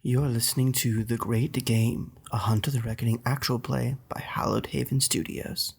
You're listening to The Great Game, a Hunt of the Reckoning actual play by Hallowed Haven Studios.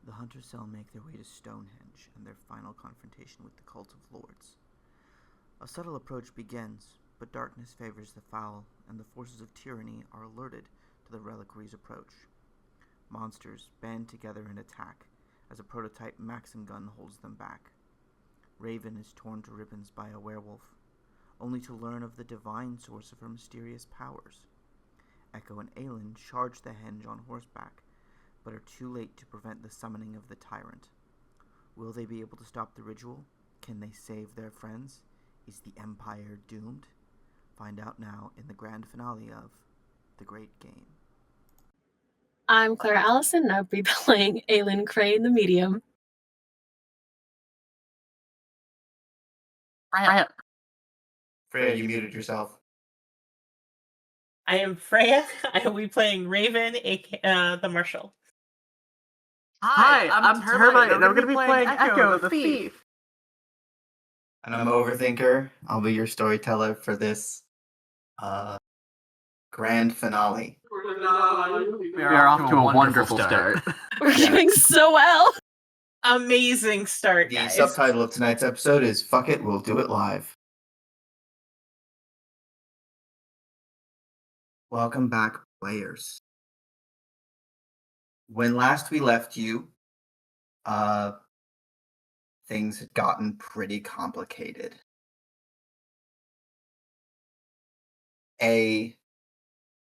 The hunters shall make their way to Stonehenge and their final confrontation with the Cult of Lords. A subtle approach begins, but darkness favors the foul, and the forces of tyranny are alerted to the Reliquary's approach. Monsters band together and attack, as a prototype Maxim gun holds them back. Raven is torn to ribbons by a werewolf, only to learn of the divine source of her mysterious powers. Echo and Aylin charge the henge on horseback, but are too late to prevent the summoning of the Tyrant. Will they be able to stop the ritual? Can they save their friends? Is the Empire doomed? Find out now in the grand finale of The Great Game. I'm Clara Allison, and I'll be playing Aylin Crane, the medium. Freyja, you muted yourself. I am Freyja. I will be playing Raven, the Marshal. Hi, I'm Termite, and I'm going to be playing Echo, the Thief. And I'm Overthinker. I'll be your storyteller for this grand finale. We are off to a wonderful start. We're doing so well. Amazing start, The guys. subtitle of tonight's episode is Fuck It, We'll Do It Live. Welcome back, players. When last we left you, things had gotten pretty complicated. A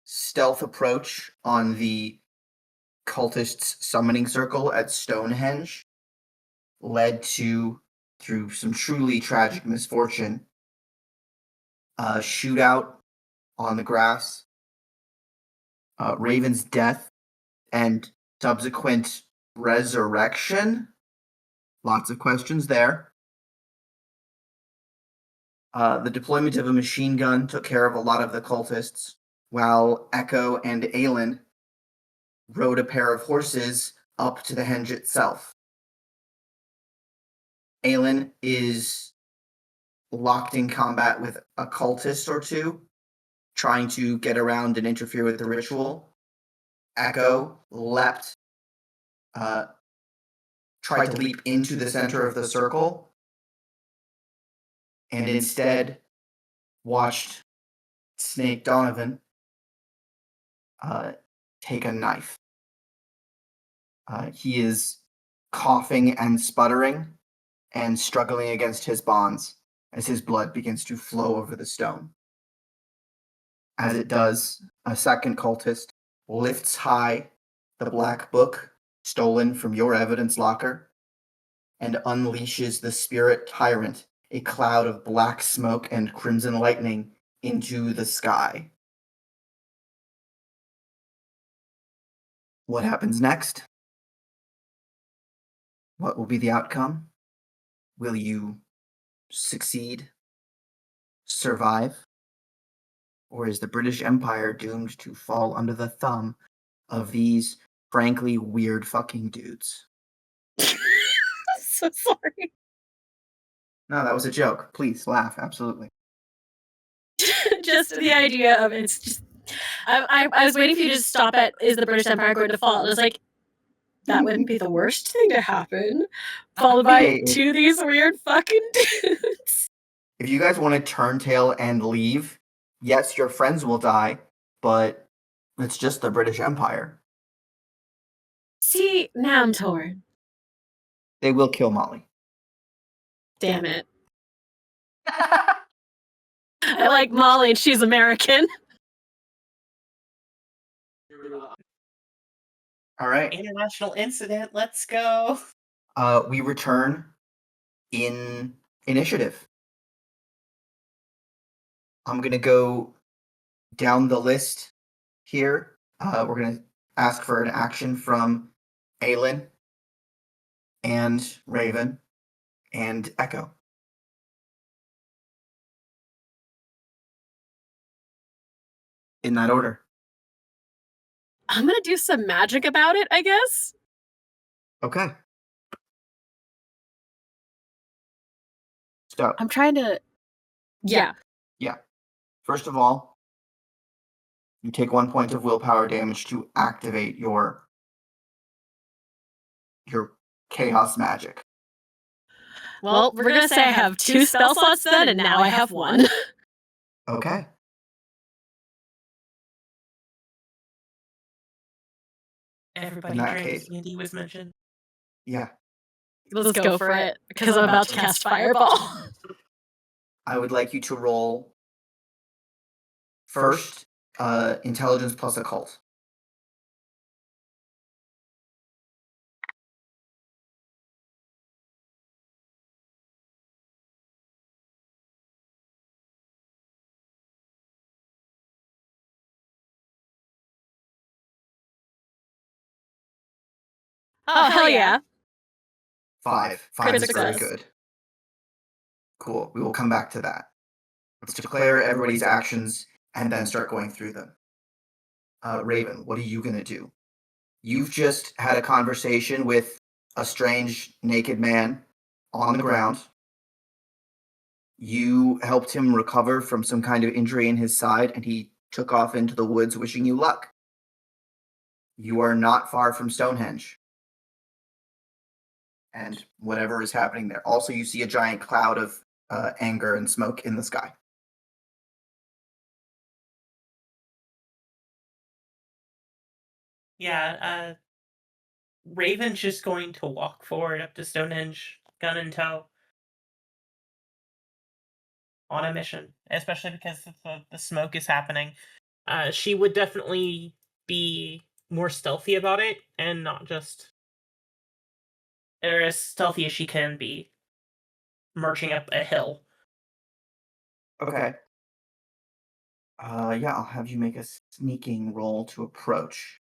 stealth approach on the cultists' summoning circle at Stonehenge led to, through some truly tragic misfortune, a shootout on the grass, Raven's death, and subsequent resurrection. Lots of questions there. The deployment of a machine gun took care of a lot of the cultists, while Echo and Aylin rode a pair of horses up to the henge itself. Aylin is locked in combat with a cultist or two, trying to get around and interfere with the ritual. Echo leapt, tried to leap into the center of the circle, and instead watched Snake Donovan take a knife. He is coughing and sputtering and struggling against his bonds as his blood begins to flow over the stone. As it does, a second cultist lifts high the black book stolen from your evidence locker and unleashes the spirit Tyrant, a cloud of black smoke and crimson lightning, into the sky. What happens next? What will be the outcome? Will you succeed? Survive? Or is the British Empire doomed to fall under the thumb of these frankly weird fucking dudes? So sorry. No, that was a joke. Please laugh, absolutely. Just the idea of it's just. I was waiting for you to stop at, is the British Empire going to fall? And I was like, that wouldn't be the worst thing to happen. Followed by Hey, two of these weird fucking dudes. if you guys want to turn tail and leave, yes, your friends will die, but it's just the British Empire. See, now I'm torn. They will kill Molly. Damn it. I like Molly and she's American. All right. International incident. Let's go. We return in initiative. I'm going to go down the list here. We're going to ask for an action from Aylin and Raven and Echo. In that order. I'm gonna do some magic about it, I guess. Okay. So, I'm trying to. Yeah. first of all, you take 1 point of willpower damage to activate your chaos magic. Well, we're gonna say I have 2 spell slots then, and now I have 1. Okay. Everybody In that drank case. candy was mentioned. Yeah. Let's go for it, because I'm about to cast Fireball. I would like you to roll first intelligence plus occult. Oh, hell yeah. 5. 5 Crit is very success. good. Cool. We will come back to that. Let's declare everybody's actions and then start going through them. Raven, what are you going to do? You've just had a conversation with a strange naked man on the ground. You helped him recover from some kind of injury in his side, and he took off into the woods wishing you luck. You are not far from Stonehenge. And whatever is happening there. Also, you see a giant cloud of anger and smoke in the sky. Yeah, Raven's just going to walk forward up to Stonehenge, gun in tow, on a mission, especially because the smoke is happening. She would definitely be more stealthy about it, and not just, or as stealthy as she can be, marching up a hill. Okay. Yeah, I'll have you make a sneaking roll to approach.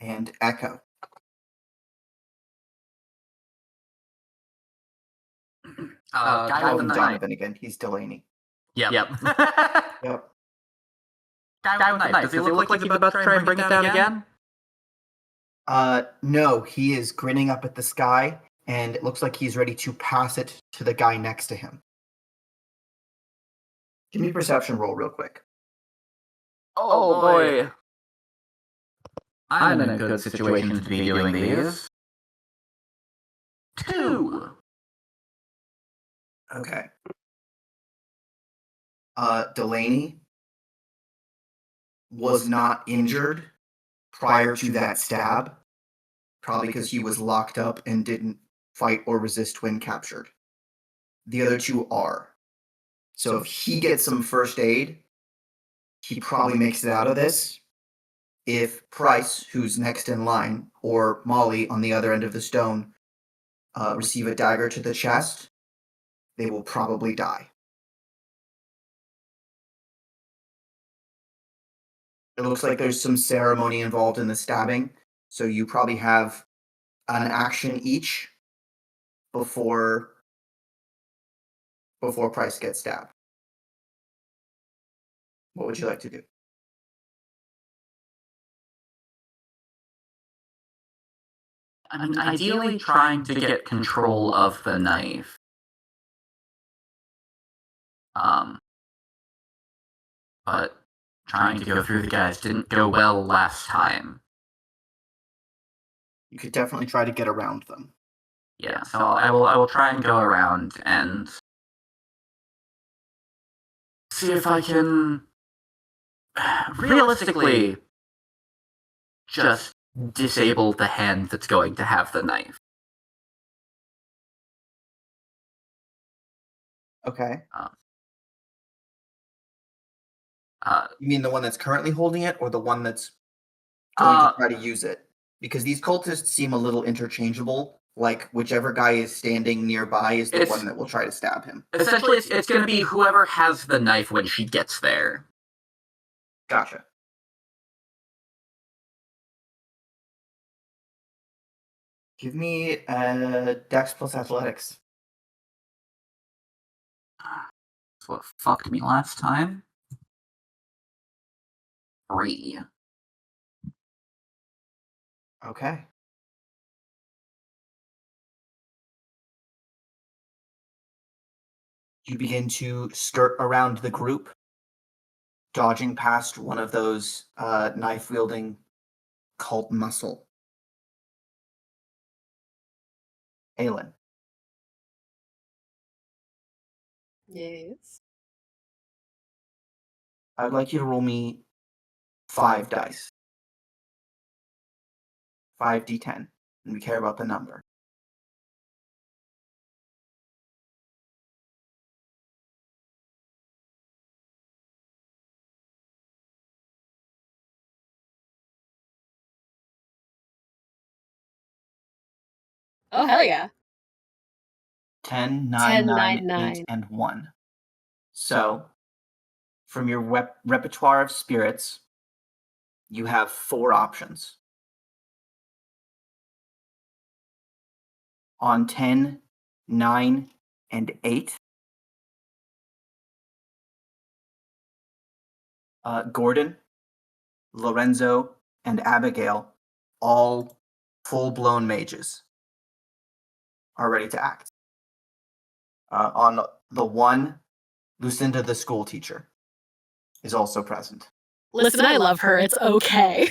And Echo. Guy with the knife. Donovan again. He's Delaney. Yep. Yep. Guy with the knife. Does he look like he's about to try and bring it down again? No, he is grinning up at the sky, and it looks like he's ready to pass it to the guy next to him. Give me a perception roll real quick. Oh boy. I'm in a good situation to be doing these. 2. Okay. Delaney was not injured prior to that stab, probably because he was locked up and didn't fight or resist when captured. The other two are. So if he gets some first aid, he probably makes it out of this. If Price, who's next in line, or Molly on the other end of the stone, receive a dagger to the chest, they will probably die. It looks like there's some ceremony involved in the stabbing, so you probably have an action each before Price gets stabbed. What would you like to do? I mean, ideally trying to get control of the knife. But trying to go through the guys didn't go well last time. You could definitely try to get around them. Yeah, so I will try and go around and see if I can realistically just disable the hand that's going to have the knife. Okay. You mean the one that's currently holding it, or the one that's going to try to use it? Because these cultists seem a little interchangeable. Like, whichever guy is standing nearby is the one that will try to stab him. Essentially, it's going to be whoever has the knife when she gets there. Gotcha. Give me Dex plus Athletics. That's what fucked me last time. 3. Okay. You begin to skirt around the group, dodging past one of those knife-wielding cult muscle. Aylin. Yes. I'd like you to roll me 5 dice. 5d10. And we care about the number. Oh, hell yeah. 10, 9, 10, 9, 9, 8, and 1. So, from your repertoire of spirits, you have 4 options. On 10, 9, and 8, Gordon, Lorenzo, and Abigail, all full-blown mages, are ready to act. On the 1, Lucinda, the school teacher, is also present. Listen, I love her. It's okay.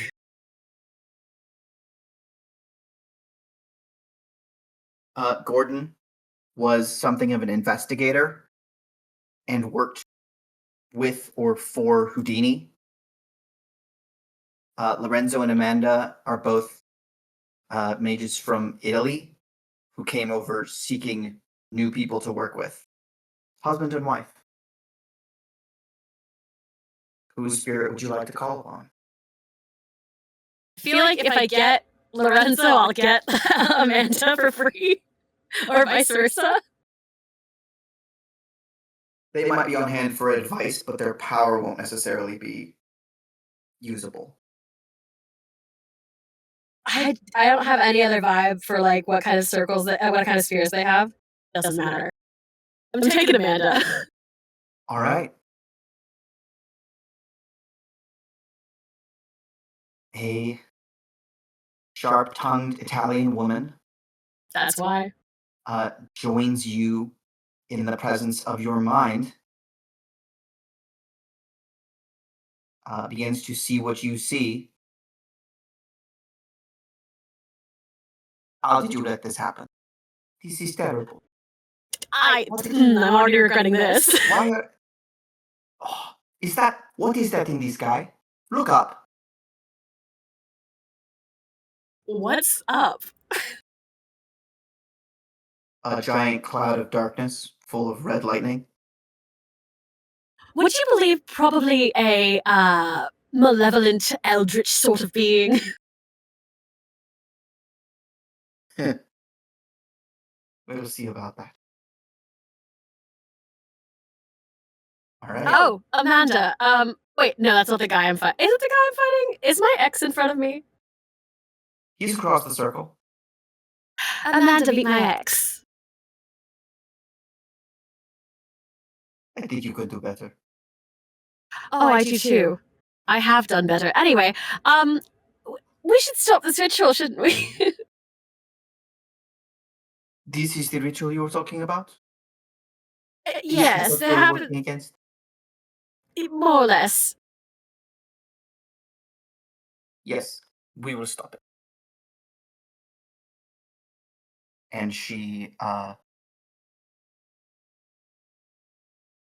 Gordon was something of an investigator and worked with or for Houdini. Lorenzo and Amanda are both mages from Italy who came over seeking new people to work with. Husband and wife. Whose spirit would you like to call upon? I feel like if I get Lorenzo, I'll get Amanda for free. Or vice versa. They might be on hand for advice, but their power won't necessarily be usable. I don't have any other vibe for like what kind of circles what kind of spheres they have. Doesn't matter. I'm taking Amanda. All right. A sharp-tongued Italian woman That's why. joins you in the presence of your mind, begins to see what you see. How did you let this happen? This is terrible. I'm already regretting this. Why are... Oh, what is that in the sky? Look up. What's up? A giant cloud of darkness full of red lightning. Would you believe probably a malevolent eldritch sort of being? We'll see about that. All right. Oh, Amanda. Wait, no, that's not the guy I'm fighting. Is it the guy I'm fighting? Is my ex in front of me? He's across the circle. Amanda beat my ex. I think you could do better. Oh, I do too. I have done better. Anyway, we should stop this ritual, shouldn't we? This is the ritual you were talking about? Yes, What there you're happened. working against? More or less. Yes, we will stop it. And she,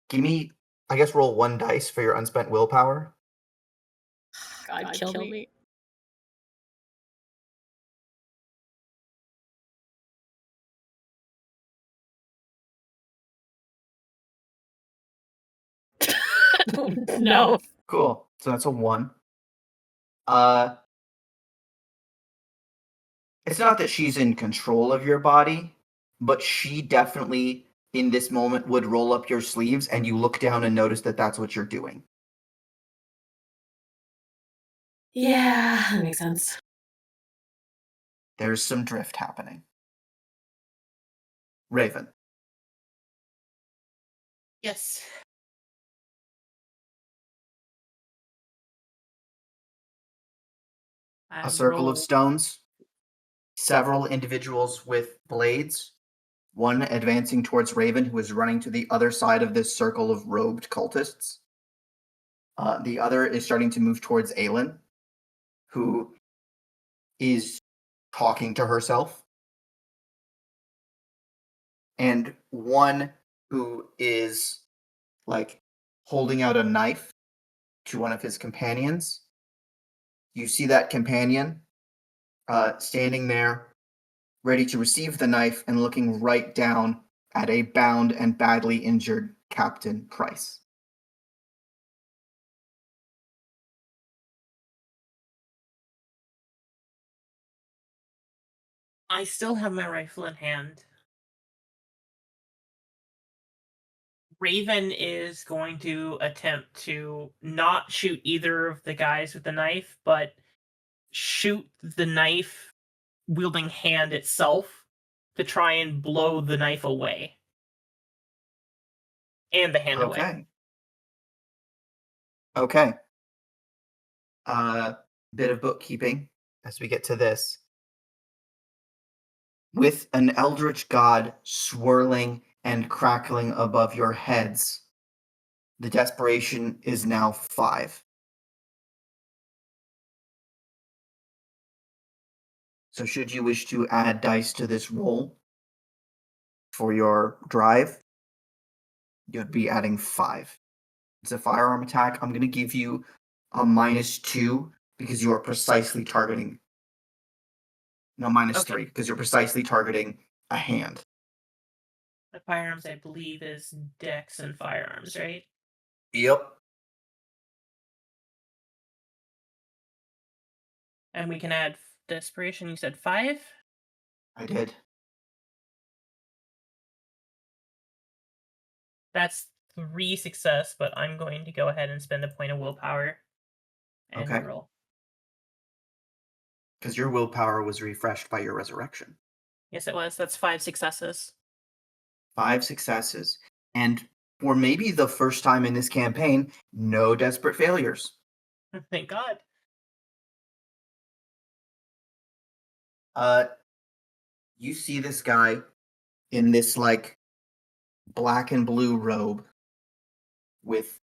give me, I guess, roll 1 dice for your unspent willpower. God, kill me. No. Cool. So that's a 1. It's not that she's in control of your body, but she definitely, in this moment, would roll up your sleeves, and you look down and notice that that's what you're doing. Yeah, that makes sense. There's some drift happening. Raven. Yes. A circle of stones, several individuals with blades, one advancing towards Raven, who is running to the other side of this circle of robed cultists. The other is starting to move towards Aylin, who is talking to herself. And one who is like holding out a knife to one of his companions. You see that companion standing there, ready to receive the knife and looking right down at a bound and badly injured Captain Price. I still have my rifle in hand. Raven is going to attempt to not shoot either of the guys with the knife, but shoot the knife wielding hand itself to try and blow the knife away. And the hand away. Okay. Bit of bookkeeping as we get to this. With an eldritch god swirling and crackling above your heads, the desperation is now 5. So should you wish to add dice to this roll for your drive, you'd be adding 5. It's a firearm attack. I'm going to give you a -2 because you are precisely targeting. No, -3 because you're precisely targeting a hand. The firearms, I believe, is dex and firearms, right? Yep. And we can add desperation. You said 5? I did. That's 3 success, but I'm going to go ahead and spend a point of willpower and Okay. roll. Because your willpower was refreshed by your resurrection. Yes, it was. That's 5 successes. 5 successes. And for maybe the first time in this campaign, no desperate failures. Thank God. You see this guy in this like black and blue robe with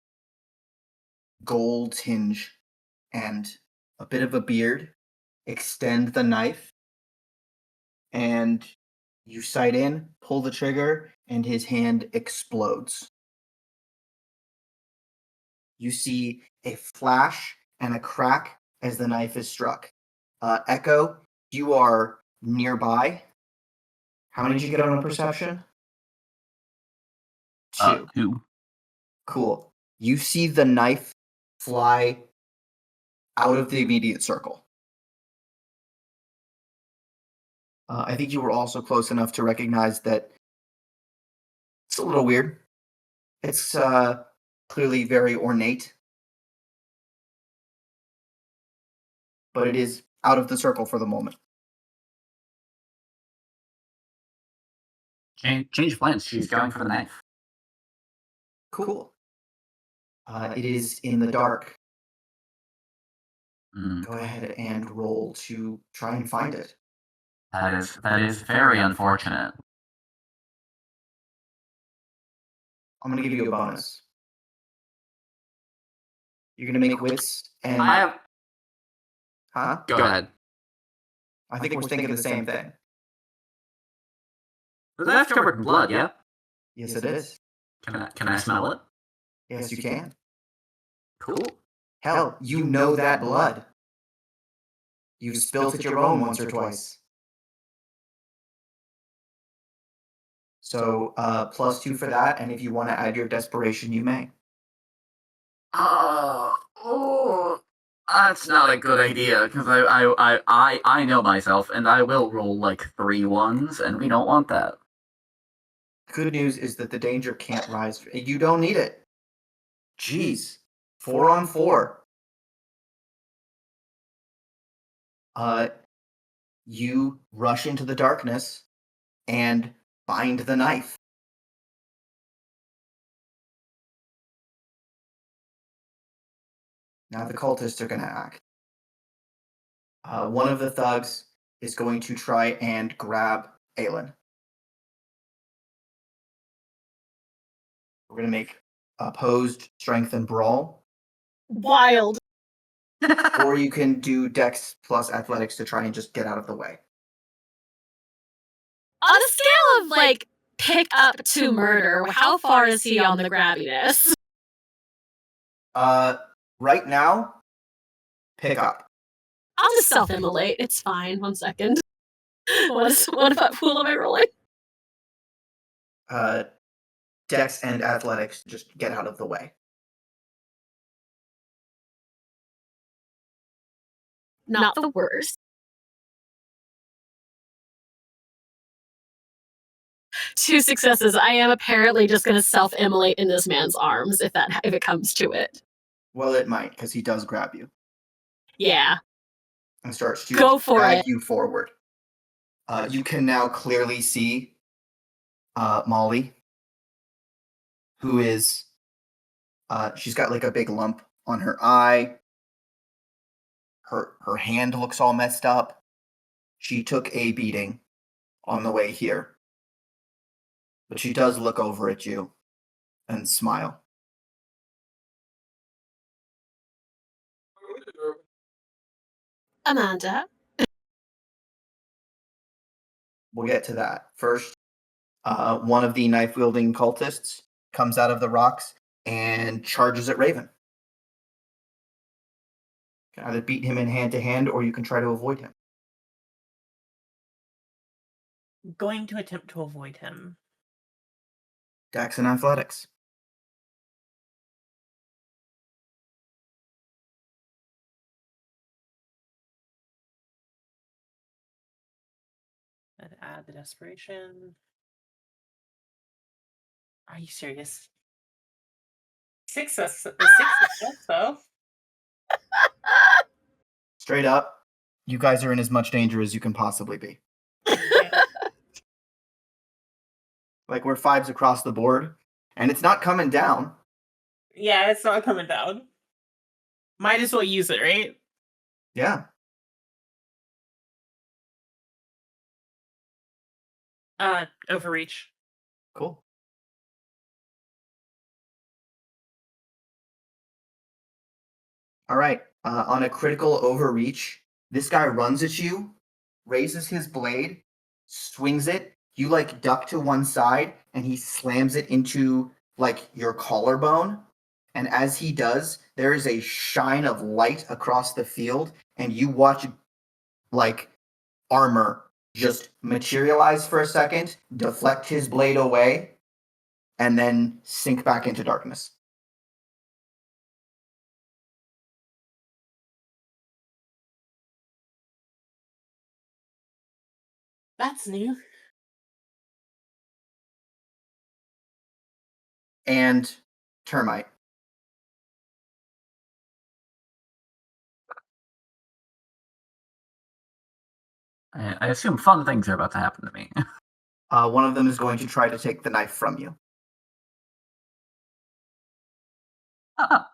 gold tinge and a bit of a beard extend the knife, and you sight in, pull the trigger, and his hand explodes. You see a flash and a crack as the knife is struck. Echo, you are nearby. How many did you get on a perception? 2. 2. Cool. You see the knife fly out of the immediate circle. I think you were also close enough to recognize that it's a little weird. It's clearly very ornate, but it is out of the circle for the moment. Change plans. She's going for the knife. Cool. It is in the dark. Mm, Go ahead and roll to try and find it. that is very unfortunate. I'm going to give you a bonus. You're going to make wits and... I have. Huh? Go ahead. I think we're thinking the same thing. The knife's covered in blood, yeah? Yes, it is. Can I smell it? Yes, you can. Cool. Hell, you know that blood. You've spilt it your own once or twice. So, +2 for that, and if you want to add your desperation, you may. Oh, that's not a good idea, because I know myself, and I will roll like 3 ones, and we don't want that. Good news is that the danger can't rise. You don't need it. Jeez. 4 on 4. You rush into the darkness and find the knife. Now the cultists are going to act. One of the thugs is going to try and grab Aylin. We're going to make opposed strength and brawl. Wild. Or you can do dex plus athletics to try and just get out of the way. On a scale of like pick up to murder, how far is he on the grabbiness? Right now, pick up. I'll just self-immolate. It's fine. 1 second. What pool am I rolling? Dex and athletics, just get out of the way. Not the worst. 2 successes. I am apparently just going to self-immolate in this man's arms if it comes to it. Well, it might, because he does grab you. Yeah. And starts to Go for drag it. you forward. You can now clearly see Molly, who is... she's got like a big lump on her eye. Her hand looks all messed up. She took a beating on the way here. But she does look over at you and smile. Amanda. We'll get to that. First, one of the knife-wielding cultists comes out of the rocks and charges at Raven. You can either beat him in hand-to-hand, or you can try to avoid him. Going to attempt to avoid him. Dex and athletics. And add the desperation. Are you serious? 6 success, though. Straight up, you guys are in as much danger as you can possibly be. Yeah. Like, we're 5s across the board, and it's not coming down. Yeah, it's not coming down. Might as well use it, right? Yeah. Overreach. Cool. All right. On a critical overreach, this guy runs at you, raises his blade, swings it. You like duck to one side, and he slams it into like your collarbone. And as he does, there is a shine of light across the field, and you watch like armor just materialize for a second, deflect his blade away, and then sink back into darkness. That's new. And Termite. I assume fun things are about to happen to me. One of them is going to try to take the knife from you.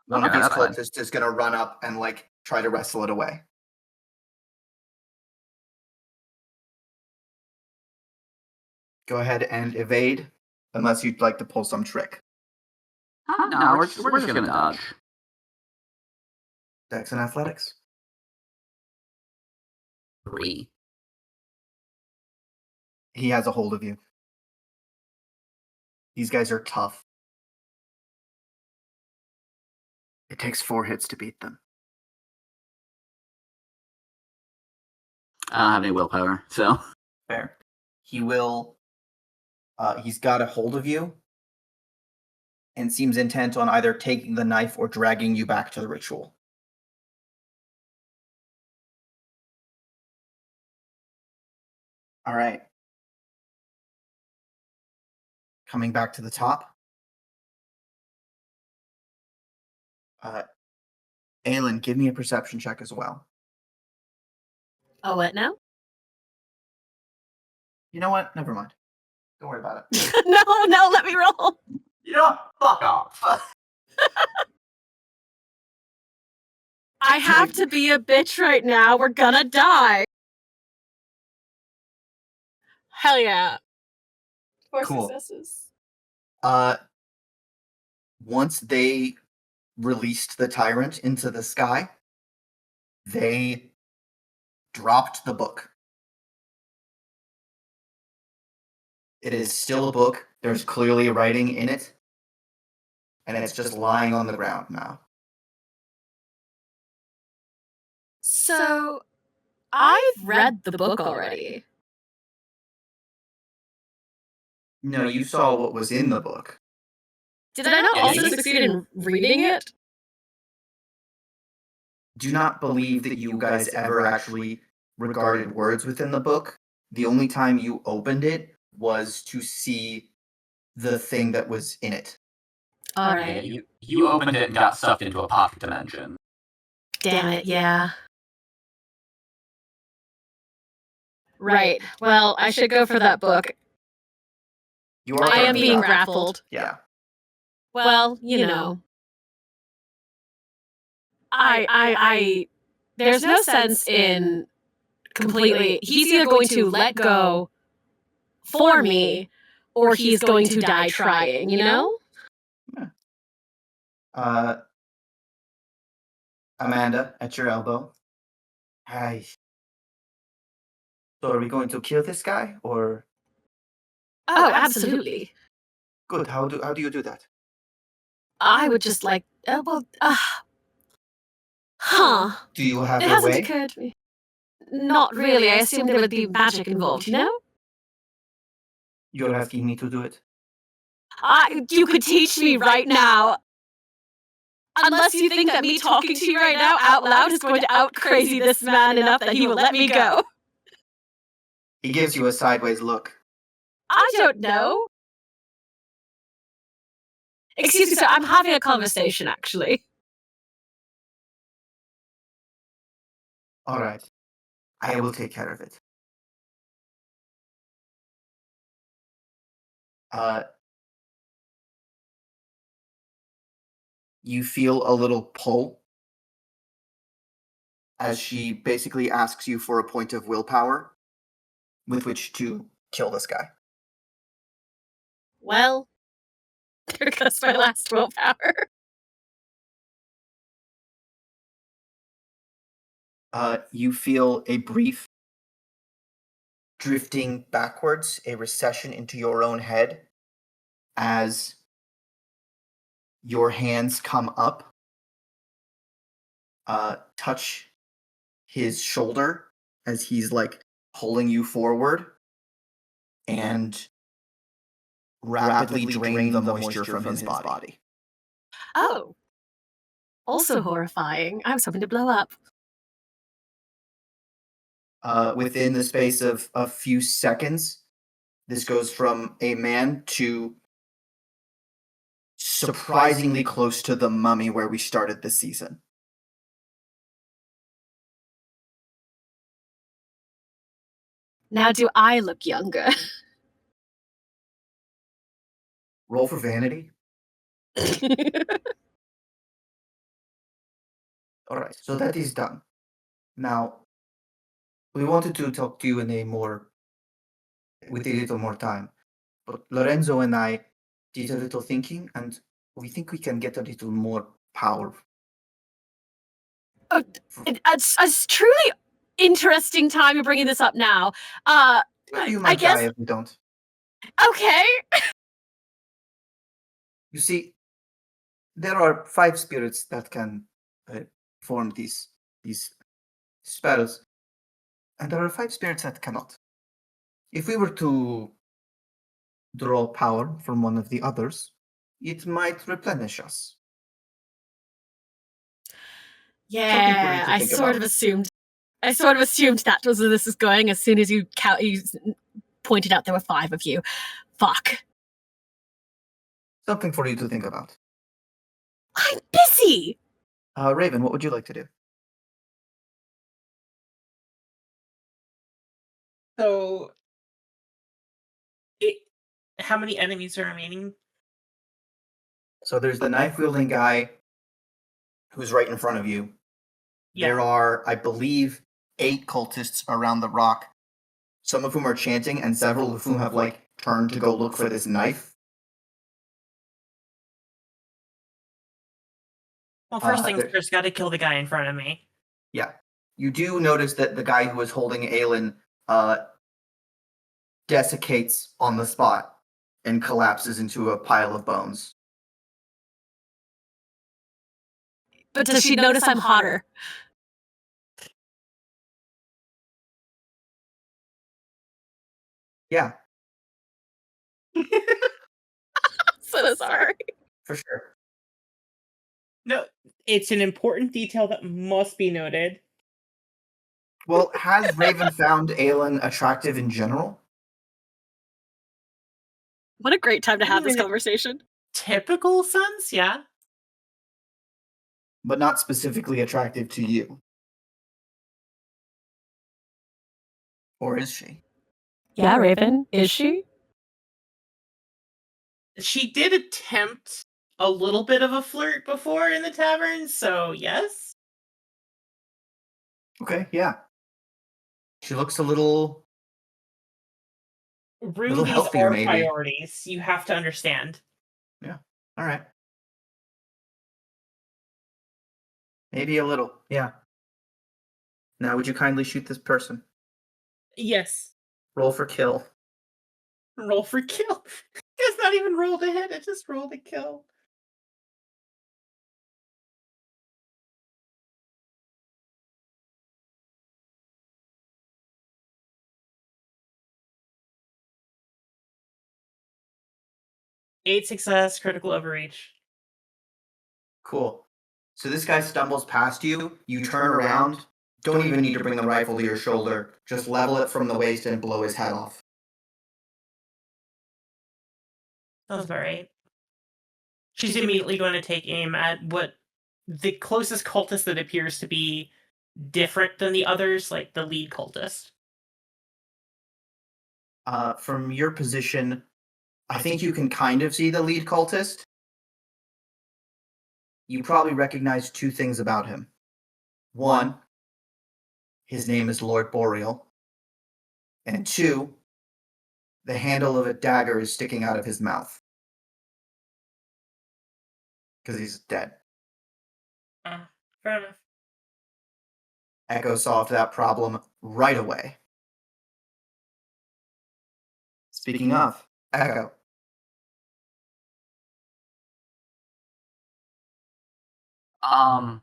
One of these cultists is going to run up and try to wrestle it away. Go ahead and evade, unless you'd like to pull some trick. No, we're just gonna dodge. Dex and athletics. 3. He has a hold of you. These guys are tough. It takes 4 hits to beat them. I don't have any willpower, so. Fair. He will. He's got a hold of you and seems intent on either taking the knife or dragging you back to the ritual. All right. Coming back to the top. Aylin, give me a perception check as well. Oh, what now? You know what? Never mind. Don't worry about it. No, let me roll. You know what? Fuck off. I have to be a bitch right now. We're gonna die. Hell yeah. 4 Cool. successes. Once they released the Tyrant into the sky, they dropped the book. It is still a book. There's clearly writing in it. And it's just lying on the ground now. So, I've read the book already. No, you saw what was in the book. Did I not also succeed in reading it? Do not believe that you guys ever actually regarded words within the book. The only time you opened it was to see the thing that was in it. Alright. You opened it and got sucked into a pocket dimension. Damn it, yeah. Right. Well, I should go for that book. You are I am currently being out. grappled. Yeah. Well, you know. There's no sense in completely. He's either going to let go for me, or he's going to die trying, you know? Amanda, at your elbow. Hi. So are we going to kill this guy, or? Oh, absolutely. Good. How do you do that? I would just like, huh. Do you have It a hasn't way? occurred to me. Not really. I assumed there would be magic involved, you know? You're asking me to do it. You could teach me right now. Unless you think that me talking to you right now out loud is going to out crazy this man enough that he will let me go. He gives you a sideways look. I don't know. Excuse me, sir, I'm having a conversation, actually. All right. I will take care of it. You feel a little pull as she basically asks you for a point of willpower with which to kill this guy. Well, there goes my last willpower. You feel a brief drifting backwards, a recession into your own head as your hands come up, touch his shoulder as he's pulling you forward, and rapidly drain the moisture from his body. Oh. Also horrifying. I was hoping to blow up. Within the space of a few seconds, this goes from a man to surprisingly close to the mummy where we started this season. Now, do I look younger? Roll for vanity. All right, so that is done. Now, we wanted to talk to you with a little more time, but Lorenzo and I did a little thinking, and we think we can get a little more power. It's truly interesting time you're bringing this up now. You I might guess. die if we don't. Okay. You see, there are 5 spirits that can form these spells, and there are 5 spirits that cannot. If we were to draw power from one of the others, it might replenish us. Yeah, I sort of assumed that was where this is going as soon as you pointed out there were 5 of you. Fuck. Something for you to think about. I'm busy! Raven, what would you like to do? So, how many enemies are remaining? So there's the knife-wielding guy who's right in front of you. Yeah. There are, I believe, 8 cultists around the rock, some of whom are chanting, and several of whom have, turned to go look for this knife. Well, first things first, gotta kill the guy in front of me. Yeah. You do notice that the guy who was holding Aylin desiccates on the spot and collapses into a pile of bones. But does she notice I'm hotter? Yeah. So sorry. For sure. No, it's an important detail that must be noted. Well, has Raven found Aylin attractive in general? What a great time to have this conversation. Typical sense, yeah. But not specifically attractive to you. Or is she? Yeah, Raven, is she? She did attempt a little bit of a flirt before in the tavern, so yes. Okay, yeah. She looks a little Rubies healthier, are maybe. priorities. You have to understand. Yeah. All right. Maybe a little. Yeah. Now, would you kindly shoot this person? Yes. Roll for kill. Roll for kill. It's not even rolled to hit. It just rolled to kill. Eight success, critical overreach. Cool. So this guy stumbles past you. You turn around. Don't even need to bring the rifle to your shoulder. Just level it from the waist and blow his head off. Sounds about right. She's immediately going to take aim at what the closest cultist that appears to be different than the others, like the lead cultist. From your position, I think you can kind of see the lead cultist. You probably recognize 2 things about him. 1, his name is Lord Boreal. And 2, the handle of a dagger is sticking out of his mouth. Because he's dead. Fair enough. Echo solved that problem right away. Speaking of, Echo. I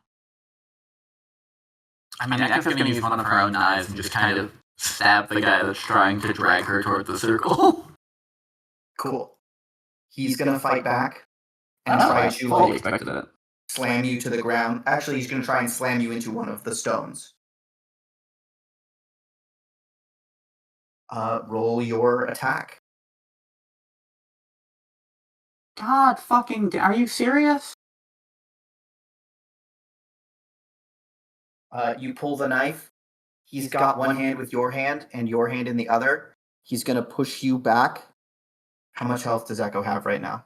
mean, Echo's gonna use one of her own knives and just kind of stab the guy that's trying to drag her toward the circle. Cool. He's gonna fight back and try to fully expected it. slam you to the ground. Actually, he's gonna try and slam you into one of the stones. Roll your attack. God fucking... Are you serious? You pull the knife. He's got one hand with your hand and your hand in the other. He's going to push you back. How much health does Echo have right now?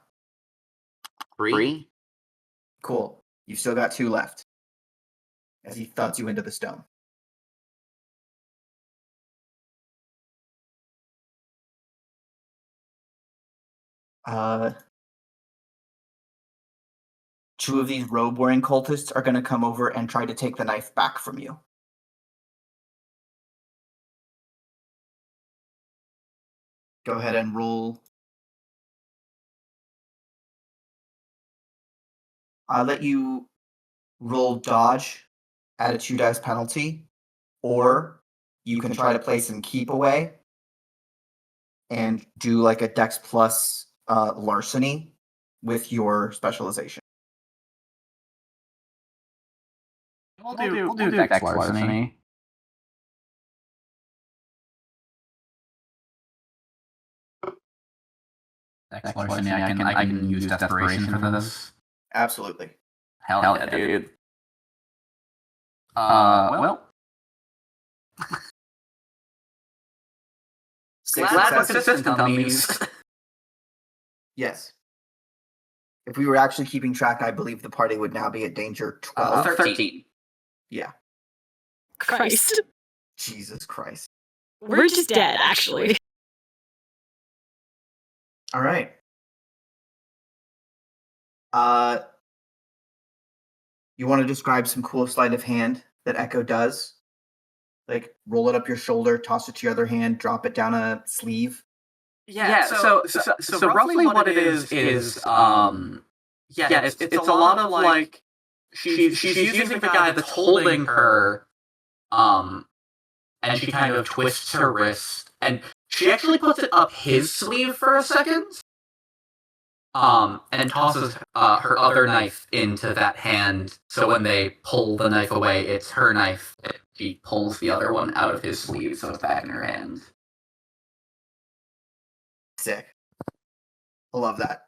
3? Cool. You've still got 2 left. As he thuds you into the stone. Two of these robe-wearing cultists are going to come over and try to take the knife back from you. Go ahead and roll. I'll let you roll dodge at a 2 dice penalty, or you can try to play some keep away and do like a dex plus larceny with your specialization. We'll do dex larceny. Dex larceny, I can use desperation for this. Absolutely. Hell yeah, dude. Well. Glad the system dummies. Yes. If we were actually keeping track, I believe the party would now be at danger 12. 13. Yeah. Christ. Jesus Christ. We're just dead, actually. All right. You want to describe some cool sleight of hand that Echo does? Like roll it up your shoulder, toss it to your other hand, drop it down a sleeve. Yeah, so roughly what it is it's a lot of like she's using the guy that's holding her, and she kind of twists her wrist, and she actually puts it up his sleeve for a second, and tosses her other knife into that hand. So when they pull the knife away, it's her knife. She pulls the other one out of his sleeve, so it's back in her hand. Sick. I love that.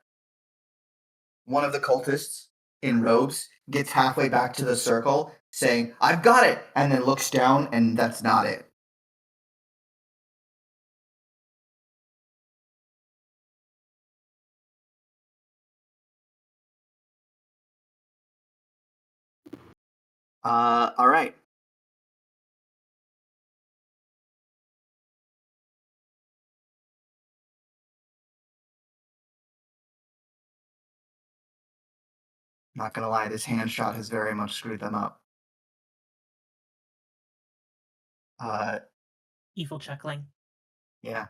One of the cultists in robes gets halfway back to the circle, saying, "I've got it," and then looks down, and that's not it. All right. Not gonna lie, this hand shot has very much screwed them up. Evil chuckling. Yeah.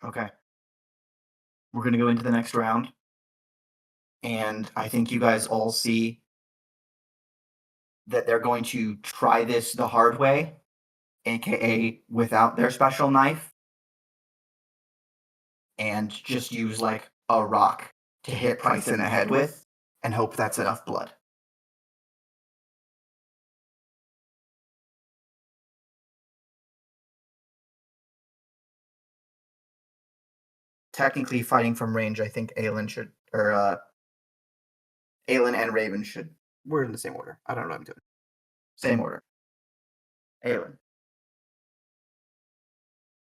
Okay. We're gonna go into the next round. And I think you guys all see that they're going to try this the hard way, aka without their special knife, and just use like a rock to hit Price in the head with and hope that's enough blood. Technically, fighting from range, I think Aylin should, or Aylin and Raven should. We're in the same order. I don't know what I'm doing. Same order. Aylin.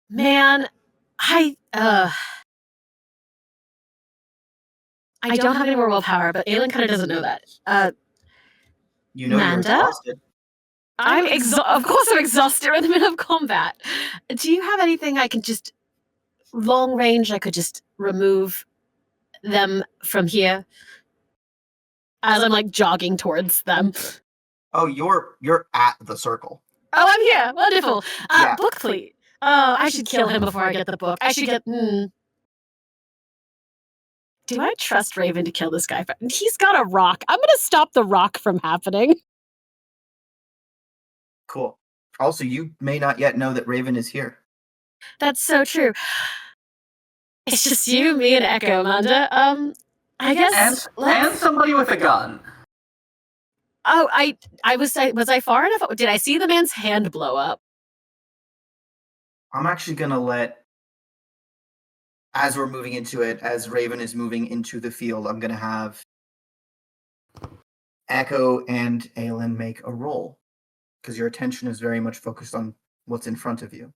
Man, I don't have any more willpower, but Aylin kind of doesn't know that. You know you're Manda? exhausted. Of course I'm exhausted. We're in the middle of combat. Do you have anything I can just long range? I could just remove them from here as I'm like jogging towards them. Oh, you're at the circle. Oh, I'm here. Wonderful. Yeah. Book plate. Oh, I should kill him before I get the book. I should get. Do I trust Raven to kill this guy? He's got a rock. I'm gonna stop the rock from happening. Cool. Also, you may not yet know that Raven is here. That's so true. It's just you, me, and Echo, Amanda. I guess. And somebody with a gun. Oh, was I far enough? Did I see the man's hand blow up? I'm actually gonna let, as we're moving into it, as Raven is moving into the field, I'm gonna have Echo and Aylin make a roll, because your attention is very much focused on what's in front of you.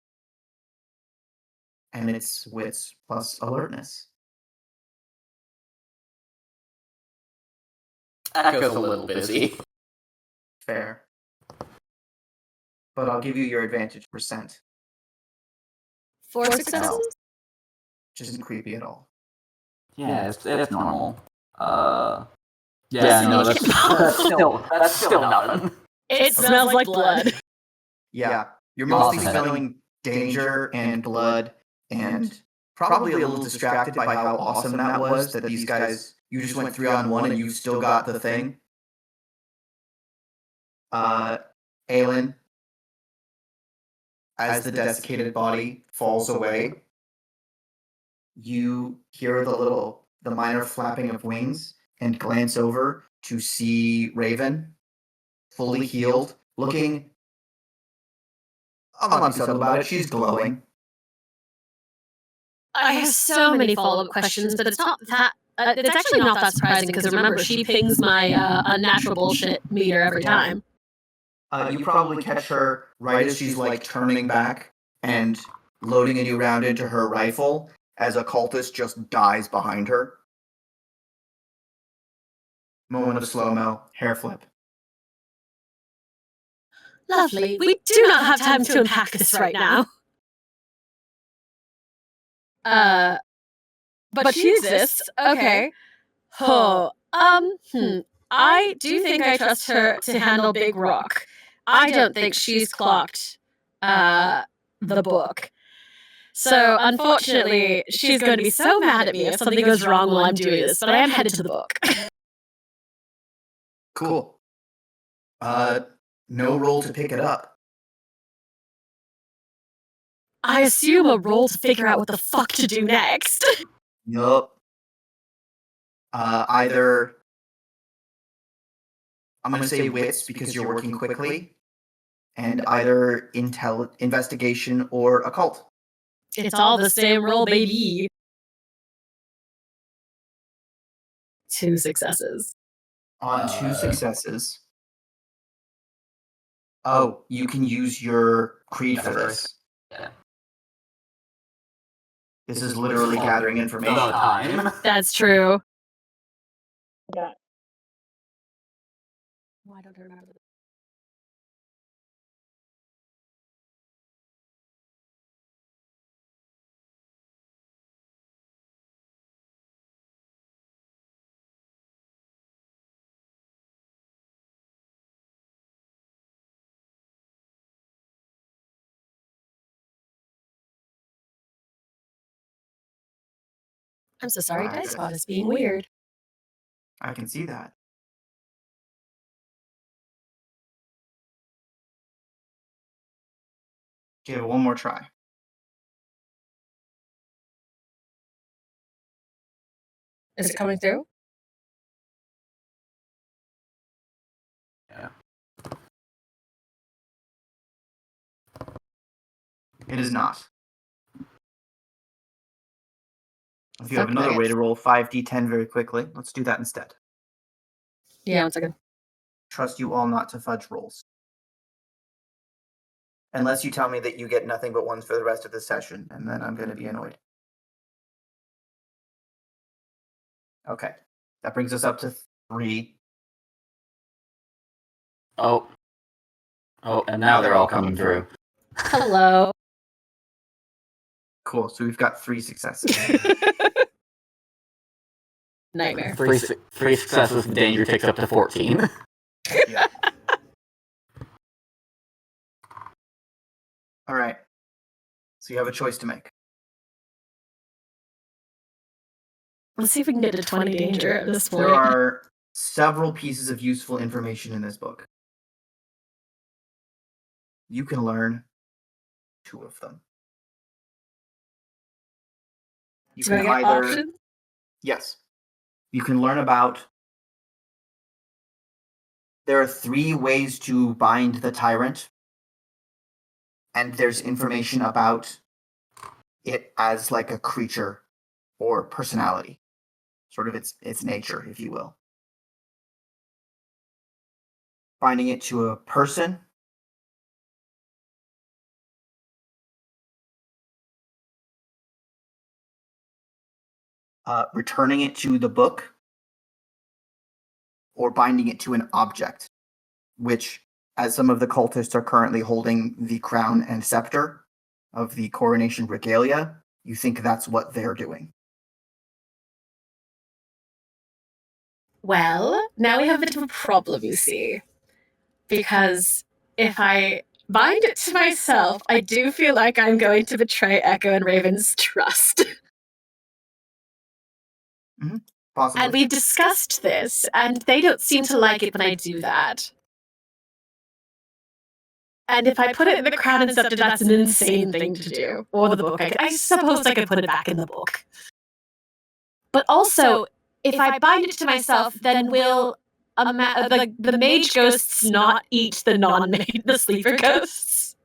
And it's wits plus alertness. Echo's a little busy. Fair. But I'll give you your advantage percent. 4 successes? Which isn't creepy at all. Yeah, it's normal. Yeah, Doesn't no, mean that's still nothing. It smells like blood. Yeah, you're You're mostly awesome. smelling danger and blood, and probably a little distracted by how awesome that was, that these guys, you just went 3-on-1 and you still got the thing. Aylin, as the desiccated body falls away, you hear the minor flapping of wings and glance over to see Raven, fully healed, looking, I'll not be subtle about it, she's glowing. I have so many follow-up questions, but it's not that. It's actually not that surprising because remember, she pings my unnatural bullshit meter every time. You probably catch her right as she's like turning back and loading a new round into her rifle as a cultist just dies behind her. Moment of slow-mo, hair flip. Lovely. We do not have time to unpack this right now. But she exists. Okay. Oh. I do think I trust her to handle Big Rock. I don't think she's clocked the book. So, unfortunately, she's going to be so mad at me if something goes wrong while I'm doing this, but I am headed to the book. Cool. No roll to pick it up. I assume a roll to figure out what the fuck to do next. Yup. Either I'm gonna say wits because you're working quickly, and either investigation or occult. It's all the same roll, baby. 2 successes. On 2 successes. Oh, you can use your creed for this. Yeah. This is literally gathering information. Time. That's true. Why don't I remember this? I'm so sorry, Dicebot is being weird. I can see that. Give it one more try. Is it coming through? Yeah. It is not. If you have Fuck another that. way to roll 5d10 very quickly, let's do that instead. Yeah, 1 second. Trust you all not to fudge rolls. Unless you tell me that you get nothing but ones for the rest of the session, and then I'm going to be annoyed. Okay. That brings us up to 3. Oh, and now they're all coming through. Hello. Cool. So we've got 3 successes. Nightmare. 3 successes, the danger takes up to 14. Yeah. All right. So you have a choice to make. Let's see if we can get to 20 danger at this point. There are several pieces of useful information in this book. You can learn 2 of them. You Do I can get either options? Yes. You can learn about There are 3 ways to bind the Tyrant, and there's information about it as like a creature or personality, sort of its nature, if you will. Binding it to a person, returning it to the book, or binding it to an object, which, as some of the cultists are currently holding the crown and scepter of the coronation regalia, you think that's what they're doing. Well, now we have a bit of a problem, you see. Because if I bind it to myself, I do feel like I'm going to betray Echo and Raven's trust. Possibly. And we've discussed this, and they don't seem to like it when I do that. And if I put it in the crown and scepter, that's an insane thing to do. Or the book. I suppose I could put it back in the book. But also, if I bind it to myself, then will the mage ghosts not eat the sleeper ghosts?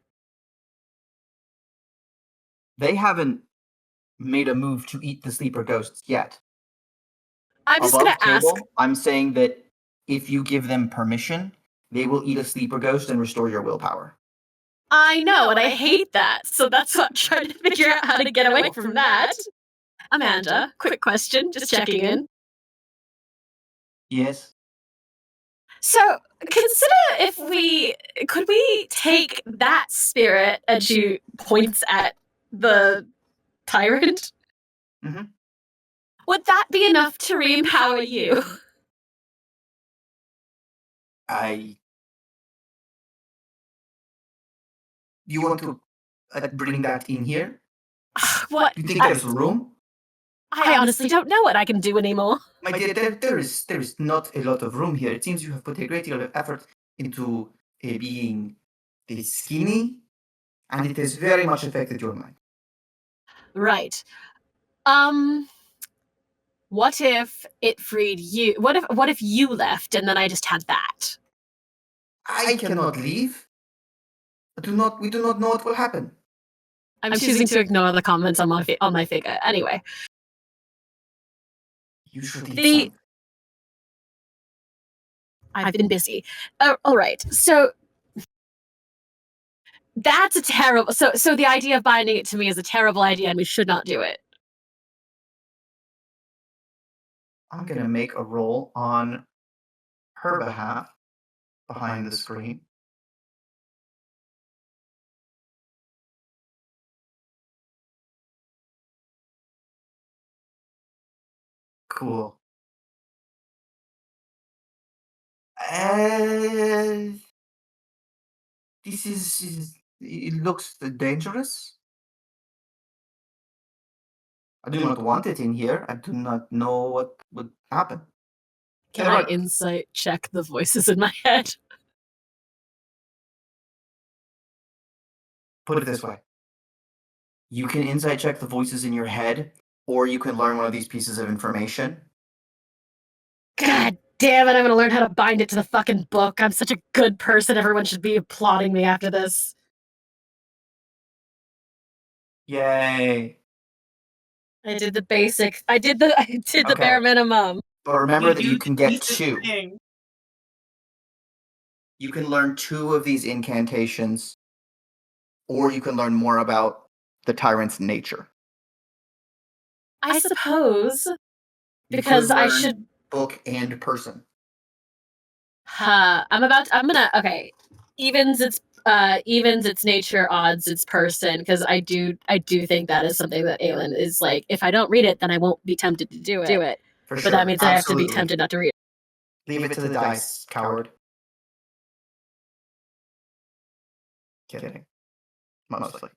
They haven't made a move to eat the sleeper ghosts yet. I'm just Above going to ask. table, I'm saying that if you give them permission, they will eat a sleeper ghost and restore your willpower. I know, and I hate that. So that's what I'm trying to figure out how to get away from that. Amanda, quick question, just checking in. Yes. So consider if could we take that spirit, and she points at the tyrant? Mhm. Would that be enough to re-empower you? You want to bring that in here? What? You think there's room? I honestly don't know what I can do anymore. My dear, there is not a lot of room here. It seems you have put a great deal of effort into being this skinny, and it has very much affected your mind. Right. What if it freed you? What if you left and then I just had that? I cannot leave. We do not know what will happen. I'm choosing to ignore the comments on my figure. Anyway. You should eat something. I've been busy. All right. So that's a terrible. So the idea of binding it to me is a terrible idea, and we should not do it. I'm gonna make a roll on her behalf behind the screen. Cool. This is. It looks dangerous. I do not want it in here. I do not know what would happen. Can I insight check the voices in my head? Put it this way. You can insight check the voices in your head, or you can learn one of these pieces of information. God damn it, I'm gonna learn how to bind it to the fucking book. I'm such a good person. Everyone should be applauding me after this. Yay. I did the basic. I did the Okay. bare minimum. But remember that you can get Eat this 2. thing. You can learn 2 of these incantations, or you can learn more about the tyrant's nature. I suppose. You Because could I learn should. book and person. Okay. Evens its nature, odds its person, because I do think that is something that Aylin is like, if I don't read it, then I won't be tempted to do it. For But sure. that means I have to Absolutely. be tempted not to read it. Leave it to the dice, coward. Kidding. Mostly.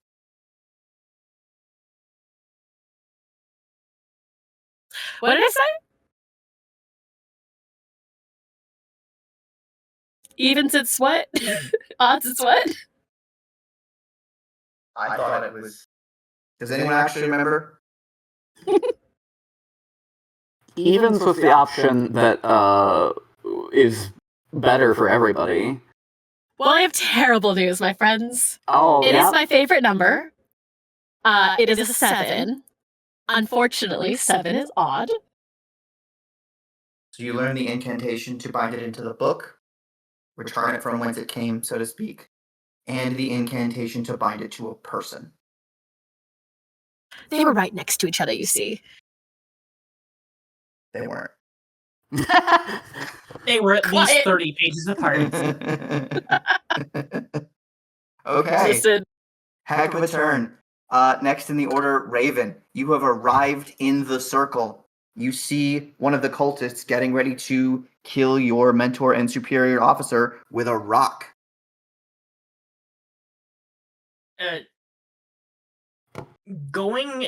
What did I say? Evens its what? Odds its what? I thought it was. Does anyone actually remember? Evens was the option that is better for everybody. Well, I have terrible news, my friends. Oh, It yeah? is my favorite number. It is a 7. Unfortunately, 7 is odd. So you learn the incantation to bind it into the book, return it from whence it came, so to speak, and the incantation to bind it to a person. They were right next to each other, you see. They weren't. They were at least Quiet. 30 pages apart. Okay. Listen, Heck of a turn. Next in the order, Raven. You have arrived in the circle. You see one of the cultists getting ready to kill your mentor and superior officer with a rock. Going...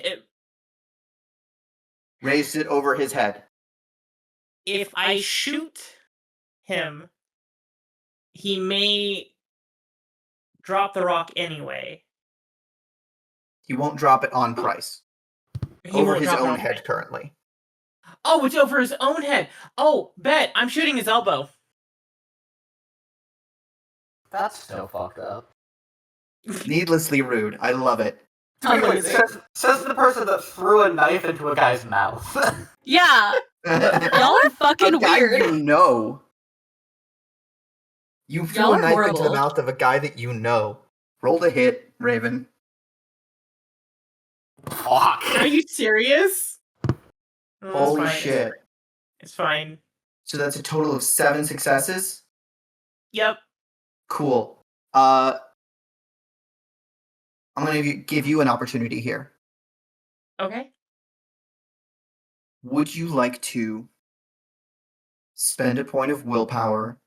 Raised it over his head. If I shoot him, he may drop the rock anyway. He won't drop it on Price. He Over won't his drop it own on head Price. currently. Oh, it's over his own head. Oh, bet. I'm shooting his elbow. That's so fucked up. Needlessly rude. I love it. totally. Says the person that threw a knife into a guy's mouth. Yeah, y'all are fucking a guy weird. you know. You Y'all threw a are knife into the horrible. mouth of a guy that you know. Roll to hit, Raven. Fuck. Are you serious? Oh, it's Holy fine. shit. It's fine. So that's a total of 7 successes? Yep. Cool. I'm going to give you an opportunity here. Okay. Would you like to spend a point of willpower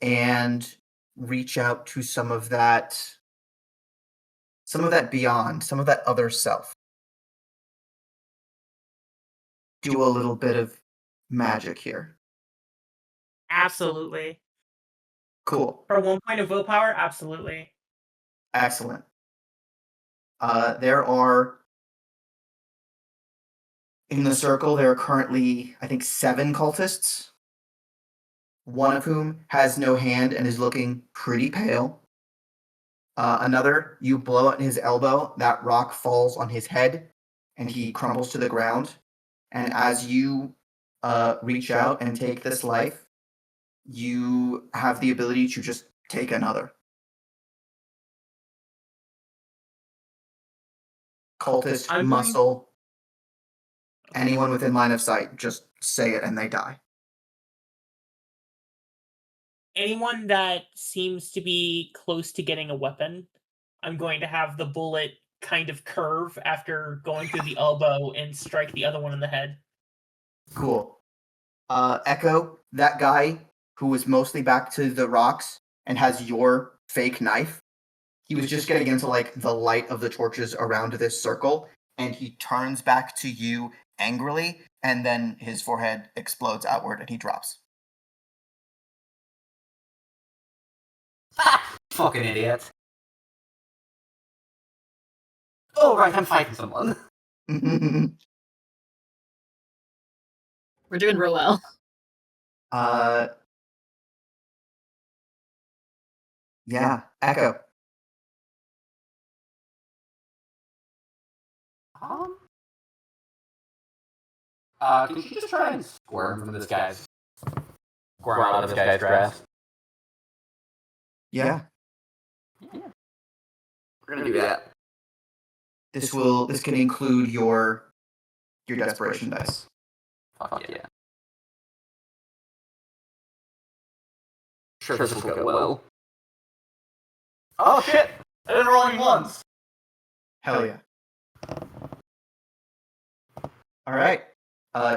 and reach out to some of that beyond, some of that other self? Do a little bit of magic here. Absolutely. Cool. For 1 point of willpower, absolutely. Excellent. There are, in the circle, there are currently, I think, 7 cultists. One of whom has no hand and is looking pretty pale. Another, you blow at his elbow, that rock falls on his head, and he crumbles to the ground. And as you reach out and take this life, you have the ability to just take another. Cultist, I'm going- muscle, anyone within line of sight, just say it and they die. Anyone that seems to be close to getting a weapon, I'm going to have the bullet kind of curve after going through the elbow and strike the other one in the head. Cool. Echo, that guy who was mostly back to the rocks and has your fake knife, he was just getting into like the light of the torches around this circle, and he turns back to you angrily, and then his forehead explodes outward and he drops. Fucking idiot. Oh, right, I'm fighting someone. We're doing real well. Yeah, Echo. Can you just try and squirm from this guy's... Squirm out of this guy's grasp? Yeah. We're gonna do that. This can include your desperation dice. Fuck yeah. Sure, this will go well. Oh shit! I didn't roll any ones! Hell yeah. All right.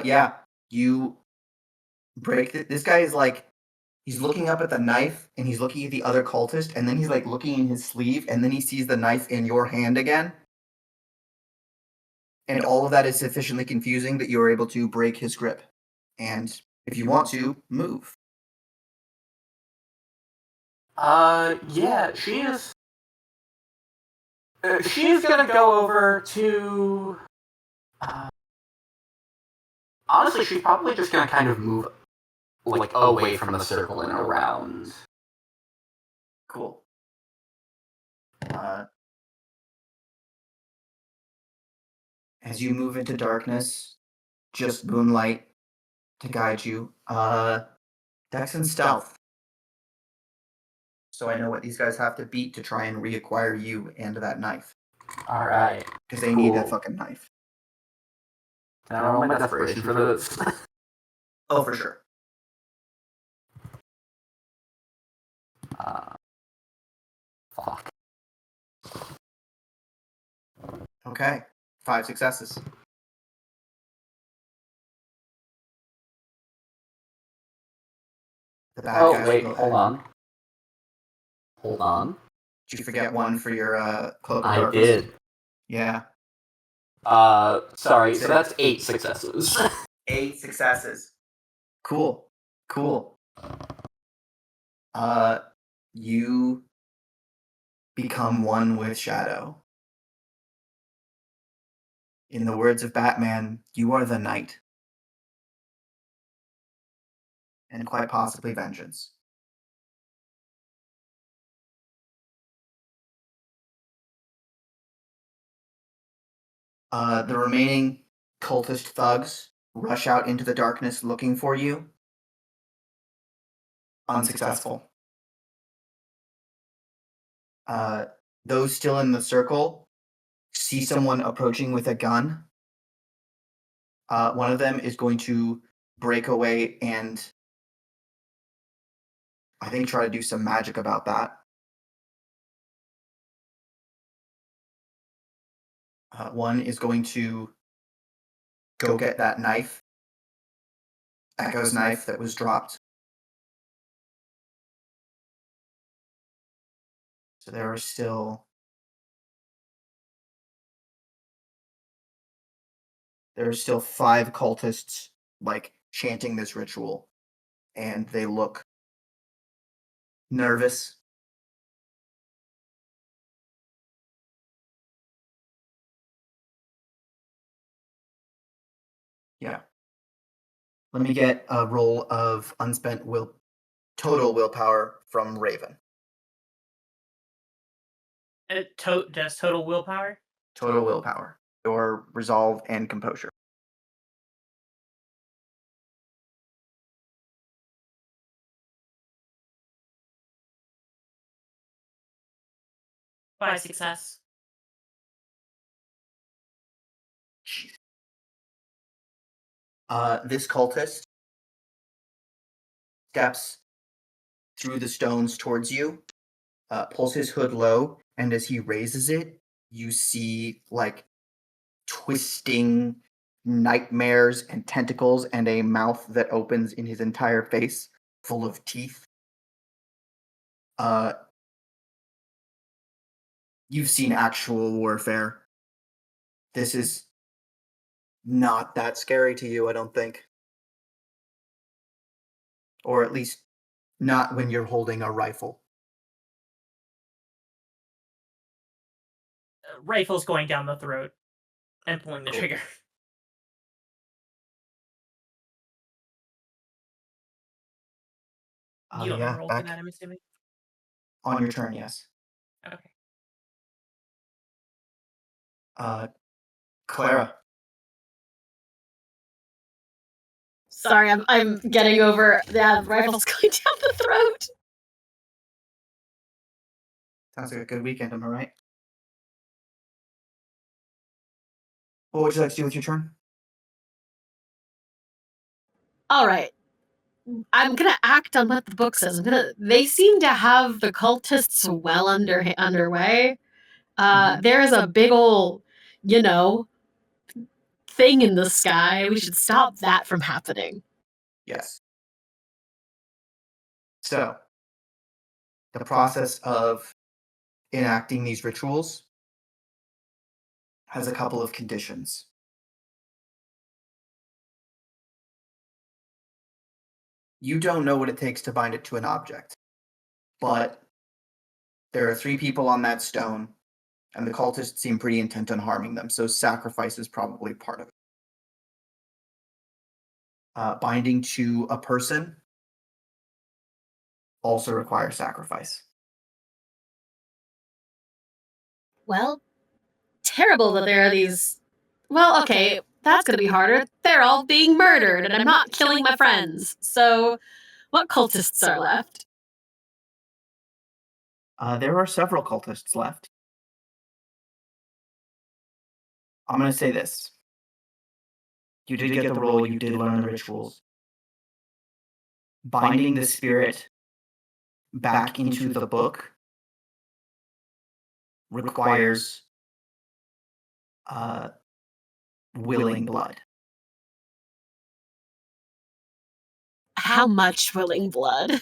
Yeah. You break this guy is like, he's looking up at the knife and he's looking at the other cultist, and then he's like looking in his sleeve, and then he sees the knife in your hand again. And all of that is sufficiently confusing that you are able to break his grip. And if you want to, move. Yeah, she is... she's gonna go over to... honestly, she's probably just gonna kind of move like away from the circle and around. Cool. As you move into darkness, just moonlight to guide you. Dex and stealth. So I know what these guys have to beat to try and reacquire you and that knife. Alright. Because they need that fucking knife. Can I roll my desperation for this? Oh, for sure. Fuck. Okay. 5 successes. The bad guys Oh, wait, will go hold ahead. on. Hold on. Did you forget one for your cloak of I darkness? did. Yeah. Sorry, so that's 8 successes. 8 successes. Cool. You become one with Shadow. In the words of Batman, you are the night. And quite possibly vengeance. The remaining cultist thugs rush out into the darkness looking for you. Unsuccessful. Those still in the circle see someone approaching with a gun. One of them is going to break away and I think try to do some magic about that. One is going to go get that knife. Echo's knife that was dropped. So there are still five cultists like chanting this ritual, and they look nervous. Yeah. Let me get a roll of unspent total willpower from Raven. Just total willpower? Total willpower. Your resolve and composure. By success. This cultist steps through the stones towards you, pulls his hood low, and as he raises it, you see like twisting nightmares and tentacles and a mouth that opens in his entire face, full of teeth. You've seen actual warfare. This is not that scary to you, I don't think. Or at least not when you're holding a rifle. Rifle's going down the throat and pulling the trigger. You don't roll for that, I'm assuming? On your turn, yes. Okay. Clara. Sorry, I'm getting over the rifles going down the throat. Sounds like a good weekend, am I right? What would you like to do with your turn? All right. I'm gonna act on what the book says. They seem to have the cultists well underway. There is a big ol', thing in the sky. We should stop that from happening. Yes. So, the process of enacting these rituals has a couple of conditions. You don't know what it takes to bind it to an object, but there are 3 people on that stone, and the cultists seem pretty intent on harming them, so sacrifice is probably part of it. Binding to a person also require sacrifice. Well, terrible that there are these. Well, okay, that's gonna be harder. They're all being murdered, and I'm not killing my friends. So, what cultists are left? There are several cultists left. I'm going to say this. You did get the role, you did learn the rituals. Binding the spirit back into the book requires willing blood. How much willing blood?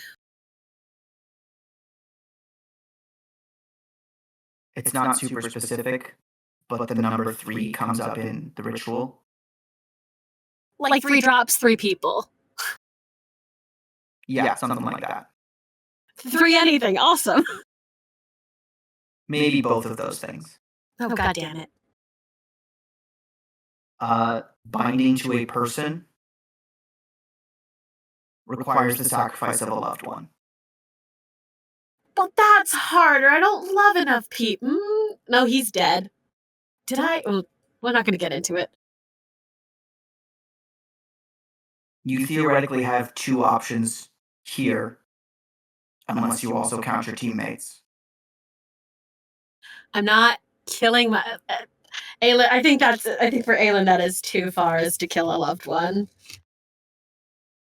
It's not super specific, but the number 3 comes up in the ritual. Like 3 drops, 3 people. Yeah, something like that. 3 anything, awesome. Maybe both of those things. Oh, god damn it. Binding to a person requires the sacrifice of a loved one. Well, that's harder. I don't love enough people. No, he's dead. Did I? Oh, we're not going to get into it. You theoretically have 2 options here, unless you also count your teammates. I'm not killing my. Aylin, I think for Aylin that is too far, is to kill a loved one.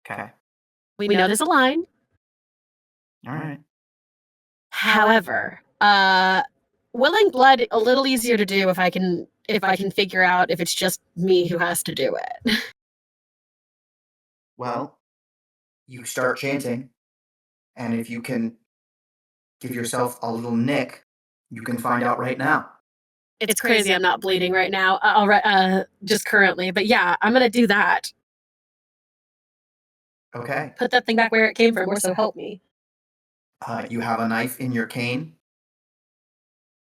Okay. We know there's a line. All right. However, willing blood a little easier to do if I can figure out if it's just me who has to do it. Well, you start chanting, and if you can give yourself a little nick, you can find out right now. It's crazy I'm not bleeding right now. Just currently, but yeah, I'm gonna do that. Okay. Put that thing back where it came from, or so help me. You have a knife in your cane.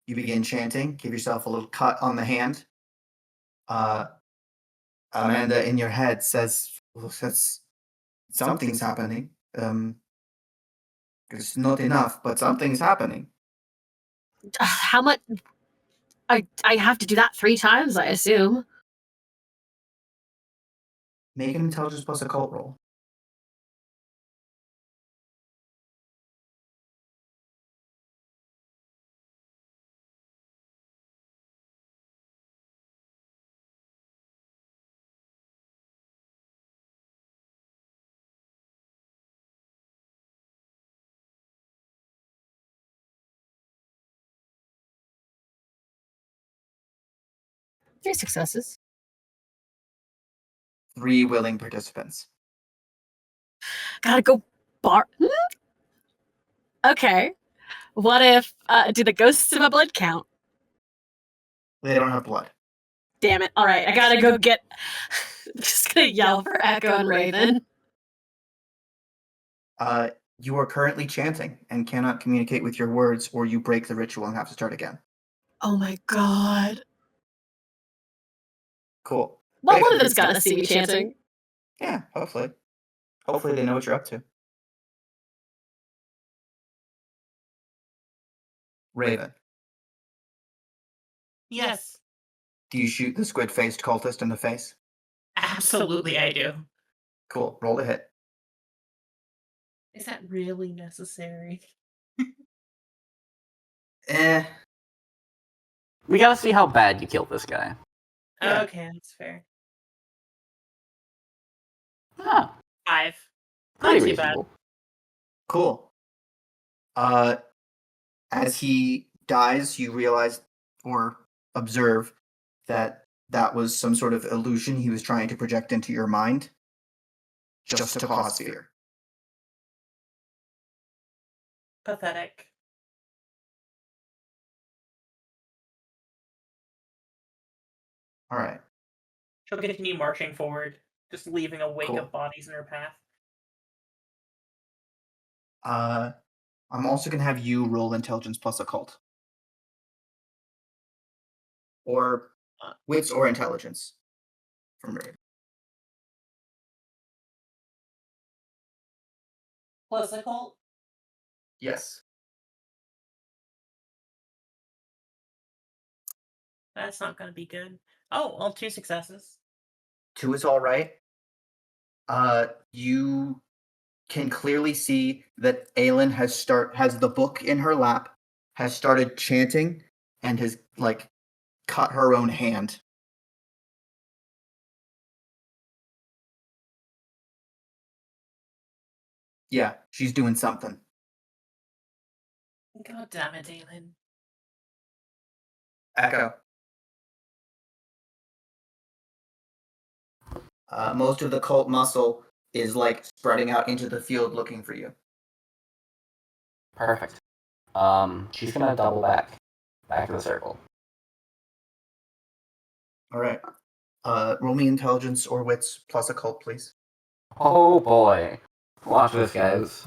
You begin chanting. Give yourself a little cut on the hand. Amanda, in your head, says something's happening. It's not enough, but something's happening. How much? I have to do that 3 times, I assume. Make an intelligence plus occult roll. Three successes. 3 willing participants. Gotta go bar. Okay. What if do the ghosts of a blood count? They don't have blood. Damn it! All right, I gotta go get. I'm just gonna yell for Echo and Raven. You are currently chanting and cannot communicate with your words, or you break the ritual and have to start again. Oh my god. Cool. Well, one of them's gotta see me chanting. Yeah, hopefully. Hopefully they know what you're up to. Raven, Yes, do you shoot the squid-faced cultist in the face? absolutely I do. Cool. Roll to hit. Is that really necessary? We gotta see how bad you killed this guy. Yeah. Okay, that's fair. Ah, 5. pretty Not too bad. reasonable. Cool. As he dies, you realize or observe that that was some sort of illusion he was trying to project into your mind, just to cause fear. Pathetic. All right. She'll continue marching forward, just leaving a wake Cool. of bodies in her path. I'm also gonna have you roll intelligence plus occult, or wits or intelligence from Raven. Plus occult? Yes. That's not going to be good. Oh, well, 2 successes. 2 is all right. You can clearly see that Aylin has the book in her lap, has started chanting, and has cut her own hand. Yeah, she's doing something. God damn it, Aylin. Echo. Most of the cult muscle is spreading out into the field looking for you. Perfect. She's gonna double back to the circle. All right. Roll me intelligence or wits plus occult, please. Oh boy. Watch this, guys.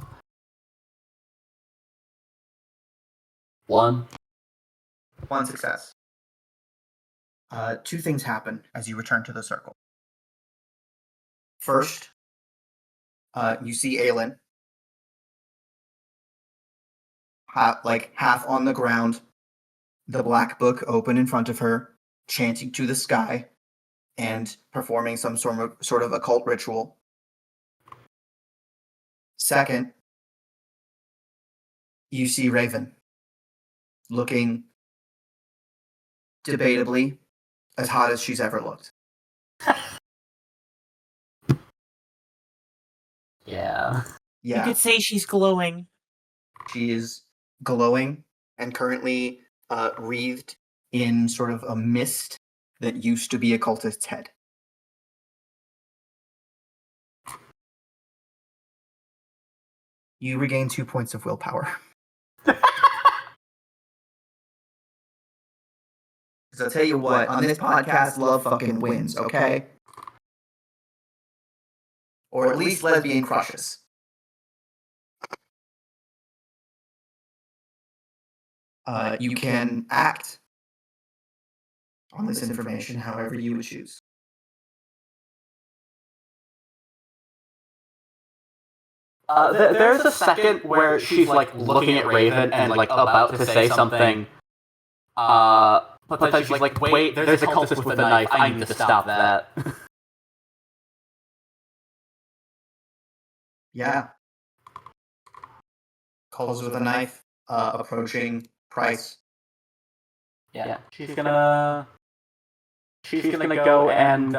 1. 1 success. 2 things happen as you return to the circle. First, you see Aylin, half on the ground, the black book open in front of her, chanting to the sky, and performing some sort of occult ritual. Second, you see Raven, looking debatably as hot as she's ever looked. Yeah. You Yeah, could say she's glowing. she is glowing and currently wreathed in sort of a mist that used to be a cultist's head. You regain 2 points of willpower. So I'll tell you what, on this podcast, love fucking wins, okay? Or at least lesbian crushes. You can act on this information however you would choose. There's a second where she's looking at Raven and about to say something. But then she's like, wait, there's a cultist with a knife. I need to stop that. Yeah. Calls with a knife, approaching Price. Yeah, she's gonna go and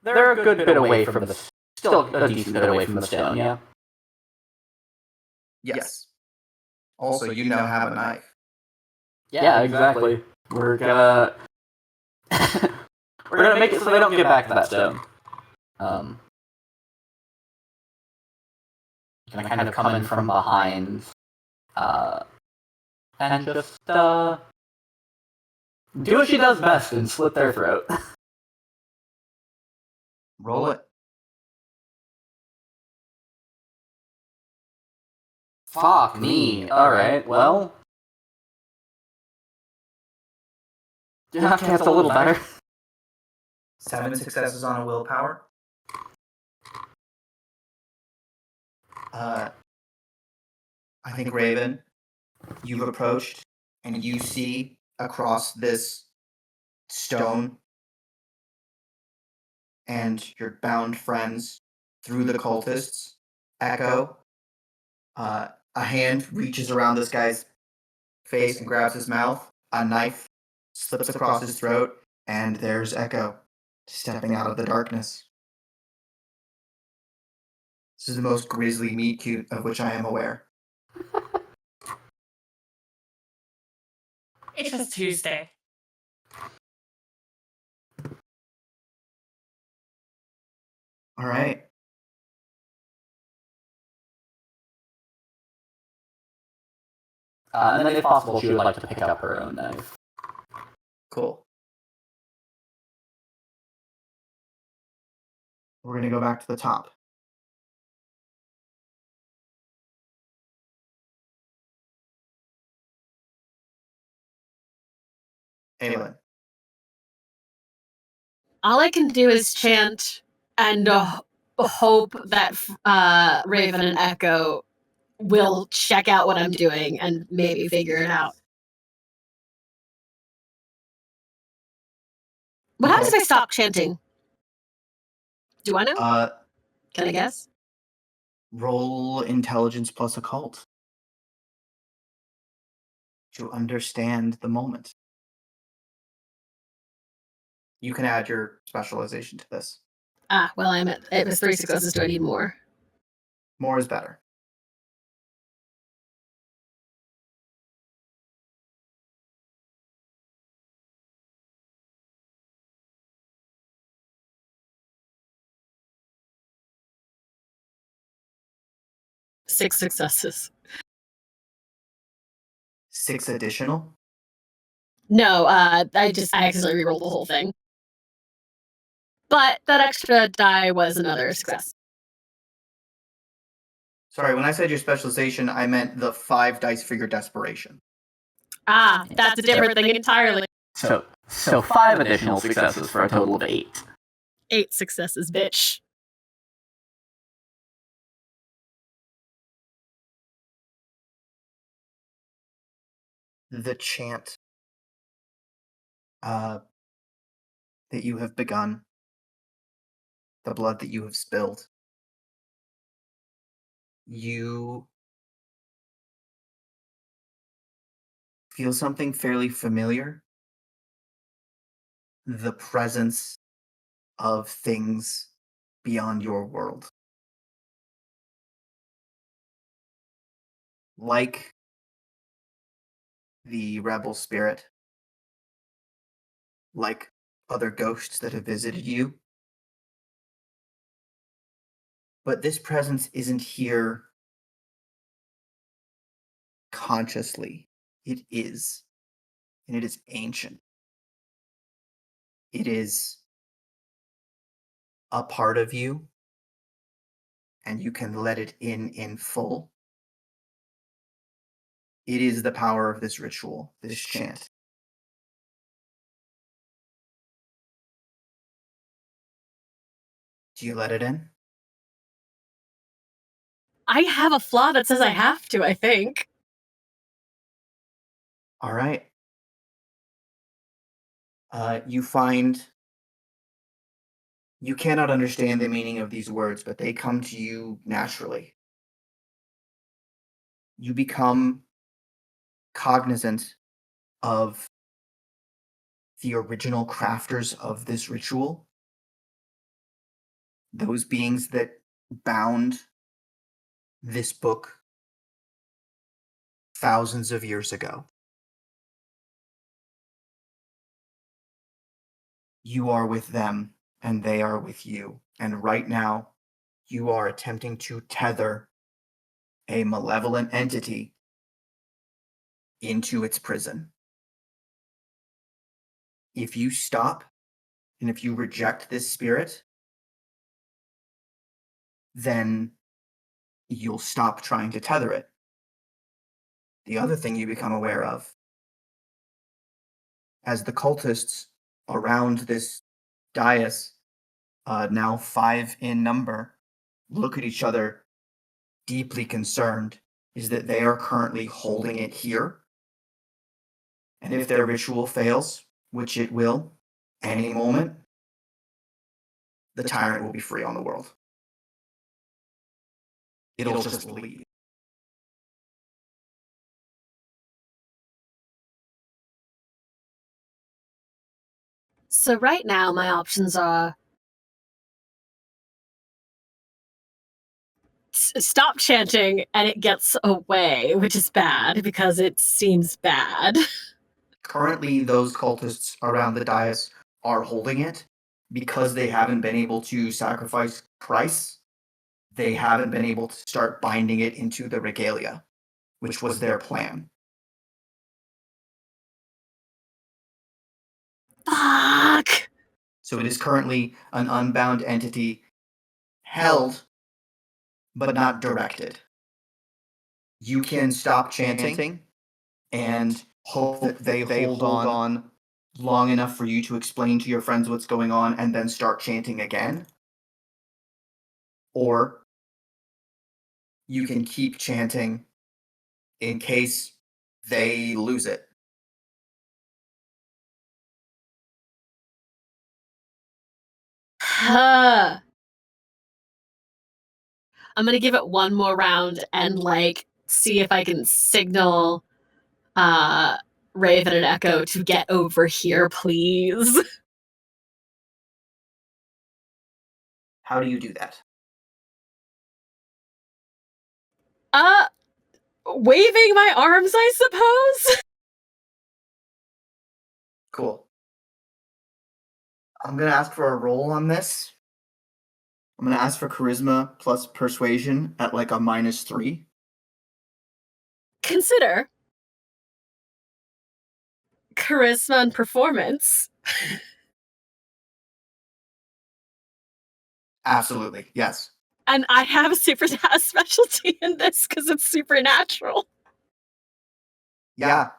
they're a good bit away from the still a decent bit away from the stone. Yeah. Yes. Also, you now have a knife. Yeah, exactly. We're gonna make it so they don't get back to that stone. Gonna kind of come in from behind, and just do what she does best and slit their throat. Roll it. Fuck me. Alright, well. Okay, that's a little better. 7 successes on a willpower. I think, Raven, you've approached and you see across this stone and your bound friends through the cultists. Echo. A hand reaches around this guy's face and grabs his mouth. A knife slips across his throat, and there's Echo stepping out of the darkness. This is the most grisly meet cute of which I am aware. It's just Tuesday. All right. And then, if possible, she would like to pick up her own knife. Cool. We're going to go back to the top. Aylin. All I can do is chant and hope that Raven and Echo will check out what I'm doing and maybe figure it out. What happens if I stop chanting? Do I know? Can I guess? Roll intelligence plus occult to understand the moment. You can add your specialization to this. Well, it was 3 successes. Do I need more? More is better. Six successes. 6 additional? No, I accidentally rerolled the whole thing. But that extra die was another success. Sorry, when I said your specialization, I meant the 5 dice for your desperation. That's a different thing entirely. So 5 additional successes for a total of 8. 8 successes, bitch. The chant that you have begun, the blood that you have spilled, you feel something fairly familiar. The presence of things beyond your world. Like the rebel spirit, like other ghosts that have visited you. But this presence isn't here consciously. It is. And it is ancient. It is a part of you, and you can let it in full. It is the power of this ritual, this chant. Do you let it in? I have a flaw that says I have to, I think. All right. You find you cannot understand the meaning of these words, but they come to you naturally. You become cognizant of the original crafters of this ritual, those beings that bound this book thousands of years ago. You are with them, and they are with you. And right now, you are attempting to tether a malevolent entity into its prison. If you stop, and if you reject this spirit, then you'll stop trying to tether it. The other thing you become aware of, as the cultists around this dais, now 5 in number, look at each other deeply concerned, is that they are currently holding it here. And if their ritual fails, which it will, any moment, the tyrant will be free on the world. It'll just leave. So right now, my options are stop chanting and it gets away, which is bad because it seems bad. Currently, those cultists around the dais are holding it because they haven't been able to sacrifice Christ. They haven't been able to start binding it into the regalia, which was their plan. Fuck! So it is currently an unbound entity held, but not directed. You can stop chanting and hope that they hold on long enough for you to explain to your friends what's going on and then start chanting again. Or you can keep chanting in case they lose it. I'm gonna give it one more round and like see if I can signal Raven and Echo to get over here, please. How do you do that? Waving my arms, I suppose. Cool. I'm going to ask for a roll on this. I'm going to ask for charisma plus persuasion at like a -3. Consider charisma and performance. Absolutely, yes. And I have a super specialty in this because it's supernatural. Yeah.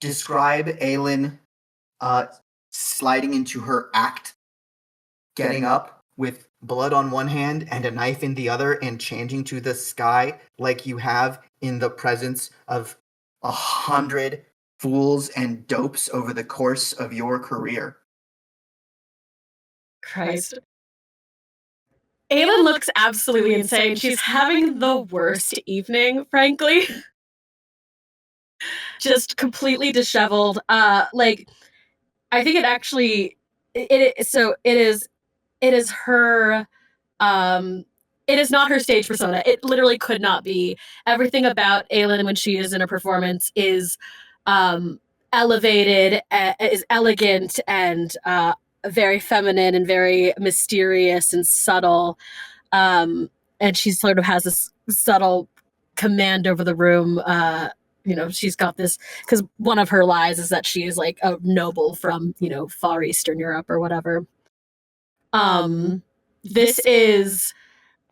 Describe Aylin sliding into her act, getting up with blood on one hand and a knife in the other, and changing to the sky like you have in the presence of 100 fools and dopes over the course of your career. Christ. Aylin looks absolutely insane. She's having the worst evening, frankly. Just completely disheveled. Like, I think it actually it is her it is not her stage persona. It literally could not be. Everything about Aylin when she is in a performance is elevated, is elegant, and very feminine and very mysterious and subtle. And she sort of has this subtle command over the room. She's got this because one of her lies is that she is like a noble from Far Eastern Europe or whatever. This is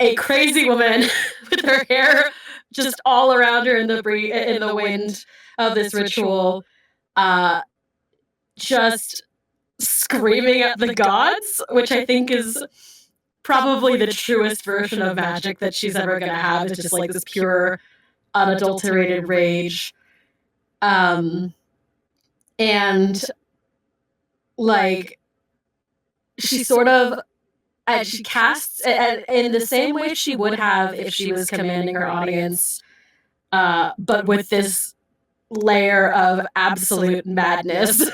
a crazy woman with her hair just all around her in the wind of this ritual, just screaming at the gods, which I think is probably the truest version of magic that she's ever going to have. It's just like this pure, unadulterated rage. And like she sort of she casts in the same way she would have if she was commanding her audience, but with this layer of absolute madness.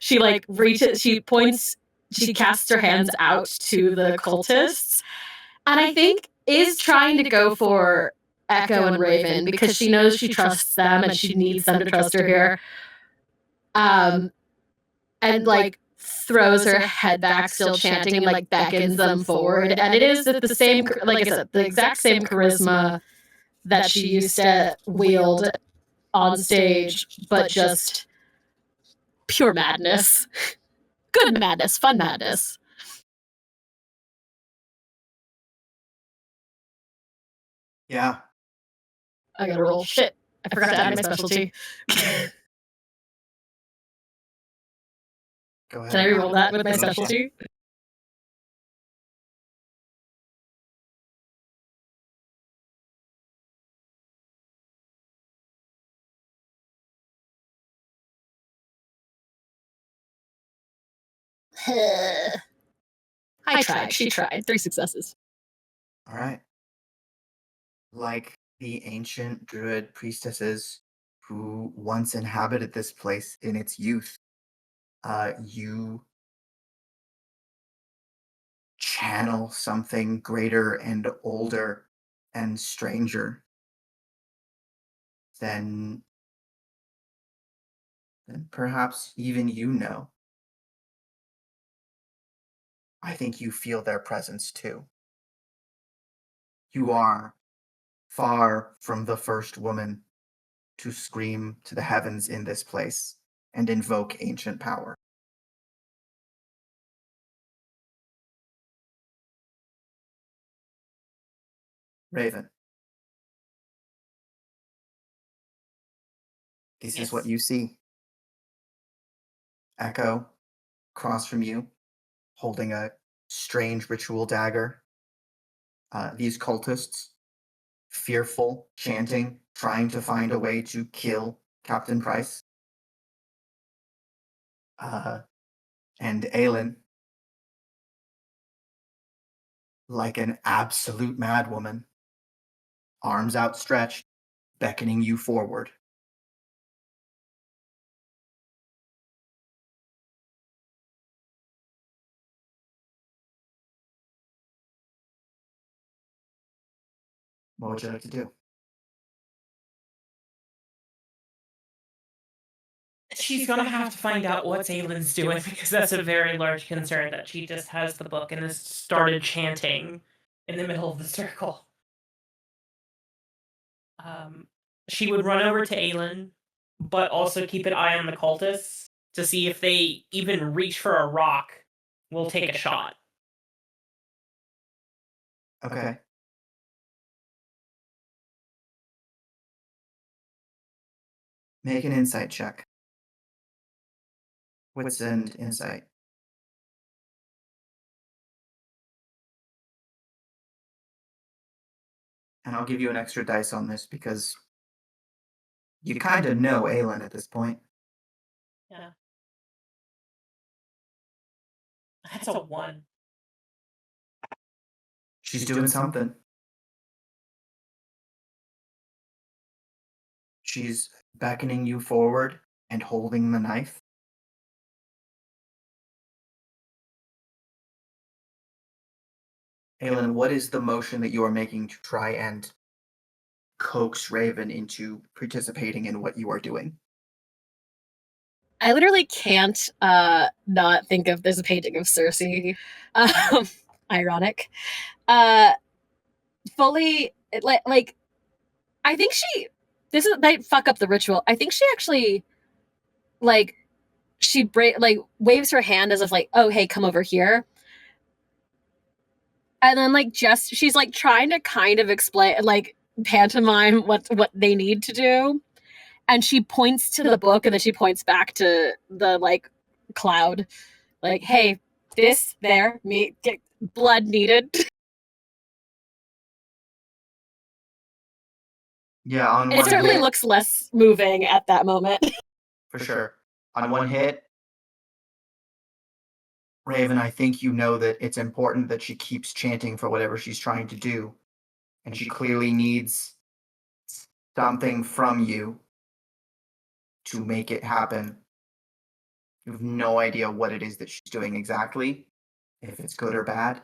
She like reaches, she points, she casts her hands out to the cultists, and I think is trying to go for Echo and Raven because she knows she trusts them and she needs them to trust her here. And like throws her head back, still chanting, and like beckons them forward. And it is the same, like I said, the exact same charisma that she used to wield on stage, but just pure madness. Good madness, fun madness. Yeah. I gotta roll. Shit. I forgot to add my specialty. Go ahead. Can I reroll that with my specialty? I tried. She tried. 3 successes. All right. Like the ancient druid priestesses who once inhabited this place in its youth, you channel something greater and older and stranger than perhaps even you know. I think you feel their presence too. You are far from the first woman to scream to the heavens in this place and invoke ancient power. Raven, this is what you see. Echo, across from you, holding a strange ritual dagger. these cultists, fearful, chanting, trying to find a way to kill Captain Price. And Aylin, like an absolute madwoman, arms outstretched, beckoning you forward. What would you like to do? She's gonna have to find out what Aylin's doing because that's a very large concern that she just has the book and has started chanting in the middle of the circle. She would run over to Aylin, but also keep an eye on the cultists to see if they even reach for a rock. We'll take a shot. Okay. Make an insight check. Wits and insight. And I'll give you an extra dice on this because you kind of know Aylin at this point. Yeah. That's a 1. She's doing something. She's beckoning you forward and holding the knife. Aylin, what is the motion that you are making to try and coax Raven into participating in what you are doing? I literally can't not think of there's a painting of Cersei. Ironic. Fully like I think this might fuck up the ritual. I think she actually like she waves her hand as if like, oh hey, come over here. And then like just she's like trying to kind of explain like pantomime what they need to do. And she points to the book and then she points back to the like cloud. Like, hey, this there, me get blood needed. Yeah, on one It certainly hit, looks less moving at that moment. for sure. On one hit, Raven, I think you know that it's important that she keeps chanting for whatever she's trying to do. And she clearly needs something from you to make it happen. You have no idea what it is that she's doing exactly, if it's good or bad.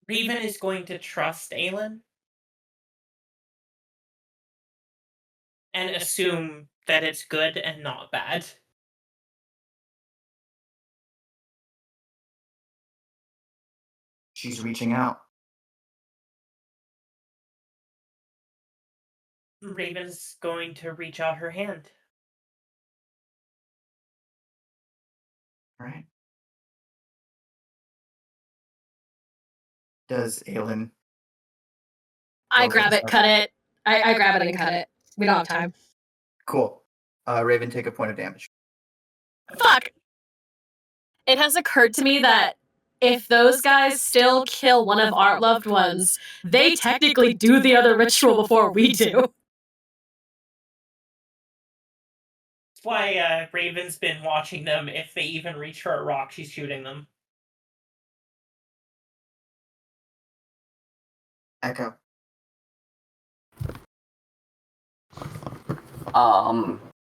Raven is going to trust Aylin and assume that it's good and not bad. She's reaching out. Raven's going to reach out her hand. Right. Does Aylin? I grab it, cut it. I grab it and cut it. We don't have time. Cool. Raven, take a point of damage. Fuck! It has occurred to me that if those guys still kill one of our loved ones, they technically do the other ritual before we do. That's why Raven's been watching them. If they even reach for a rock, she's shooting them. Echo.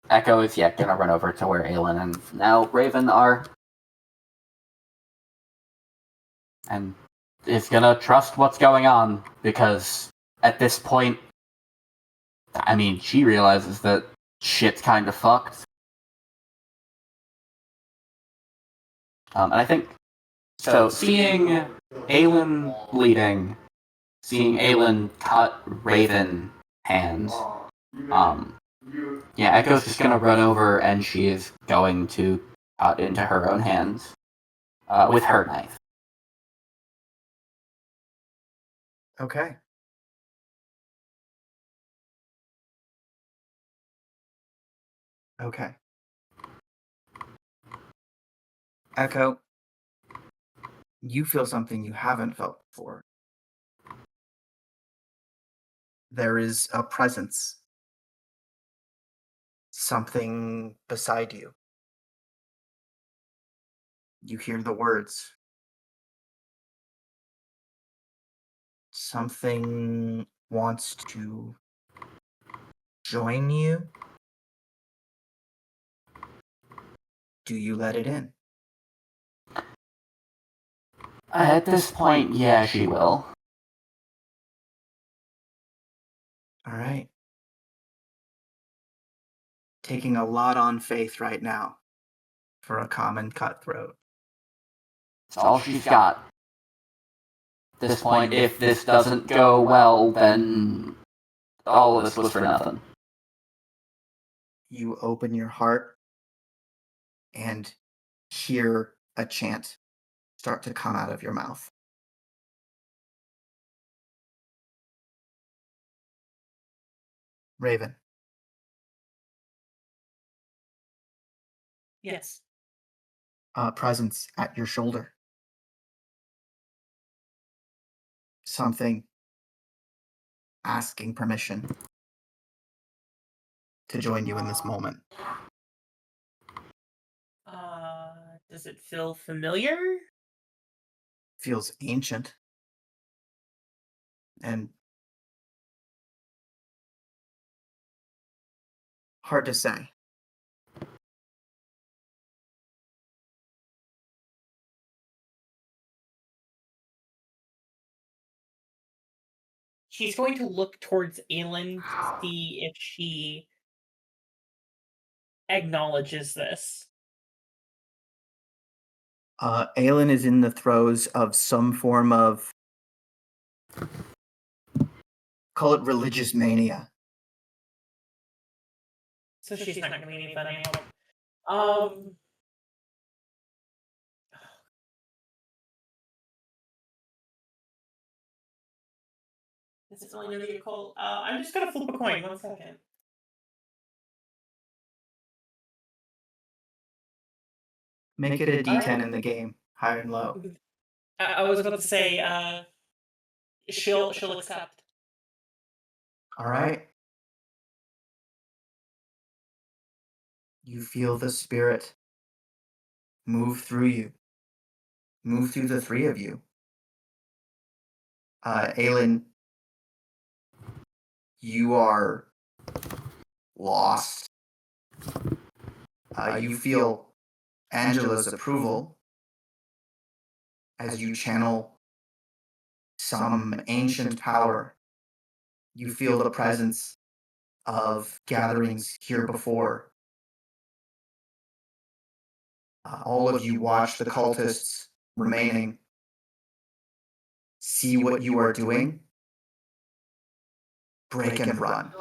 Echo is yet gonna run over to where Aylin and now Raven are. And is gonna trust what's going on, because at this point, I mean, she realizes that shit's kind of fucked. And I think, so seeing Aylin bleeding, seeing Aylin cut Raven hand, yeah, Echo's just gonna run over and she is going to cut into her own hands with her knife. Okay. Okay. Echo, you feel something you haven't felt before. There is a presence. Something beside you. You hear the words. Something wants to join you. Do you let it in? At this point, yeah, she will. All right. Taking a lot on faith right now for a common cutthroat. It's all she's got. At this point, if this doesn't go well, then all of this was for nothing. You open your heart and hear a chant start to come out of your mouth. Raven. Yes. Presence at your shoulder. Something asking permission to join you in this moment. Does it feel familiar? Feels ancient. And hard to say. She's going to look towards Aylin to see if she acknowledges this. Aylin is in the throes of some form of, call it religious mania. So she's not going to be any funny. This is only really cool. I'm just going to flip a coin. 1 second. Make it a D10 in the game, high and low. I was about to say, she'll accept. All right. You feel the spirit move through you, move through the three of you. Aylin, you are lost. You feel Angela's approval as you channel some ancient power. You feel the presence of gatherings here before. All of you watch the cultists remaining, see what you are doing, break and run.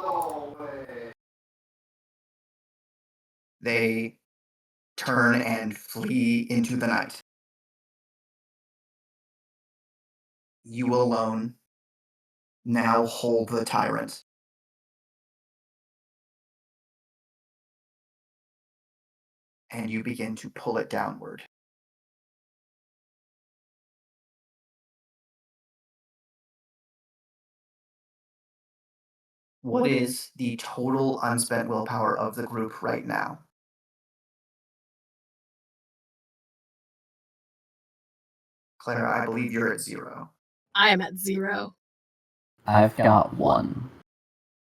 They turn and flee into the night. You alone now hold the Tyrant. And you begin to pull it downward. What is the total unspent willpower of the group right now? Clara, I believe you're at 0. I am at 0. I've got 1.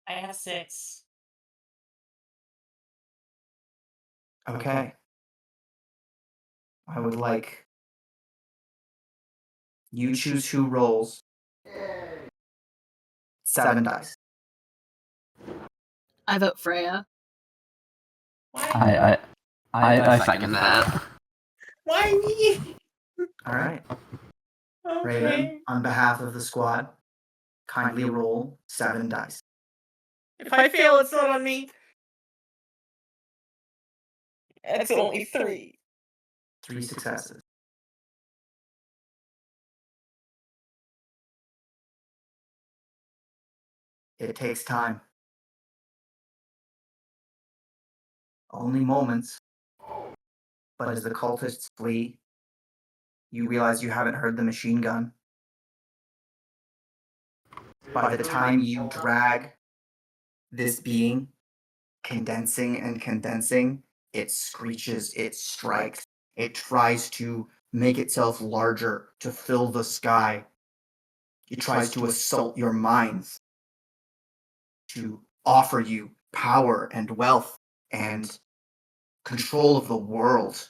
I have 6. Okay. I would like you choose who rolls 7 dice. I vote Freyja. Why? I second that. Why me? All right. Okay. Raven, on behalf of the squad, kindly roll 7 dice. If I fail, it's not on me. It's only 3. 3 successes. It takes time. Only moments, But as the cultists flee, you realize you haven't heard the machine gun. By the time you drag this being, condensing and condensing, it screeches, it strikes, it tries to make itself larger to fill the sky. It tries to assault your minds, to offer you power and wealth and control of the world.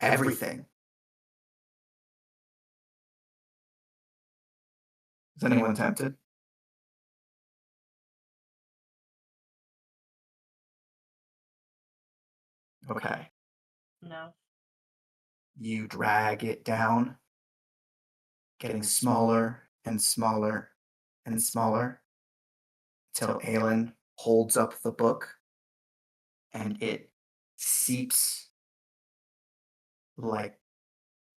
Everything. Is anyone tempted? Okay. No. You drag it down, getting smaller and smaller and smaller, till Aylin holds up the book and it seeps like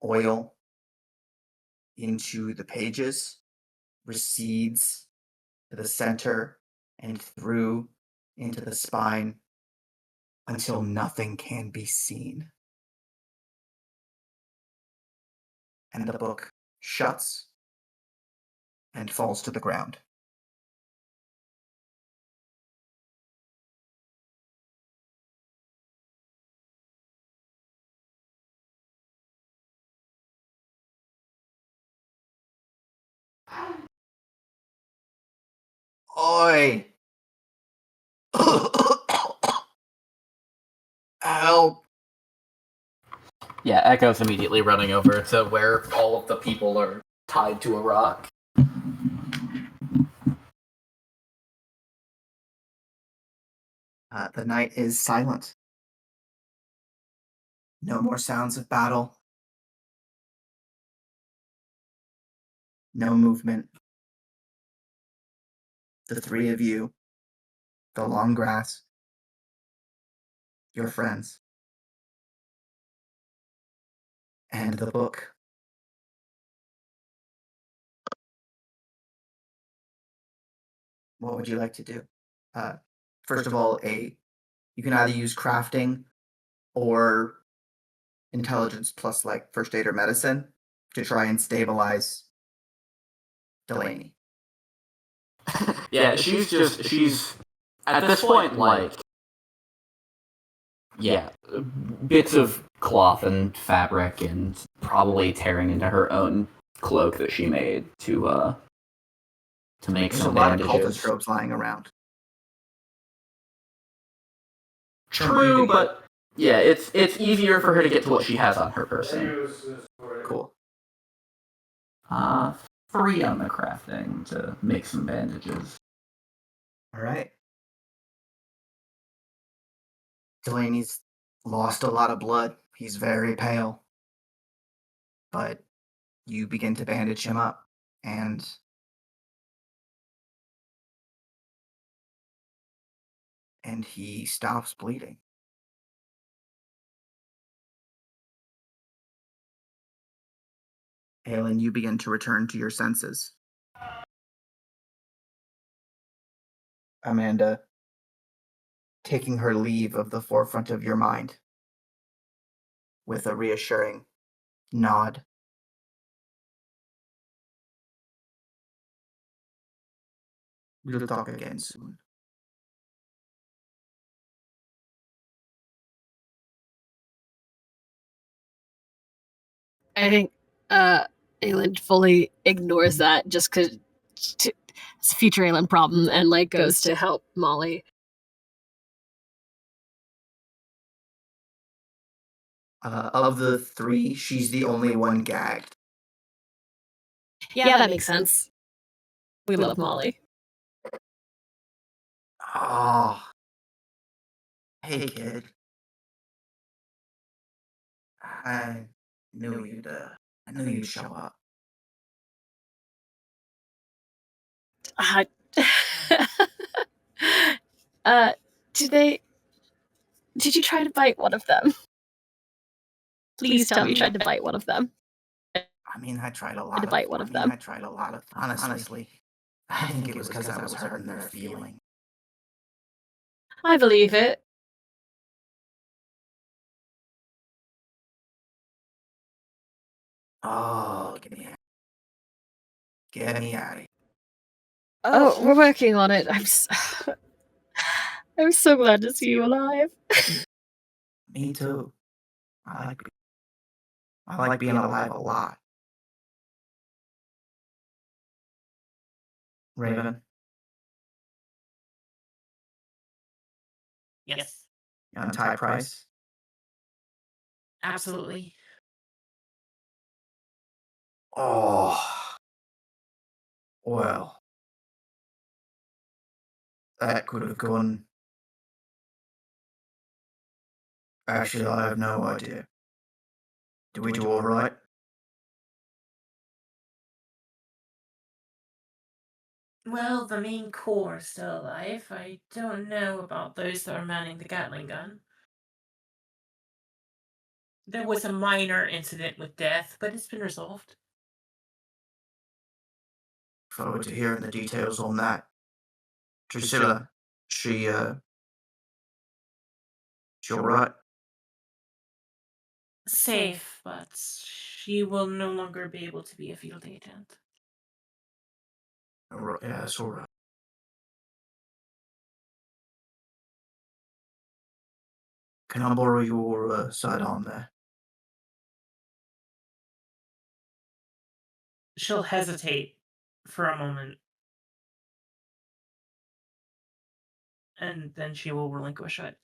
oil into the pages, recedes to the center and through into the spine until nothing can be seen. And the book shuts and falls to the ground. Oi! Help! Yeah, Echo's immediately running over to where all of the people are tied to a rock. The night is silent. No more sounds of battle. No movement. The three of you, the long grass, your friends, and the book. What would you like to do? First of all, you can either use crafting or intelligence plus like first aid or medicine to try and stabilize Delaney. Yeah, she's at this point, like, yeah, bits of cloth and fabric and probably tearing into her own cloak that she made to make There's a some lot of bandages. cultist robes lying around. True, but yeah, it's easier for her to get to what she has on her person. Cool. 3 on the crafting to make some bandages. All right. Delaney's lost a lot of blood. He's very pale. But you begin to bandage him up, and he stops bleeding. Aylin, you begin to return to your senses. Amanda, taking her leave of the forefront of your mind with a reassuring nod. We'll talk again soon. I think Aylin fully ignores that just because it's a future Aylin problem and like goes to help Molly. Of the 3, she's the only one gagged. Yeah, that makes sense. We love Molly. Oh. Hey, kid. I knew you'd show up. Did you try to bite one of them? Please tell me you tried to bite one of them. I mean, I tried a lot to bite one of them. I tried a lot of. Honestly, I think it was because I was hurting their feeling. I believe it. Oh, get me out. Get me out of here. Oh, we're working on it. I'm so glad to see you alive. Me too. I like being alive a lot. Raven, Yes, you untie Price. absolutely. Oh. Well. That could have gone. Actually, I have no idea. Do we do alright? Well, the main core is still alive. I don't know about those that are manning the Gatling gun. There was a minor incident with death, but it's been resolved. Forward to hearing the details on that. Drusilla, she alright? Safe, but she will no longer be able to be a field agent. Alright, yeah, it's alright. Can I borrow your sidearm there? She'll hesitate for a moment, and then she will relinquish it.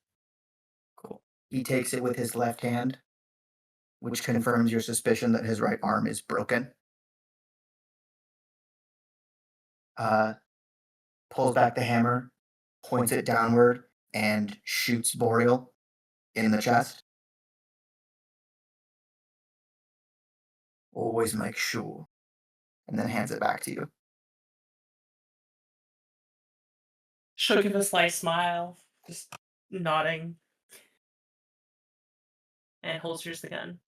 Cool. He takes it with his left hand, which confirms your suspicion that his right arm is broken. Pulls back the hammer, points it downward, and shoots Boreal in the chest. Always make sure. And then hands it back to you. She'll give a slight smile, just nodding, and holsters the gun.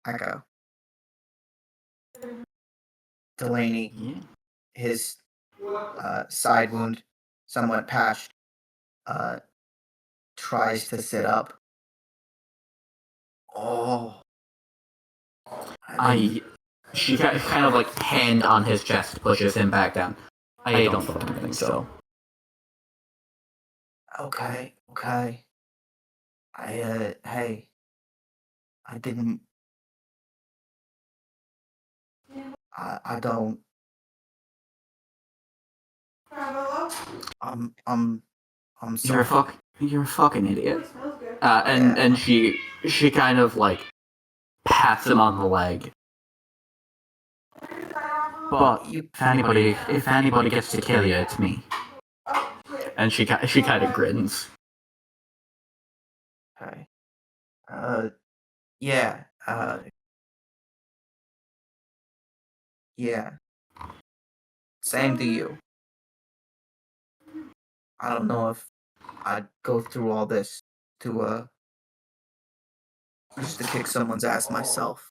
Echo. Delaney, his side wound, somewhat patched, tries to sit up. Oh. She kind of like hand on his chest pushes him back down. I don't fucking think so. Okay. Hey. I didn't. I don't. I'm sorry. You're a fucking idiot. And she kind of like pats him on the leg. But if anybody gets to kill you, it's me. And she kind of grins. Okay. Yeah. Yeah. Same to you. I don't know if I'd go through all this to just to kick someone's ass myself.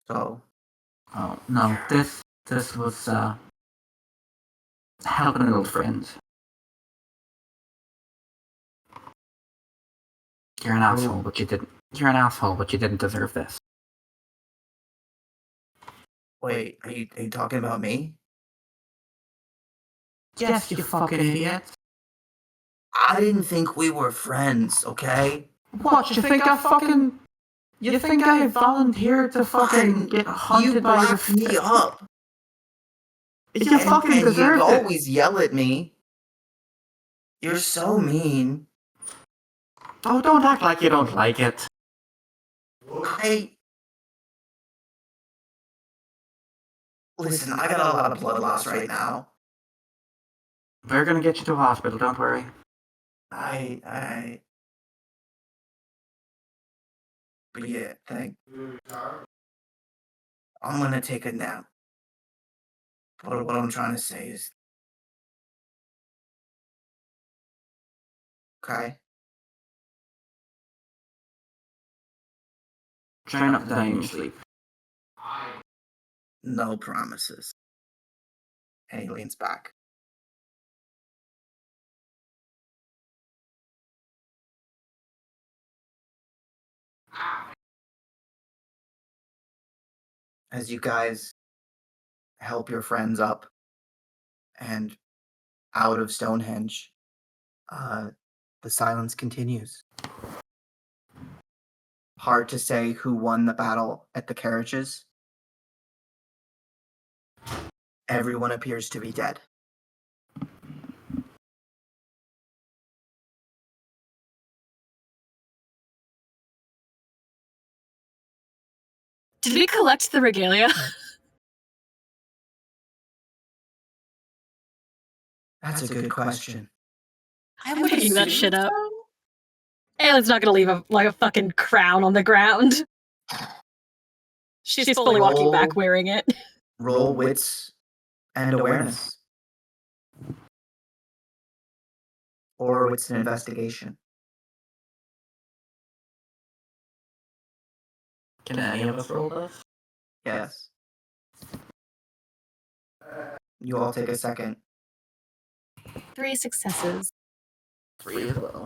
So. Oh no, this was helping an old friend. You're an asshole, but you didn't deserve this. Wait, are you talking about me? Yes, you fucking idiot. I didn't think we were friends, okay? What, you think I volunteered to fucking get hunted by your me up. You fucking deserved you it. always yell at me. You're so mean. Oh, don't act like you don't like it. Listen, I got a lot of blood loss right now. We're gonna get you to a hospital, don't worry. But yeah, I'm gonna take a nap. But what I'm trying to say is... Okay? Try not to die in your sleep. No promises. And he leans back. As you guys help your friends up and out of Stonehenge, the silence continues. Hard to say who won the battle at the carriages. Everyone appears to be dead. Did we collect the regalia? That's a good question. I'm picking that shit up. Aylin's not gonna leave a fucking crown on the ground. She's fully walking back wearing it. Roll wits and awareness. Or wits and investigation. Can any of us roll this? Yes. You all take a second. 3 successes. 3 as well.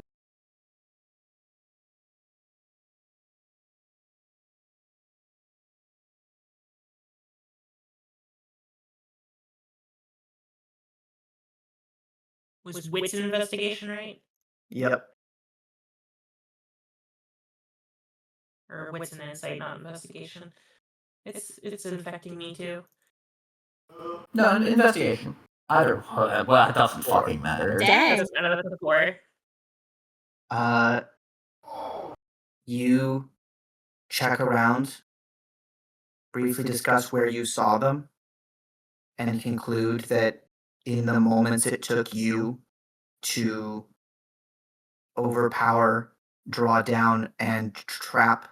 Was wits an investigation, right? Yep. Or wits and insight, not investigation. It's infecting me too. No, investigation. Either. Well, that doesn't fucking matter. Dang. That's none of the 4. You check around, briefly discuss where you saw them, and conclude that in the moments it took you to overpower, draw down, and trap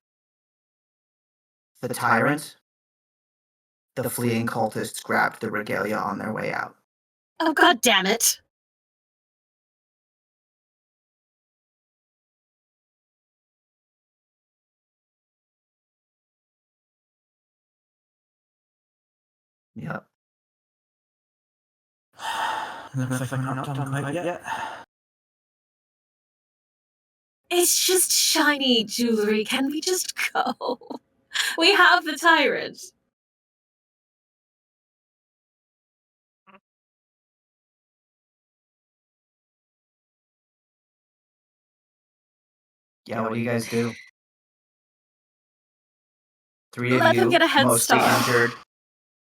the tyrant, the fleeing cultists grabbed the regalia on their way out. Oh, god damn it. Yep. Looks like we're not done quite yet. It's just shiny jewelry. Can we just go? We have the tyrant. Yeah, what do you guys do? 3 of Let you, him get a head mostly start. injured.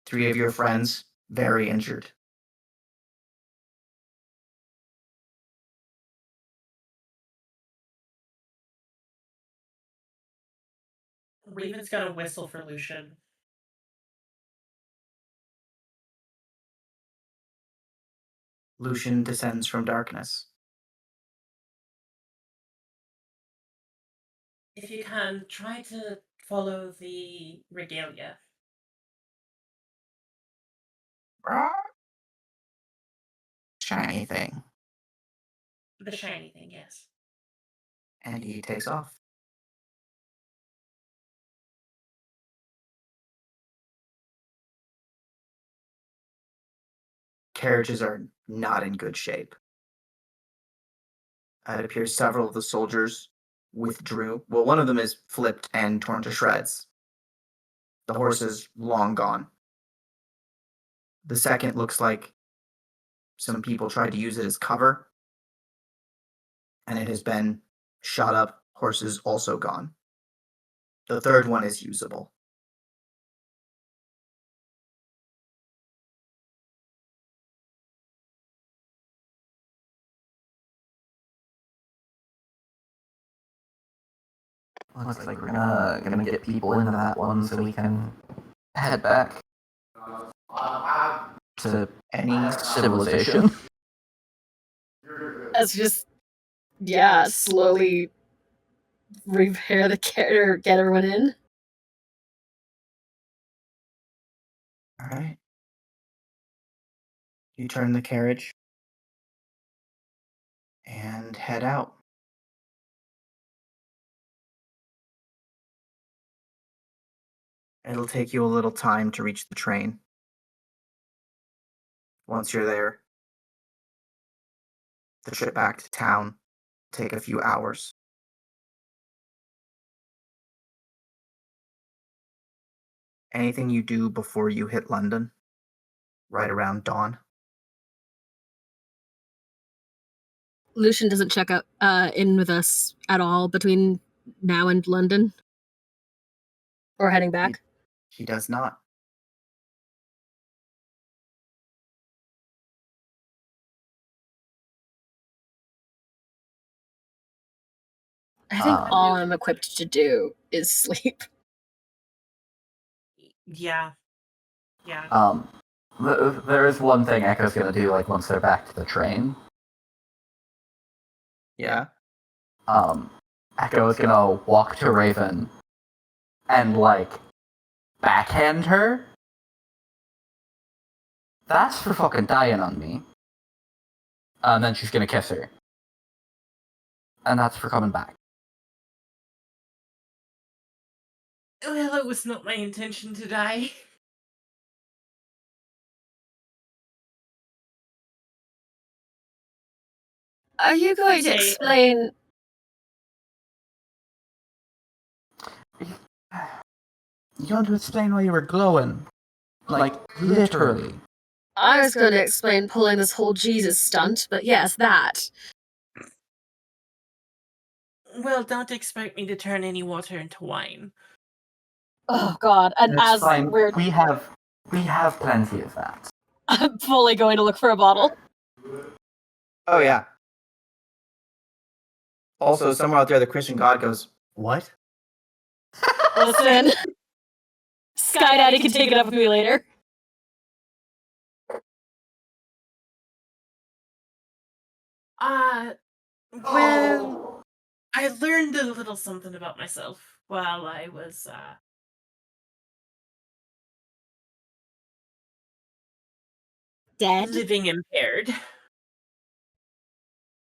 3 of your friends, very injured. Raven's got a whistle for Lucian. Lucian descends from darkness. If you can, try to follow the regalia. Shiny thing. The shiny thing, yes. And he takes off. Carriages are not in good shape. It appears several of the soldiers withdrew. Well, one of them is flipped and torn to shreds. The horse is long gone. The second looks like some people tried to use it as cover, and it has been shot up. Horse is also gone. The third one is usable. Looks like we're gonna get people into that one so we can head back to any civilization. As just, slowly repair the character, get everyone in. All right. You turn the carriage and head out. It'll take you a little time to reach the train. Once you're there, the trip back to town will take a few hours. Anything you do before you hit London? Right around dawn? Lucian doesn't check out in with us at all between now and London? Or heading back? He does not. I think all I'm equipped to do is sleep. Yeah. Yeah. There is one thing Echo's gonna do, like, once they're back to the train. Yeah? Echo is gonna walk to Raven and, like, backhand her. That's for fucking dying on me. And then she's gonna kiss her. And that's for coming back. Well, it was not my intention to die. Are you going to explain? You want to explain why you were glowing? Like, literally. I was going to explain pulling this whole Jesus stunt, but yes, that. Well, don't expect me to turn any water into wine. Oh god, and It's as fine. we're We have plenty of that. I'm fully going to look for a bottle. Oh, yeah. Also, somewhere out there, the Christian God goes, "What?" Listen. Sky Daddy can take it up with me later. Well, I learned a little something about myself while I was, Dead? living impaired.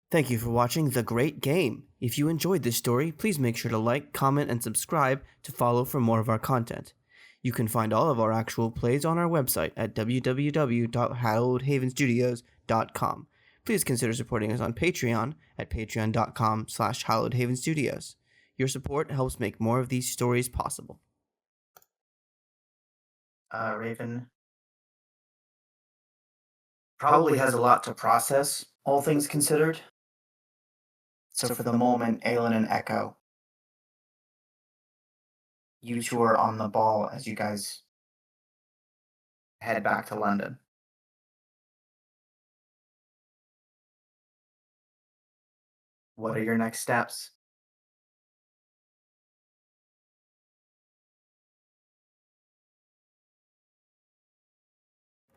Thank you for watching The Great Game. If you enjoyed this story, please make sure to like, comment, and subscribe to follow for more of our content. You can find all of our actual plays on our website at www.hallowedhavenstudios.com. Please consider supporting us on Patreon at patreon.com/hallowedhavenstudios. Your support helps make more of these stories possible. Raven probably has a lot to process, all things considered. So for the moment, Aylin and Echo, you two are on the ball as you guys head back to London. What are your next steps?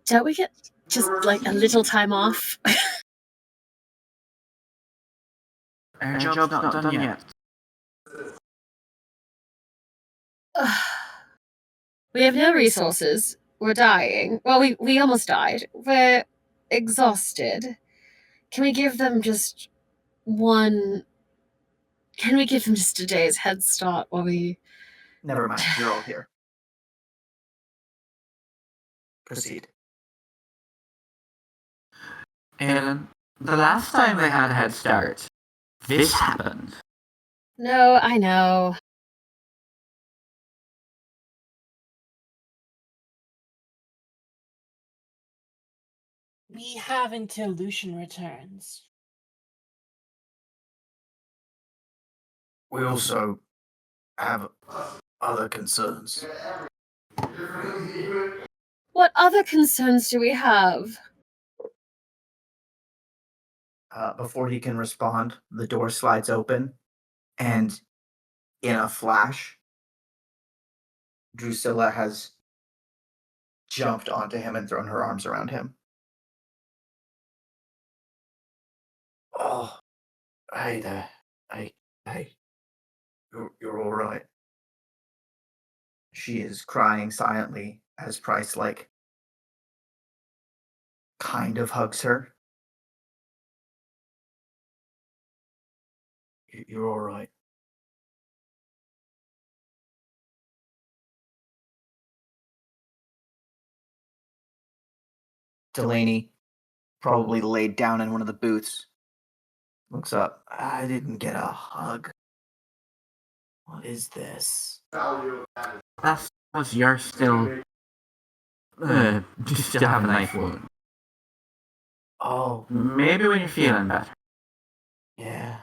Don't we get just like a little time off? Our job's not done yet. We have no resources. We're dying. Well, we almost died. We're exhausted. Can we give them just one... Can we give them just a day's head start while we... Never mind, you're all here. Proceed. Aylin, the last time they had a head start, this happened. No, I know. We have until Lucian returns. We also have other concerns. What other concerns do we have? Before he can respond, the door slides open, and in a flash, Drusilla has jumped onto him and thrown her arms around him. Oh, hey there. Hey. You're all right. She is crying silently as Price, like, kind of hugs her. You're all right. Delaney, probably laid down in one of the booths, looks up. I didn't get a hug. What is this? That's Because you're still... you still have a knife wound. Oh, Maybe when you're feeling better. yeah.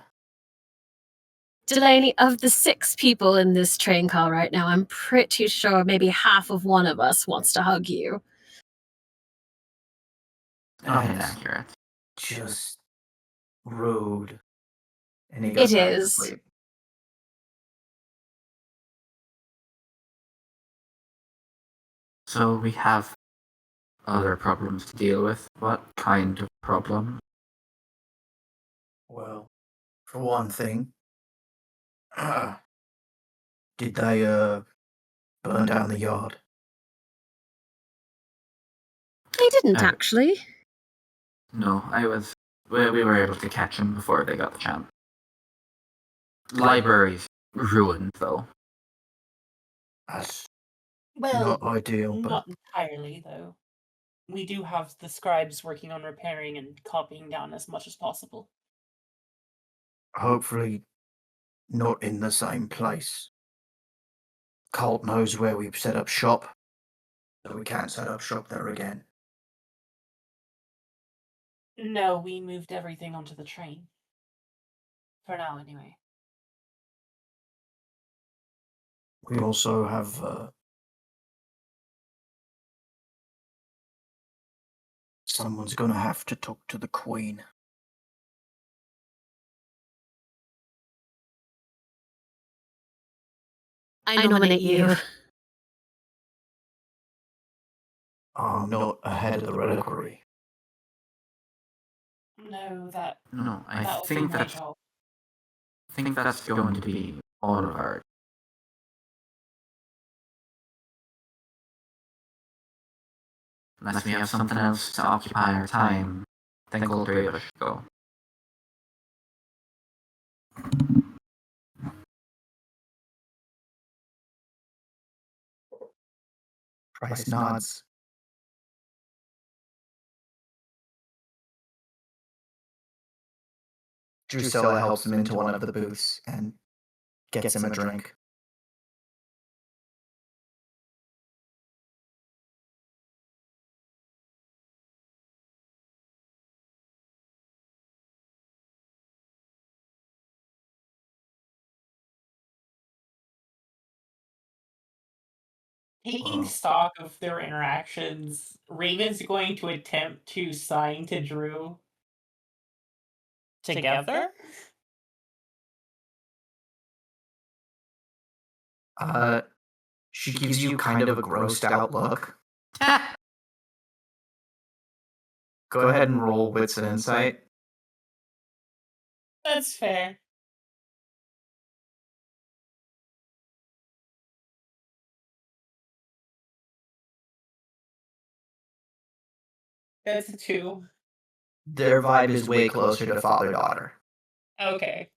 Delaney, of the 6 people in this train car right now, I'm pretty sure maybe half of one of us wants to hug you. Not That's inaccurate. just rude. And he It goes back to is. sleep. So we have other problems to deal with. What kind of problem? Well, for one thing, did they burn down the yard? They didn't, Oh. actually. No, we were able to catch him before they got the chance. Library's ruined, though. That's Well, not ideal, but not entirely, though. We do have the scribes working on repairing and copying down as much as possible. hopefully not in the same place. Colt knows where we've set up shop, so we can't set up shop there again. No, we moved everything onto the train. For now, anyway. We also have someone's gonna have to talk to the Queen. I nominate you. I'm not ahead of the Reliquary. No, that No, I will be think my that's job. going to be all of our... Unless we have something else to occupy our time, I think all 3 of us should go. Price nods. Drusilla helps him into one of the booths and gets him a drink. Taking Wow. stock of their interactions, Raven's going to attempt to sign to Drew together? She gives you kind of a grossed out look. Go ahead and roll wits and insight. That's fair. That's a 2. Their vibe is way closer to father-daughter. Okay.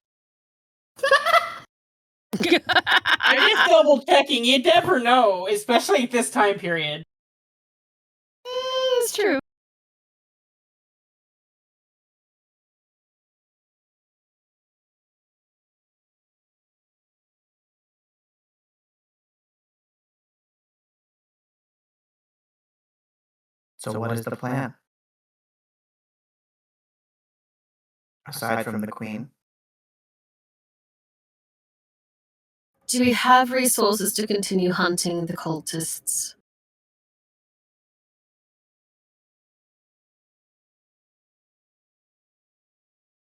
I'm just double checking. You never know, especially at this time period. It's true. So what is the plan? Aside from the Queen? Do we have resources to continue hunting the cultists?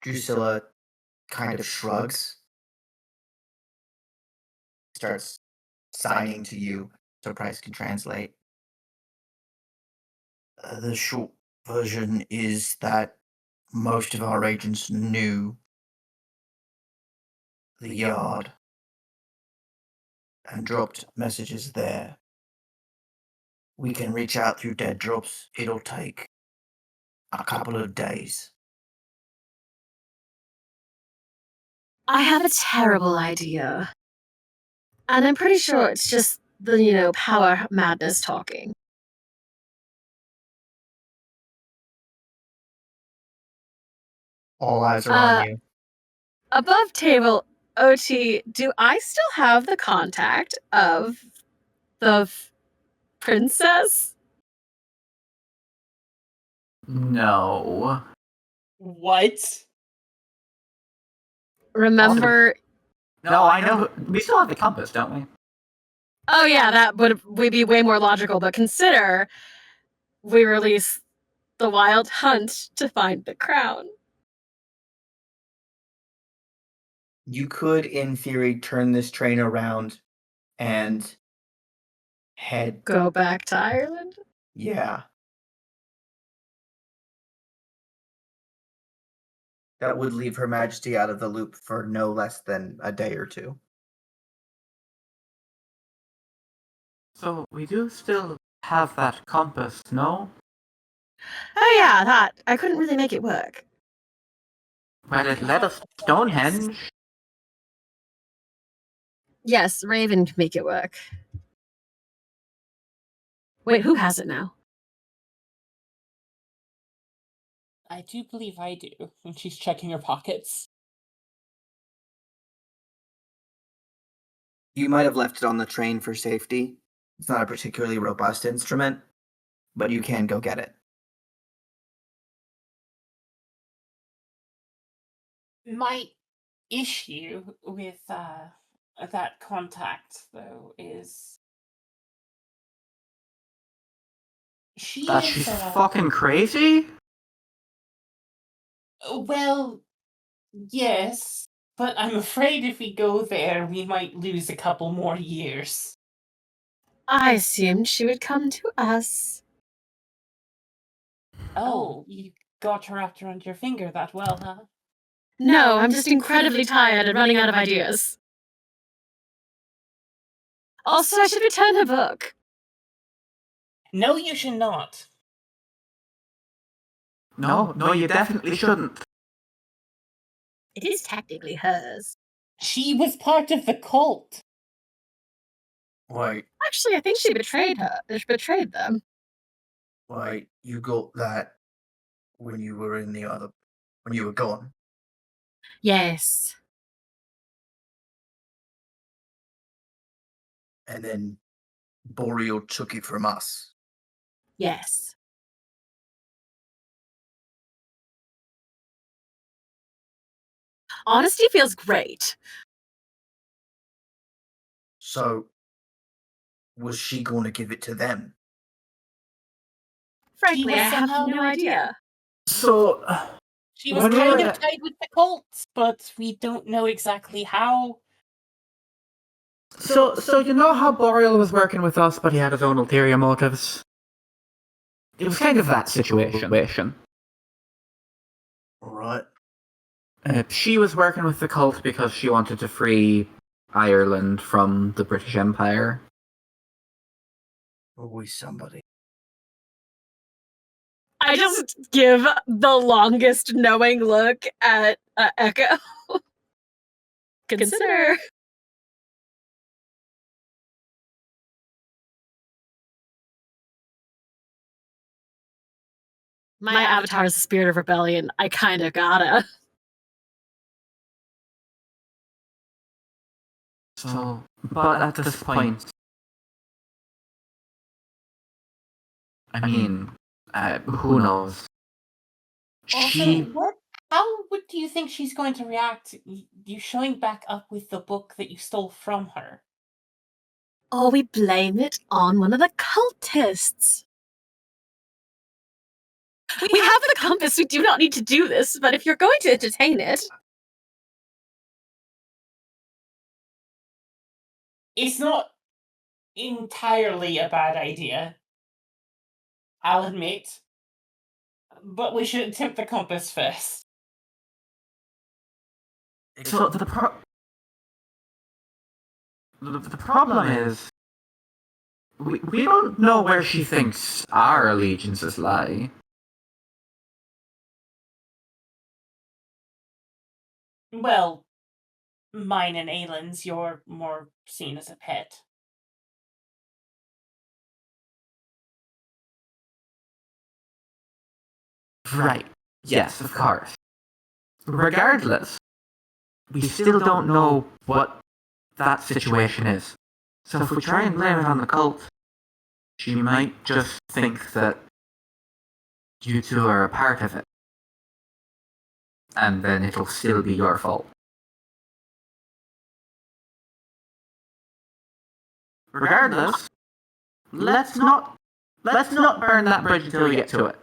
Drusilla kind of shrugs. Starts signing to you so Price can translate. The short version is that most of our agents knew the yard and dropped messages there. We can reach out through dead drops. It'll take a couple of days. I have a terrible idea. And I'm pretty sure it's just the, power madness talking. All eyes are on you. Above table, OT, do I still have the contact of the princess? No. What? Remember? No, I know. We still have the compass, don't we? Oh yeah, that would be way more logical, but consider we release the wild hunt to find the crown. You could, in theory, turn this train around and head. Go back to Ireland? Yeah. That would leave Her Majesty out of the loop for no less than a day or two. So we do still have that compass, no? Oh yeah, that. I couldn't really make it work. Well, it led us to Stonehenge. Yes, Raven can make it work. Wait, who has it now? I do believe I do. And she's checking her pockets. You might have left it on the train for safety. It's not a particularly robust instrument, but you can go get it. My issue with that contact, though, is That she's fucking crazy? Well, yes, but I'm afraid if we go there, we might lose a couple more years. I assumed she would come to us. Oh, you got her wrapped around your finger that well, huh? No, I'm just incredibly tired and running out of ideas. Also, I should return her book. No, you should not. No, you definitely shouldn't. It is technically hers. She was part of the cult. Wait, Actually, I think she betrayed them. wait, you got that when you were when you were gone? Yes. And then Boreal took it from us. Yes. Honesty feels great. So, was she going to give it to them? Frankly, I have no idea. So, She was When we kind were- of tied with the cult, but we don't know exactly how. so you know how Boreal was working with us, but he had his own ulterior motives? It was kind of that situation. Alright. She was working with the cult because she wanted to free Ireland from the British Empire. Always somebody. I just give the longest knowing look at Echo. Consider. My avatar is the spirit of rebellion. I kinda gotta. So, but at this point, I mean, who knows? She, Also, how do you think she's going to react? You showing back up with the book that you stole from her? Or we blame it on one of the cultists. We have the compass. We do not need to do this, but if you're going to entertain it. It's not entirely a bad idea, I'll admit. But we should attempt the compass first. so the problem is, we don't know where she thinks our allegiances lie. Well, mine and Aylin's, you're more seen as a pet. Right. Yes, of course. Regardless, we still don't know what that situation is. So if we try and blame it on the cult, she might just think that you two are a part of it. And then it'll still be your fault. Regardless, let's not burn that bridge until we get to it.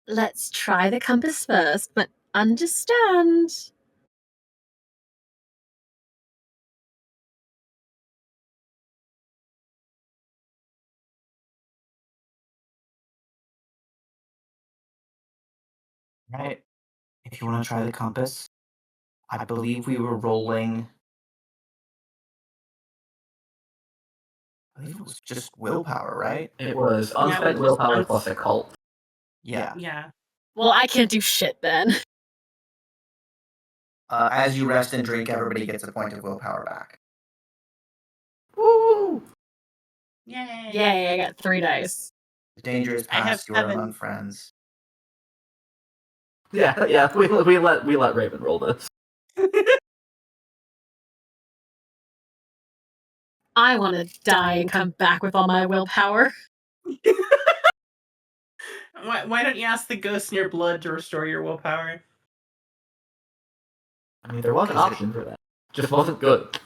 Let's try the compass first, but understand. Right. If you want to try the compass, I believe we were rolling. I believe it was just willpower, right? It was Yeah, unspent it was willpower plus a cult. Yeah. Yeah. Well, I can't do shit then. As you rest and drink, everybody gets a point of willpower back. Woo! Yay. Yay, I got 3 dice. The danger is I have past. You are 7. among friends. Yeah. We let Raven roll this. I want to die and come back with all my willpower. Why don't you ask the ghost in your blood to restore your willpower? I mean, there was an option for that. Just wasn't good.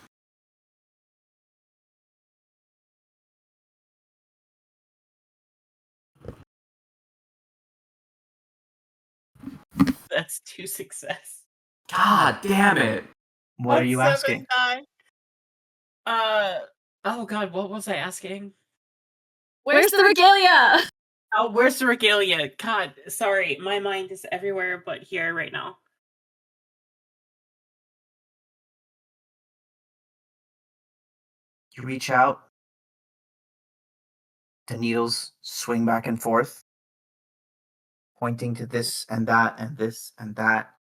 That's 2 success. God damn it! What are you That's 7 asking? die. Oh god, what was I asking? Where's the regalia? Oh, where's the regalia? God, sorry, my mind is everywhere but here right now. You reach out. The needles swing back and forth, pointing to this and that and this and that.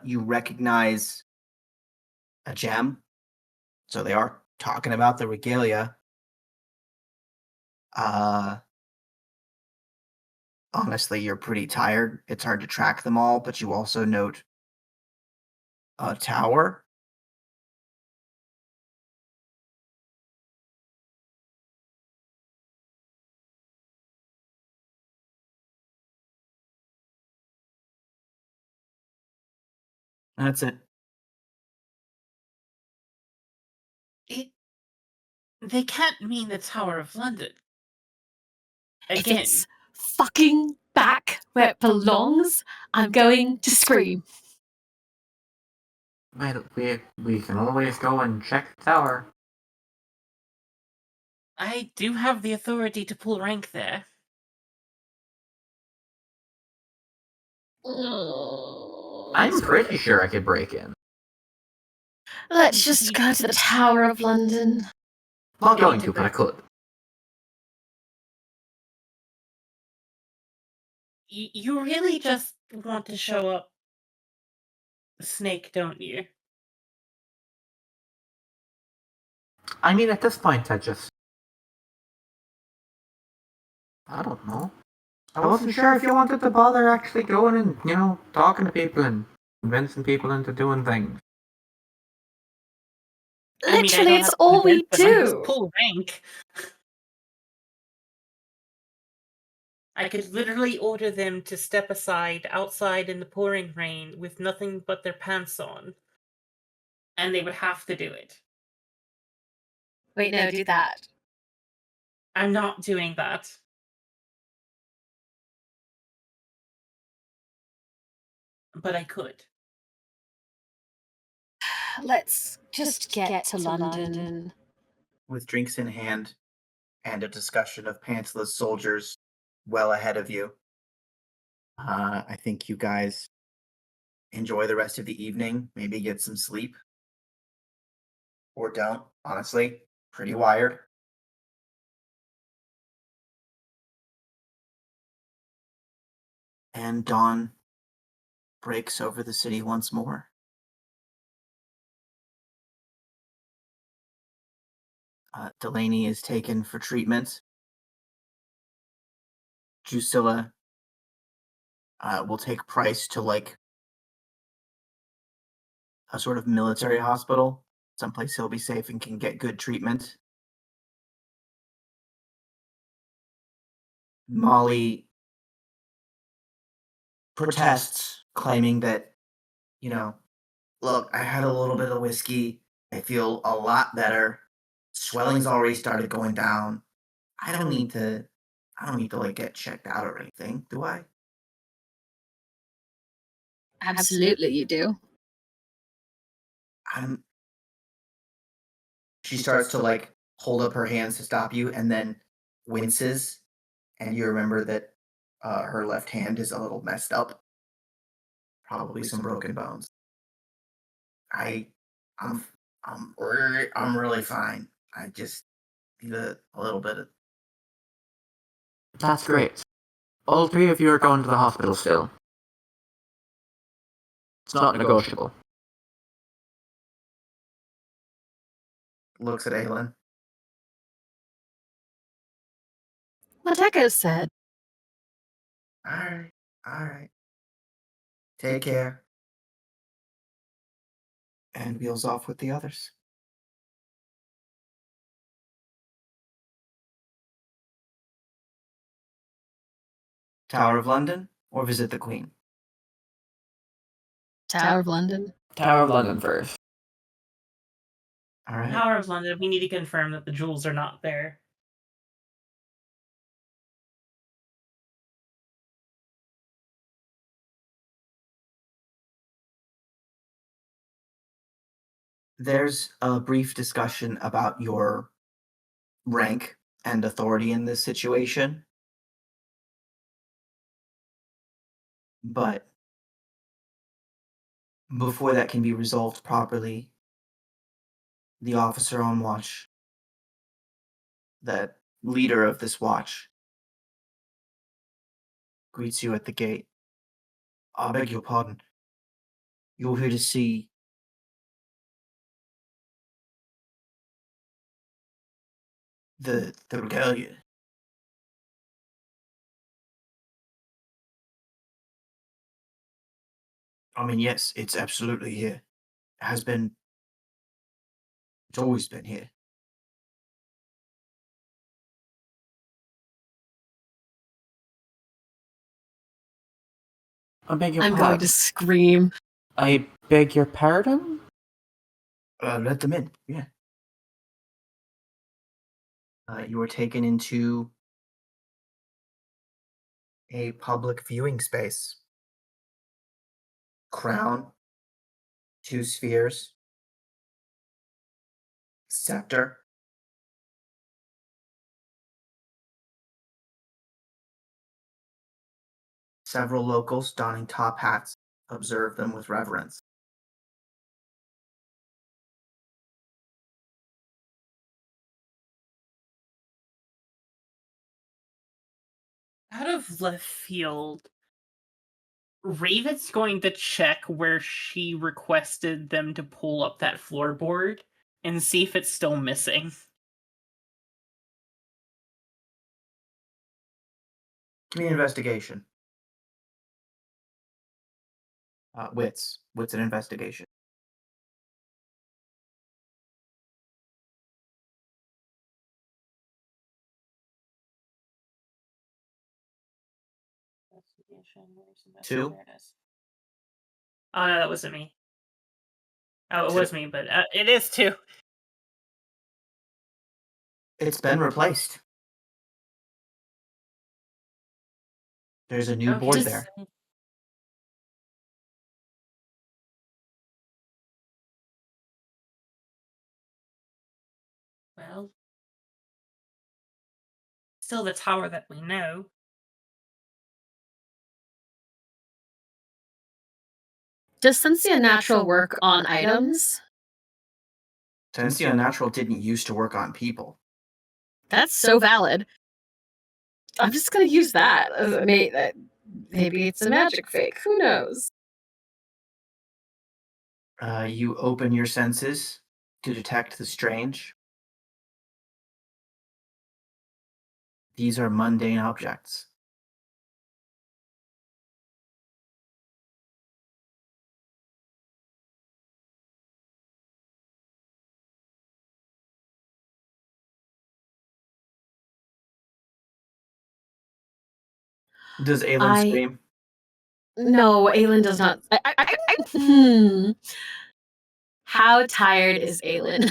You recognize a gem. So they are talking about the regalia. Honestly, you're pretty tired. It's hard to track them all, but you also note a tower. That's it. They can't mean the Tower of London. If Again. it's fucking back where it belongs, I'm going to scream. Well, we can always go and check the tower. I do have the authority to pull rank there. I'm pretty sure I could break in. Let's just go to the Tower of London. Not going to, but I could. You really just want to show up Snake, don't you? I mean, at this point, I don't know. I wasn't sure if you wanted to bother actually going and, talking to people and convincing people into doing things. Literally, it's all we do. Pull rank. I could literally order them to step aside outside in the pouring rain with nothing but their pants on. And they would have to do it. Wait, no, do that. I'm not doing that. But I could. Let's just get to London. With drinks in hand and a discussion of pantsless soldiers well ahead of you, I think you guys enjoy the rest of the evening, maybe get some sleep. Or don't, honestly. Pretty wired. And dawn breaks over the city once more. Delaney is taken for treatment. Drusilla will take Price to a sort of military hospital someplace he'll be safe and can get good treatment. Molly protests, claiming that, look, I had a little bit of whiskey. I feel a lot better. Swelling's already started going down. I don't need to like get checked out or anything, do I? Absolutely, you do. She starts to like hold up her hands to stop you and then winces, and you remember that her left hand is a little messed up. Probably some broken bones. I'm really fine. I just need a little bit of. That's great. All three of you are going to the hospital still. It's not negotiable. Looks at Aylin. What Echo said. All right. Take care. And wheels off with the others. Tower of London or visit the Queen? Tower of London. Tower of London first. All right. Tower of London, we need to confirm that the jewels are not there. There's a brief discussion about your rank and authority in this situation. But before that can be resolved properly, the officer on watch, the leader of this watch, greets you at the gate. I beg your pardon. You're here to see the regalia. I mean, yes, it's absolutely here. It has been. It's always been here. I beg your I'm pardon. going to scream. I beg your pardon? Let them in, yeah. You were taken into a public viewing space. Crown, 2 spheres, scepter. Several locals donning top hats observe them with reverence. Out of left field, Raven's going to check where she requested them to pull up that floorboard and see if it's still missing. Give me an investigation. Wits. Wits and investigation. Two? There it is. Oh, no, that wasn't me. Oh, it Two. was me, but it is too. It's been replaced. There's a new Okay, board just- there. Well, still the tower that we know. Does Sensia Natural work on items? Tensio Natural didn't used to work on people. That's so valid. I'm just going to use that. Maybe it's a magic fake. Who knows? You open your senses to detect the strange. These are mundane objects. Does Aylin I- scream? No, Aylin does not. How tired is Aylin?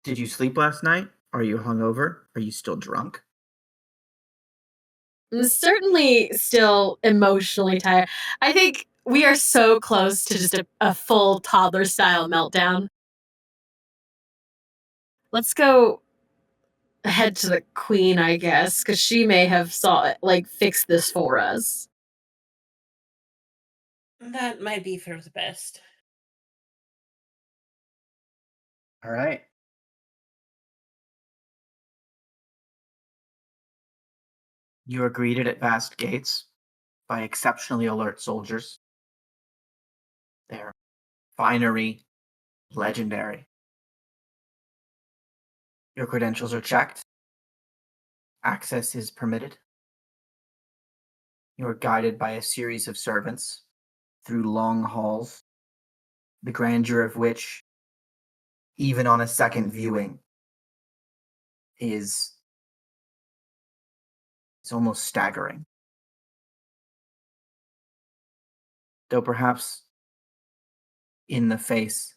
Did you sleep last night? Are you hungover? Are you still drunk? I'm certainly still emotionally tired. I think we are so close to just a full toddler-style meltdown. Let's go head to the queen, I guess, because she may have fixed this for us. That might be for the best. All right. You are greeted at vast gates by exceptionally alert soldiers. Their finery legendary. Your credentials are checked. Access is permitted. You are guided by a series of servants through long halls, the grandeur of which, even on a second viewing, is almost staggering. Though perhaps in the face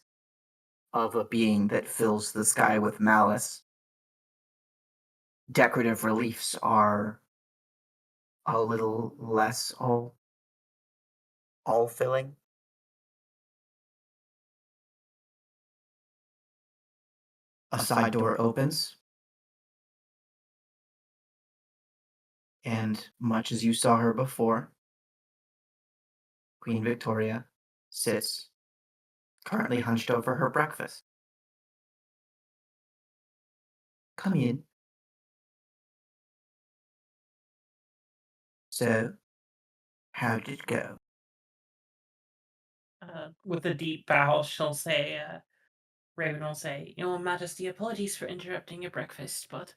of a being that fills the sky with malice, decorative reliefs are a little less all-filling. A side door opens, and much as you saw her before, Queen Victoria sits, currently hunched over her breakfast. Come in. So, how did it go? With a deep bow, she'll say, Raven will say, Your Majesty, apologies for interrupting your breakfast, but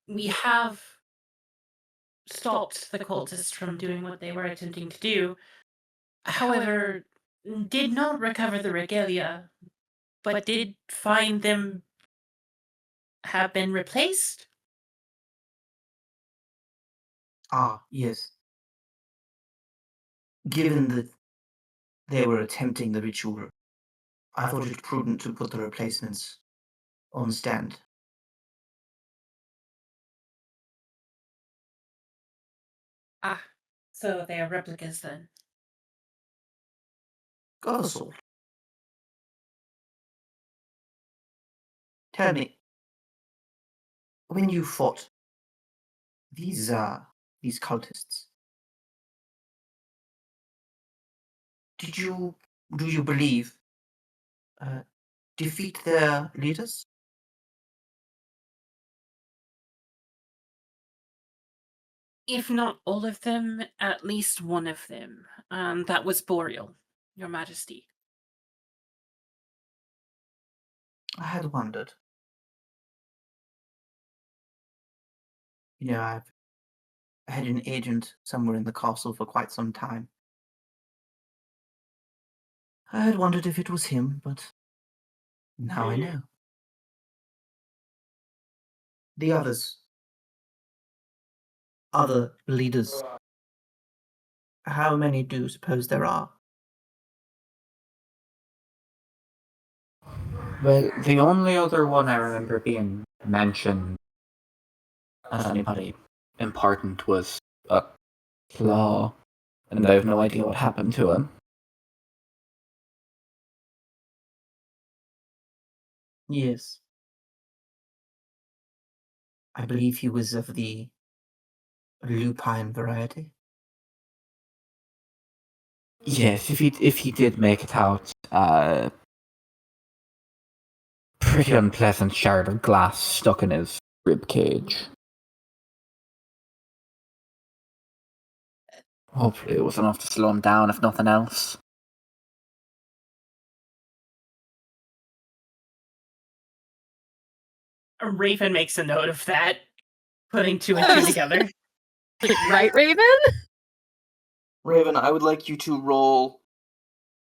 we have stopped the cultists from doing what they were attempting to do. However, did not recover the regalia, but did find them have been replaced. Ah, yes. Given that they were attempting the ritual, I thought it prudent to put the replacements on stand. Ah, so they are replicas then. Gossel. Tell me, when you fought these cultists, do you believe, defeat their leaders? If not all of them, at least one of them. That was Boreal, Your Majesty. I had wondered. You know, I've had an agent somewhere in the castle for quite some time. I had wondered if it was him, but now I know. The others. Other leaders. How many do you suppose there are? Well, the only other one I remember being mentioned as anybody important was a Claw, and I have no idea what happened to him. Yes. I believe he was of the lupine variety. Yes, if he did make it out, pretty unpleasant shard of glass stuck in his rib cage. Hopefully it was enough to slow him down, if nothing else. Raven makes a note of that, putting two and two together. Right, Raven? Raven, I would like you to roll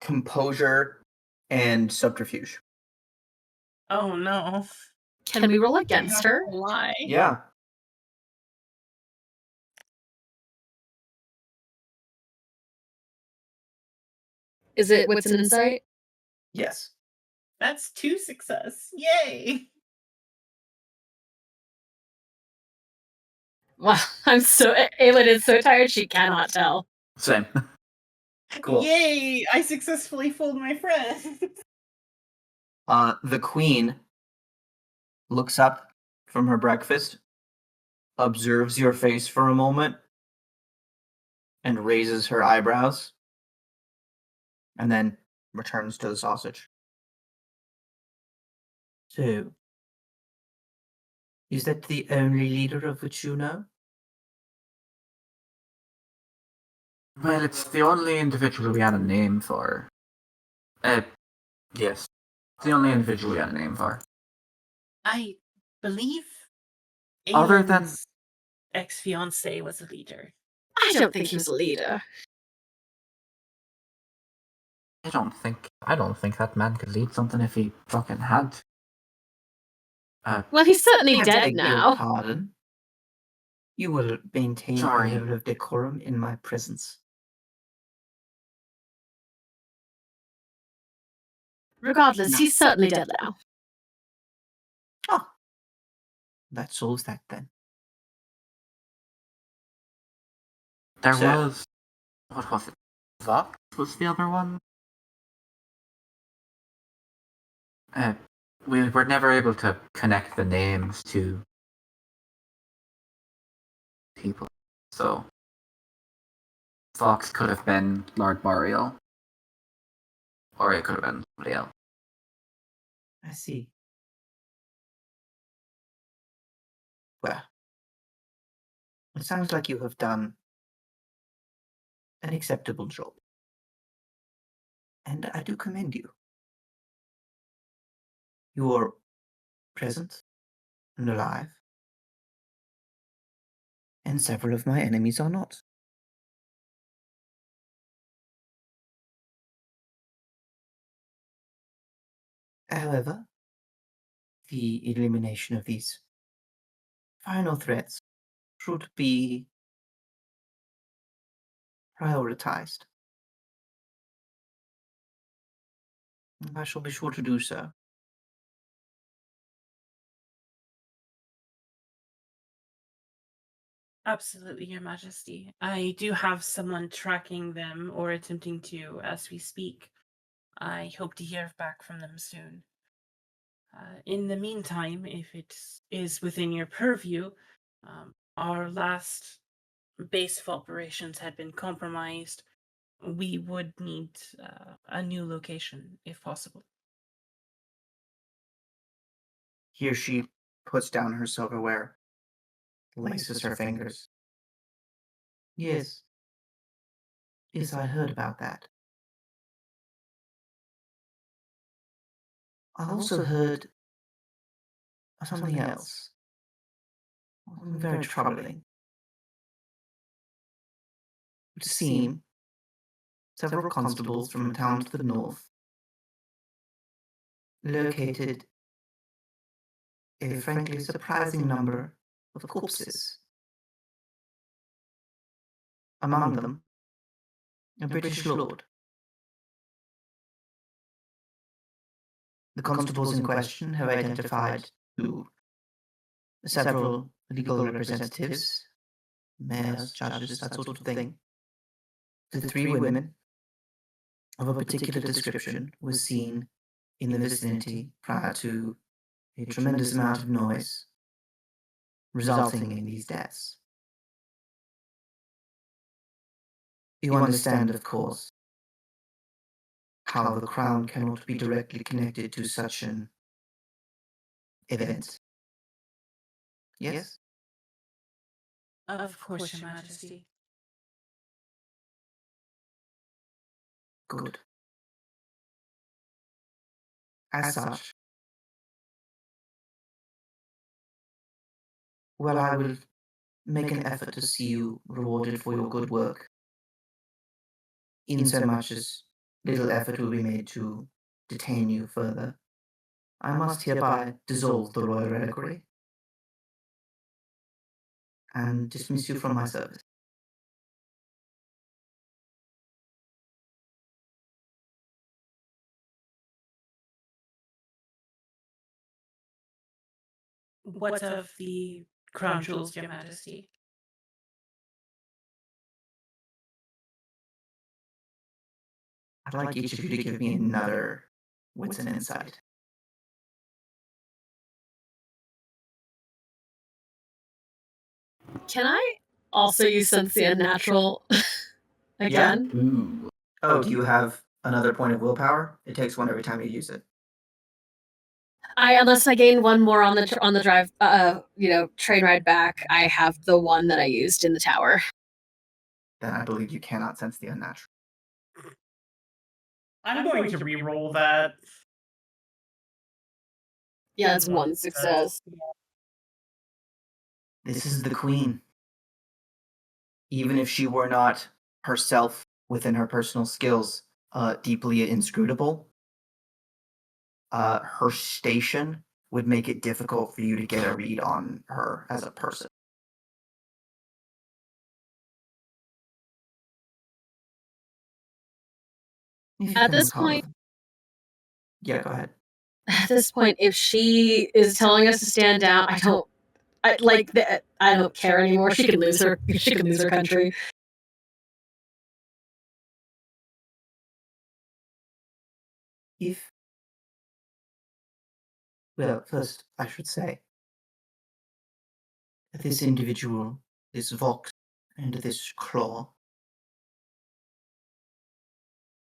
composure and subterfuge. Oh no. Can we roll against her? Why? Yeah. Is it what's an insight? Yes. That's 2 success. Yay! Wow, Aylin is so tired she cannot tell. Same. Cool. Yay! I successfully fooled my friend. The queen looks up from her breakfast, observes your face for a moment, and raises her eyebrows, and then returns to the sausage. So, is that the only leader of which you know? Well, it's the only individual we had a name for. Yes. It's the only individual we had a name for. I believe Other than- Aylin's ex-fiancé was a leader. I don't think he was a leader. I don't think that man could lead something if he fucking had. Well, he's certainly I dead beg your now. pardon. You will maintain Sorry. a level of decorum in my presence. Regardless, he's certainly dead now. Oh, that solves that then. There So- was. What was it? Vox was the other one? We were never able to connect the names to people, so Fox could have been Lord Boreal, or it could have been somebody else. I see. Well, it sounds like you have done an acceptable job. And I do commend you. You are present and alive, and several of my enemies are not. However, the elimination of these final threats should be prioritized. I shall be sure to do so. Absolutely, Your Majesty. I do have someone tracking them or attempting to as we speak. I hope to hear back from them soon. In the meantime, if it is within your purview, our last base of operations had been compromised. We would need a new location, if possible. Here she puts down her silverware, laces her fingers. Yes. Yes, I heard about that. I also heard of something else. Very troubling. It would seem several constables from a town to the north located a frankly surprising number of corpses. Among them, a British lord. The constables in question have identified several legal representatives, mayors, judges, that sort of thing. The 3 women of a particular description were seen in the vicinity prior to a tremendous amount of noise, resulting in these deaths. You understand, of course, how the crown cannot be directly connected to such an event. Yes? Of course, Your Majesty. Good. As such, well, I will make an effort to see you rewarded for your good work, in so much as little effort will be made to detain you further. I must hereby dissolve the Royal Reliquary and dismiss you from my service. What of the crown jewels, Your Majesty? I'd like each of you to give me another wits and insight. Can I also use Sense the Unnatural again? Ooh. Oh, do you have another point of willpower? It takes one every time you use it. Unless I gain one more on the drive, train ride back, I have the one that I used in the tower. Then I believe you cannot sense the unnatural. I'm going to re-roll that. Yeah, that's one success. This is the queen. Even if she were not herself within her personal skills deeply inscrutable, her station would make it difficult for you to get a read on her as a person. At this point, yeah, go ahead. At this point, if she is telling us to stand down, I don't care anymore. She can lose her country. Well, first, I should say that this individual, this Vox, and this Claw,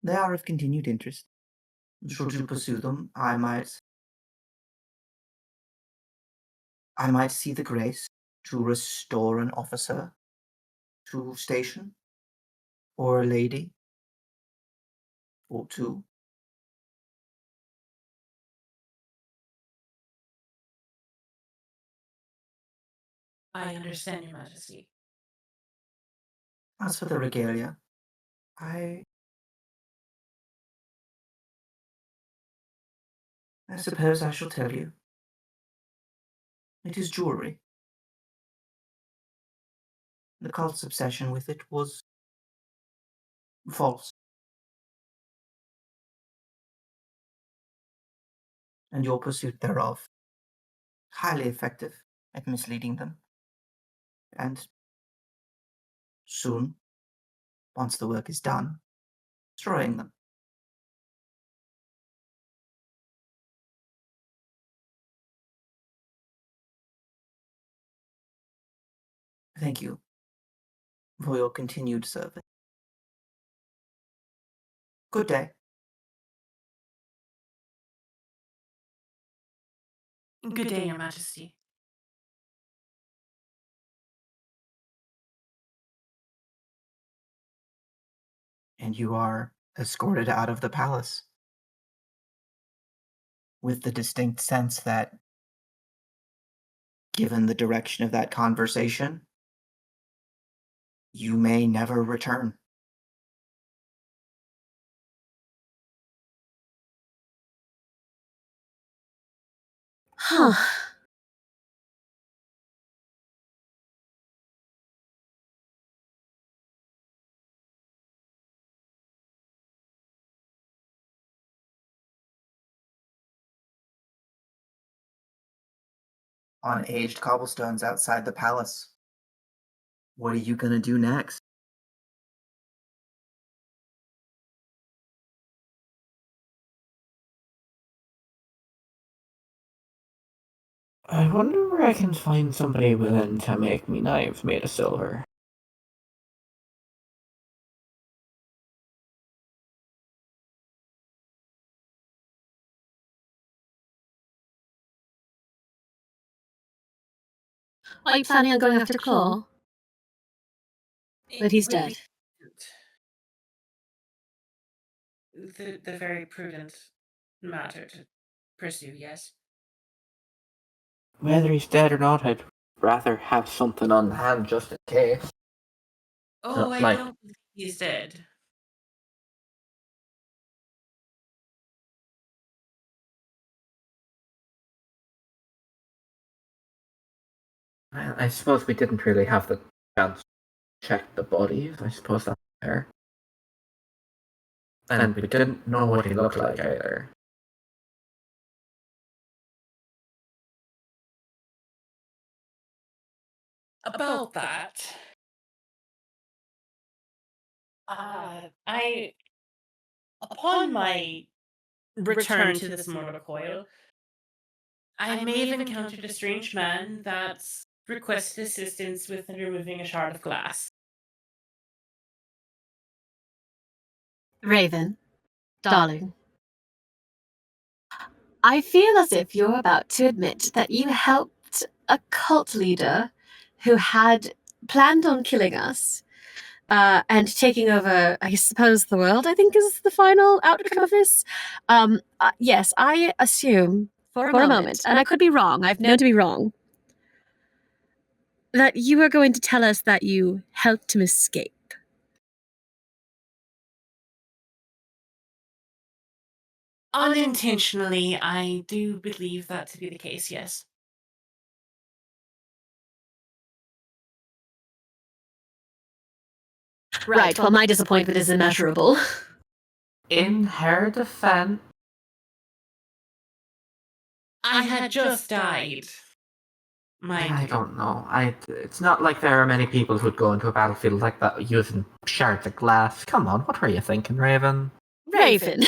they are of continued interest. Should you pursue them, I might see the grace to restore an officer to station, or a lady, or two. I understand, Your Majesty. As for the regalia, I suppose I shall tell you. It is jewelry. The cult's obsession with it was false. And your pursuit thereof, highly effective at misleading them. And soon, once the work is done, destroying them. Thank you for your continued service. Good day. Good day, Your Majesty. And you are escorted out of the palace with the distinct sense that, given the direction of that conversation, you may never return. Huh. On aged cobblestones outside the palace. What are you gonna do next? I wonder where I can find somebody willing to make me knives made of silver. Are you planning on going after Claw? That he's dead. The very prudent matter to pursue, yes? Whether he's dead or not, I'd rather have something on hand just in case. Oh, I like- don't believe he's dead. I suppose we didn't really have the chance to check the bodies. I suppose that's fair. And we didn't know what he looked like either. About that, upon my return to this mortal coil, I may have encountered a strange man that's requested assistance with removing a shard of glass. Raven, darling. I feel as if you're about to admit that you helped a cult leader who had planned on killing us and taking over, I suppose, the world, I think is the final outcome of this. Yes, I assume for a moment, and I could be wrong, I've known to be wrong, that you are going to tell us that you helped him escape. Unintentionally, I do believe that to be the case, yes. Right, well, my disappointment is immeasurable. In her defense, I had just died. I don't know. It's not like there are many people who'd go into a battlefield like that using shards of glass. Come on, what were you thinking, Raven? Raven.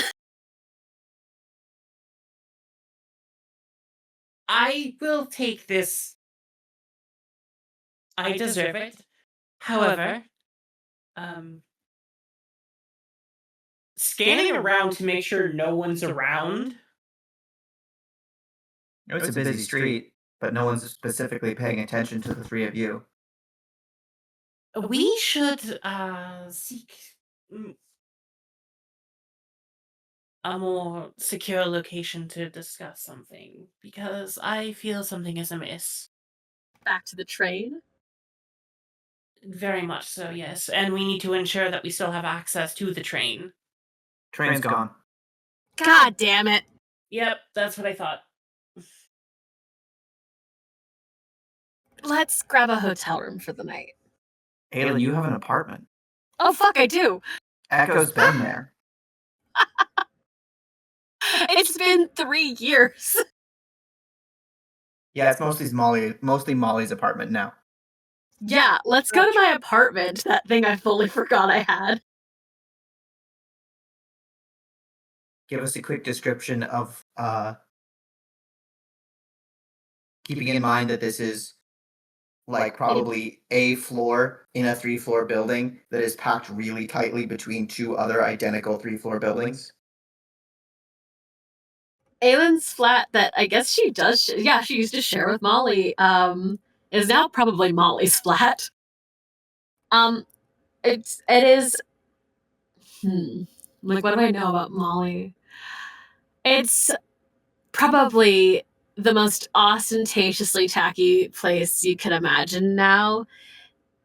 I will take this. I deserve it. However, scanning around to make sure no one's around. It's a busy street, but no one's specifically paying attention to the three of you. We should seek a more secure location to discuss something, because I feel something is amiss. Back to the train? Very much so, yes. And we need to ensure that we still have access to the train. Train's gone. God damn it. Yep, that's what I thought. Let's grab a hotel room for the night. Aylin, you have an apartment. Oh, fuck, I do. Echo's been there. It's been 3 years. Yeah, it's mostly Molly's apartment now. Yeah, let's go to my apartment. That thing I fully forgot I had. Give us a quick description of keeping in mind that this is like probably a floor in a 3-floor building that is packed really tightly between 2 other identical 3-floor buildings. Aylin's flat that I guess she does, she used to share with Molly, is now probably Molly's flat. It is, like, what do I know about Molly? It's probably the most ostentatiously tacky place you can imagine now.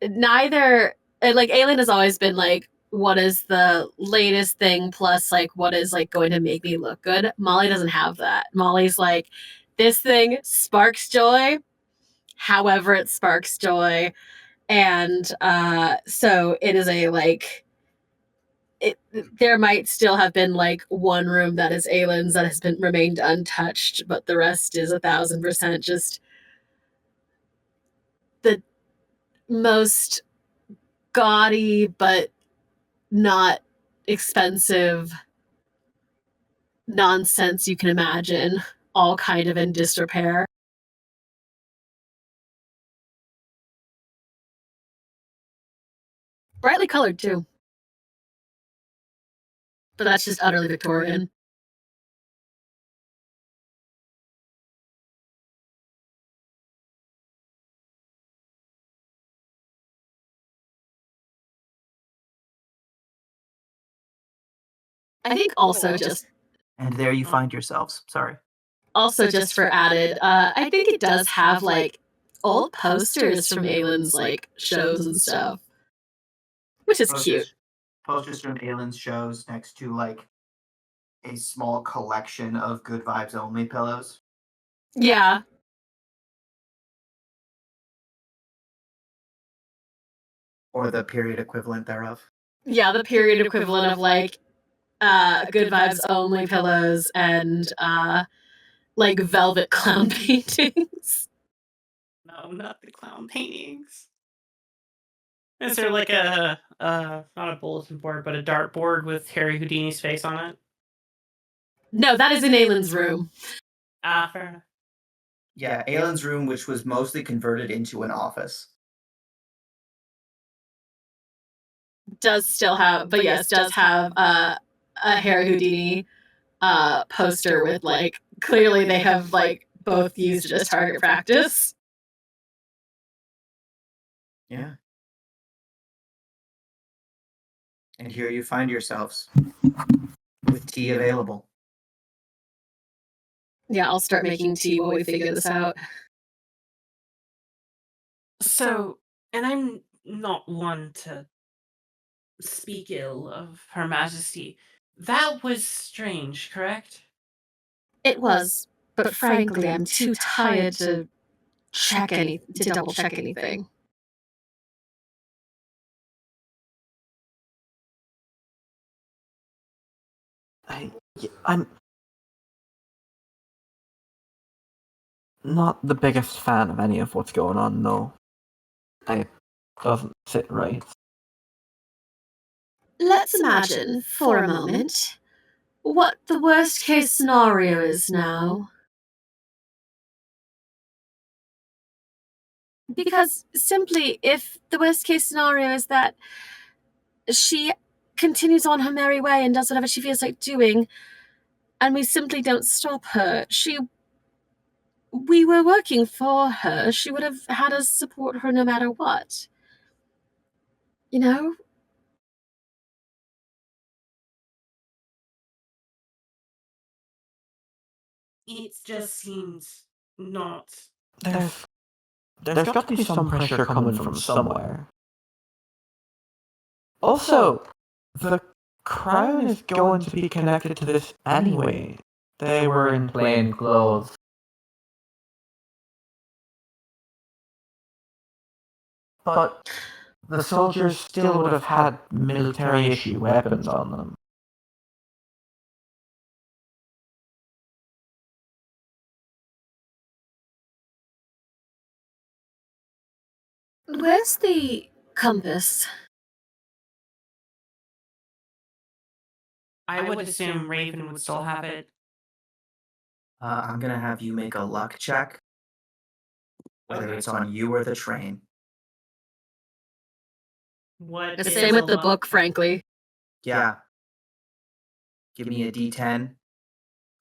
Neither, like, Aylin has always been like, what is the latest thing plus like what is like going to make me look good. Molly doesn't have that. Molly's like, this thing sparks joy, however it sparks joy. And so it is a like, there might still have been like one room that is Aylin's that has been remained untouched, but the rest is 1,000% just the most gaudy but not expensive nonsense you can imagine, all kind of in disrepair. Brightly colored too. But that's just utterly Victorian. I think also just And there you find yourselves. Sorry. also just for added, I think it does have like old posters from Aylin's like shows and stuff, which is cute. Posters from Aylin's shows next to like a small collection of Good Vibes Only pillows. Yeah. Or the period equivalent thereof. Yeah, the period equivalent of like Good Vibes Only pillows and like velvet clown paintings. No, not the clown paintings. Is there like a not a bulletin board, but a dartboard with Harry Houdini's face on it? No, that is in Aylin's room. Ah, fair enough. Yeah, Aylin's room, which was mostly converted into an office. Does still have, but yes, does have a Harry Houdini poster with like clearly they have like both used it as target practice. Yeah. And here you find yourselves with tea available. Yeah, I'll start making tea while we figure this out. So, and I'm not one to speak ill of Her Majesty. That was strange, correct? It was, but frankly, I'm too tired to double check anything. I'm not the biggest fan of any of what's going on, no. It doesn't sit right. Let's imagine, for a moment, what the worst case scenario is now. Because simply, if the worst case scenario is that she continues on her merry way and does whatever she feels like doing, and we simply don't stop her, we were working for her. She would have had us support her no matter what. You know? It just seems not. There's got to be some pressure coming from somewhere. Also, the crown is going to be connected to this anyway. They were in plain clothes. But the soldiers still would have had military-issue weapons on them. Where's the compass? I would assume Raven would still have it. I'm gonna have you make a luck check, whether it's on you or the train. What? The is same with the a book, frankly. Yeah. Give me a D10.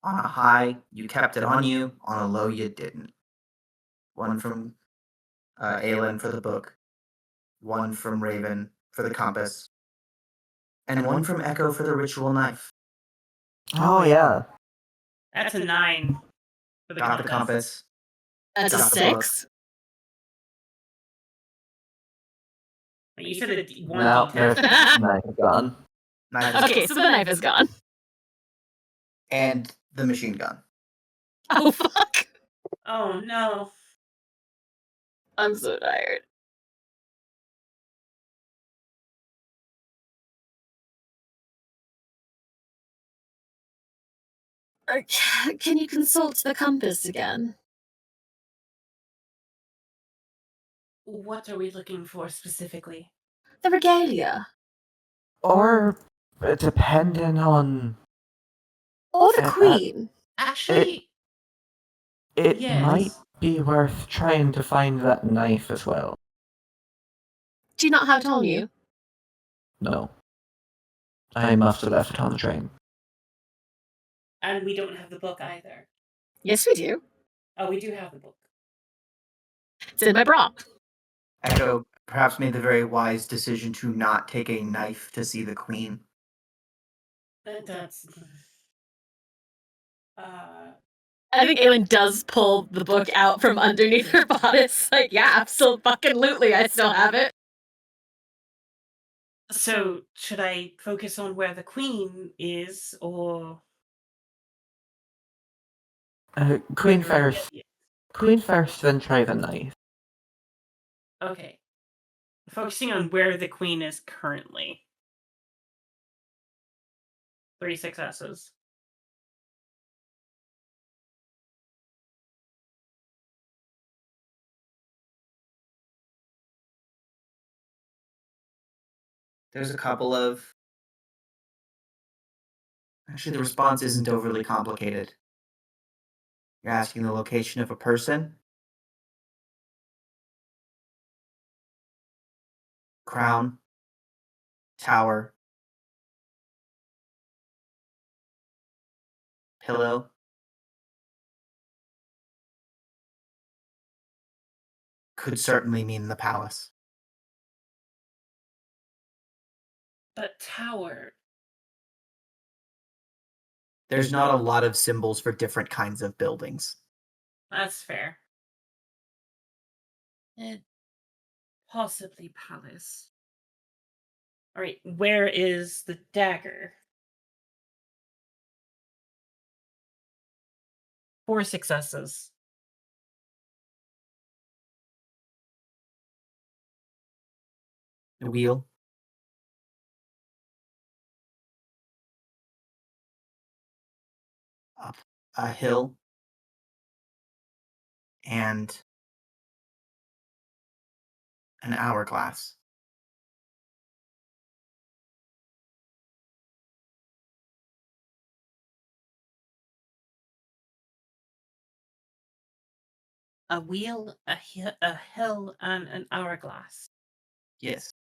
On a high, you kept it on you. On a low, you didn't. One from Aylin for the book, one from Raven for the compass, and one from Echo for the ritual knife. Oh, yeah. That's a 9 for the Got the compass. compass. That's a Got the book. 6. You said a one No, D10. there's knife gone. Knife is Okay, so the knife is gone. and the machine gun. Oh, fuck. Oh no. I'm so tired. Can you consult the compass again? What are we looking for specifically? The regalia. Or, depending on... Or the queen. Actually, It yes. might be worth trying to find that knife as well. Do you not have it on you? No. I must have left it on the train. And we don't have the book either. Yes, we do. Oh, we do have the book. It's in my bra. Echo perhaps made the very wise decision to not take a knife to see the queen. That's. I think Aylin does pull the book out from underneath her bodice. Like, yeah, absolutely, I still have it. So, should I focus on where the queen is, or Queen first. Queen first, then try the knife. Okay. Focusing on where the queen is currently. 3 successes. There's a couple of... Actually, the response isn't overly complicated. You're asking the location of a person, crown, tower, pillow, could certainly mean the palace. But tower. There's not a lot of symbols for different kinds of buildings. That's fair. Possibly palace. Alright, where is the dagger? 4 successes. The wheel. Up a hill. And an hourglass. A wheel, a hill, and an hourglass. Yes.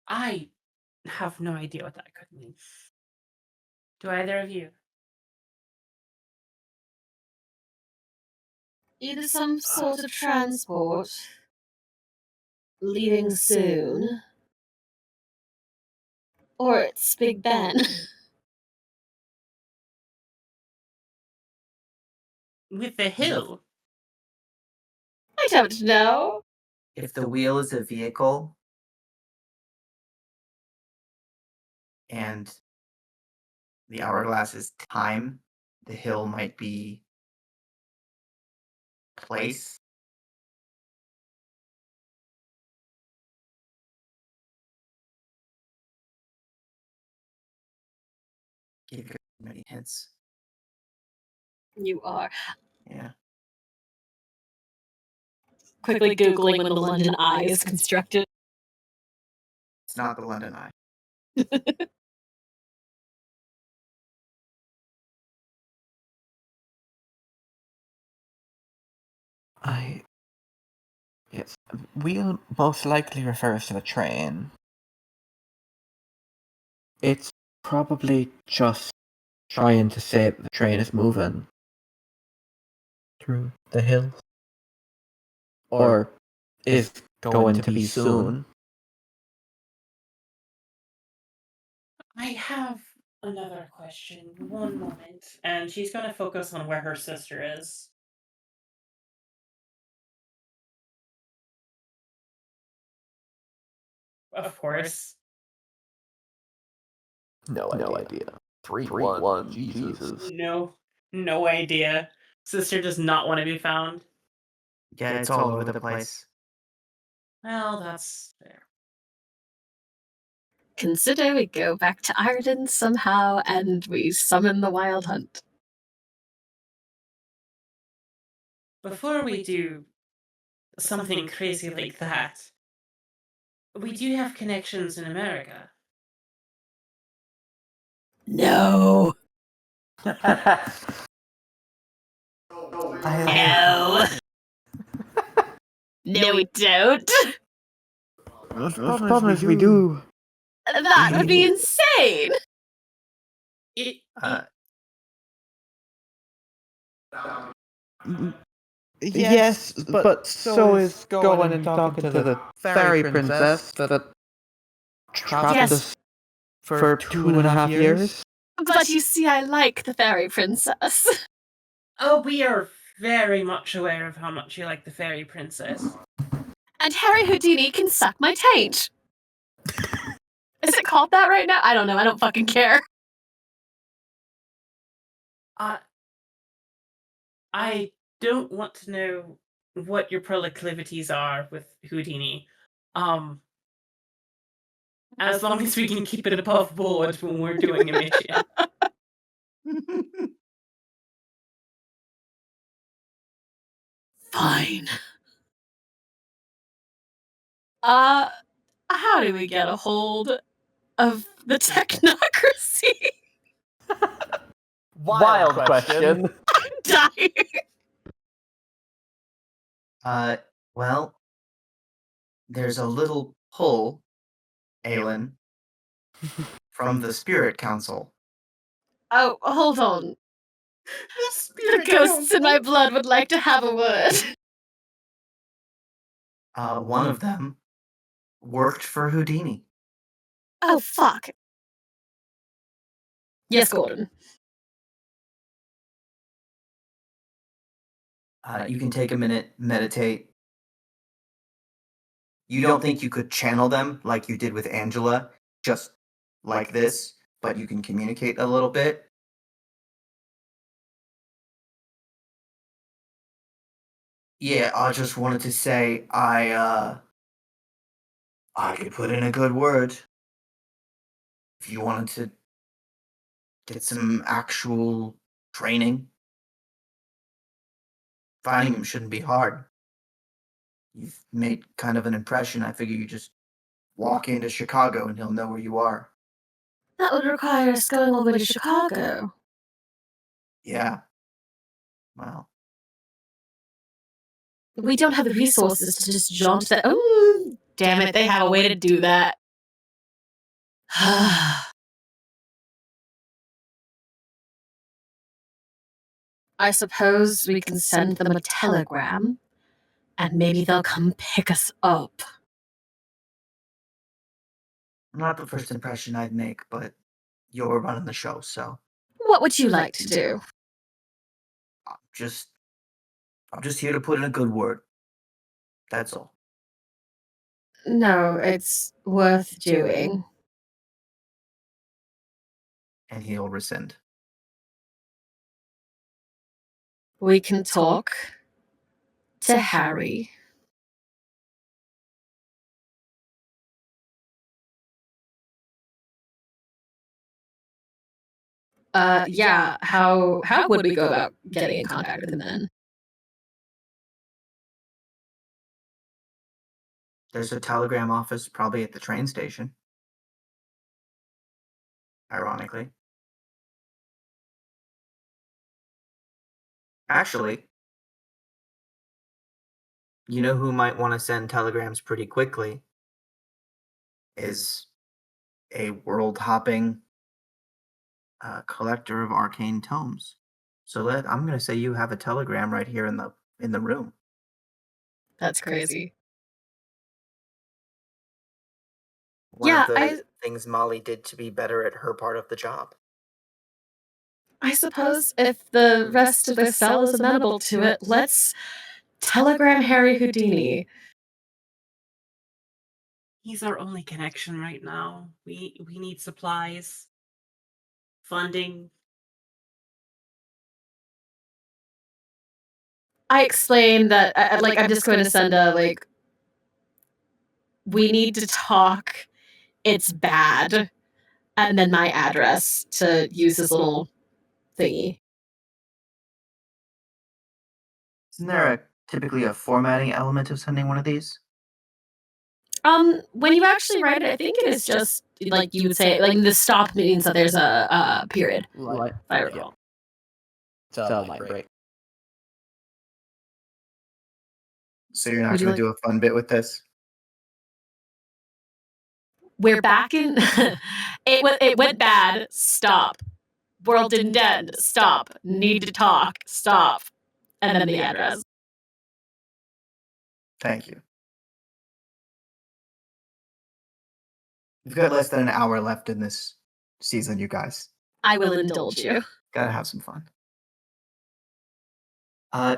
I have no idea what that could mean. Do either of you? Either some sort of transport, leaving soon, or it's Big Ben. With the hill? I don't know. If the wheel is a vehicle and the hourglass is time, the hill might be place. Give you many hints. You are. Yeah. Quickly Googling when the London Eye is constructed. It's not the London Eye. Yes. Wheel most likely refers to the train. It's probably just trying to say that the train is moving through the hills. Or is going to be soon. I have another question. One moment. And she's going to focus on where her sister is. Of course. No idea. 3-1, Jesus. No idea. Sister does not want to be found. Yeah, it's all over the place. Well, that's fair. Consider we go back to Ireland somehow and we summon the Wild Hunt. Before we do something crazy like that, we do have connections in America. No. I No, we don't. The problem is we do. That would be insane. Yes, but so is going and talking to the fairy princess that trapped us for 2.5 years. But you see, I like the fairy princess. Oh, we are very much aware of how much you like the fairy princess. And Harry Houdini can suck my taint. Is it called that right now? I don't know. I don't fucking care. I don't want to know what your proclivities are with Houdini. As long as we can keep it above board when we're doing a mission. Fine. How do we get a hold of the technocracy? Wild question. I'm dying. Well, there's a little pull, Aylin, from the Spirit Council. Oh, hold on. The ghosts in my blood would like to have a word. One of them worked for Houdini. Oh, fuck. Yes, Gordon. You can take a minute, meditate. You don't think you could channel them like you did with Angela, just like this, but you can communicate a little bit. Yeah, I just wanted to say I could put in a good word if you wanted to get some actual training. Finding him shouldn't be hard. You've made kind of an impression. I figure you just walk into Chicago and he'll know where you are. That would require us going all the way to Chicago. Yeah. Well, We don't have the resources to just jaunt that. Oh, damn it, they have a way to do that. I suppose we can send them a telegram, and maybe they'll come pick us up. not the first impression I'd make, but you're running the show, so What would you like to do? I'm just here to put in a good word. That's all. No, it's worth doing. And he'll rescind. We can talk to Harry. Yeah, how would we go about getting in contact with him then? There's a telegram office probably at the train station. Ironically. Actually, you know who might want to send telegrams pretty quickly is a world-hopping collector of arcane tomes. So I'm going to say you have a telegram right here in the room. That's crazy. One Yeah, of the things Molly did to be better at her part of the job. I suppose if the rest of the cell is amenable to it, let's telegram Harry Houdini. He's our only connection right now. We need supplies, funding. I explained that, I'm just going to send we need to talk, it's bad, and then my address to use this little thingy. Isn't there typically a formatting element of sending one of these? When you actually write it, I think it is just, like, you would say, like, the stop means that there's a period, Like, if I recall. so line break. So you're not Would you going to do a fun bit with this? We're back in. It went bad. Stop. World didn't end. Stop. Need to talk. Stop. And then the address. Thank you. We've got less than an hour left in this season, you guys. I will indulge you. Gotta have some fun.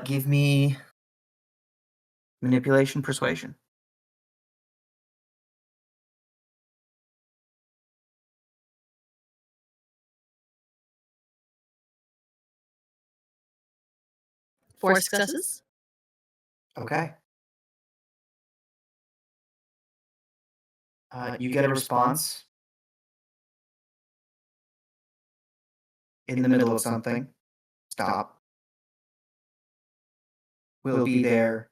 Give me manipulation, persuasion. Four successes. Okay. You get a response in the middle of something. Stop. We'll be there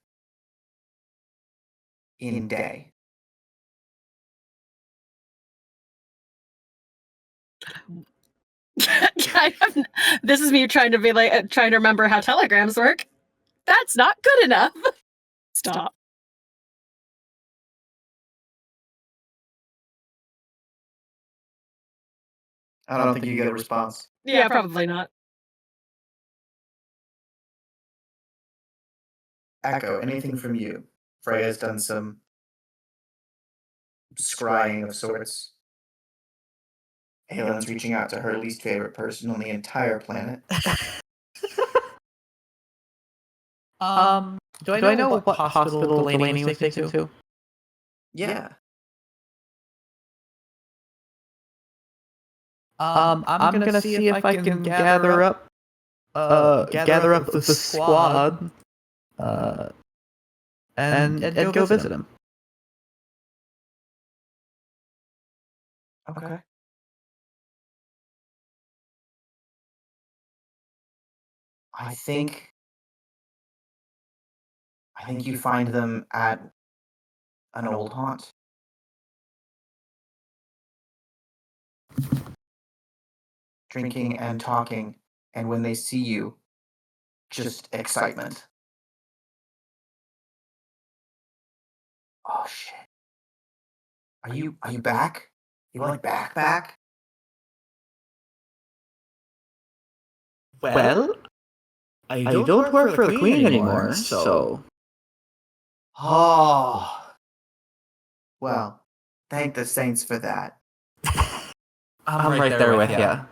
in day. This is me trying to be like trying to remember how telegrams work. That's not good enough. Stop. I don't think you get a response. Yeah, probably not. Echo, anything from you? Freyja's done some scrying of sorts. Aylin's reaching out to her least favorite person on the entire planet. Do I know what hospital Delaney was taken to? Yeah. I'm gonna see if I can gather up the squad, and go visit him. Okay. I think you find them at an old haunt. Drinking and talking, and when they see you, just excitement. Oh shit. Are you back? You like back? Well, I don't work for the Queen anymore, so... Oh. Well, thank the saints for that. I'm right there with ya.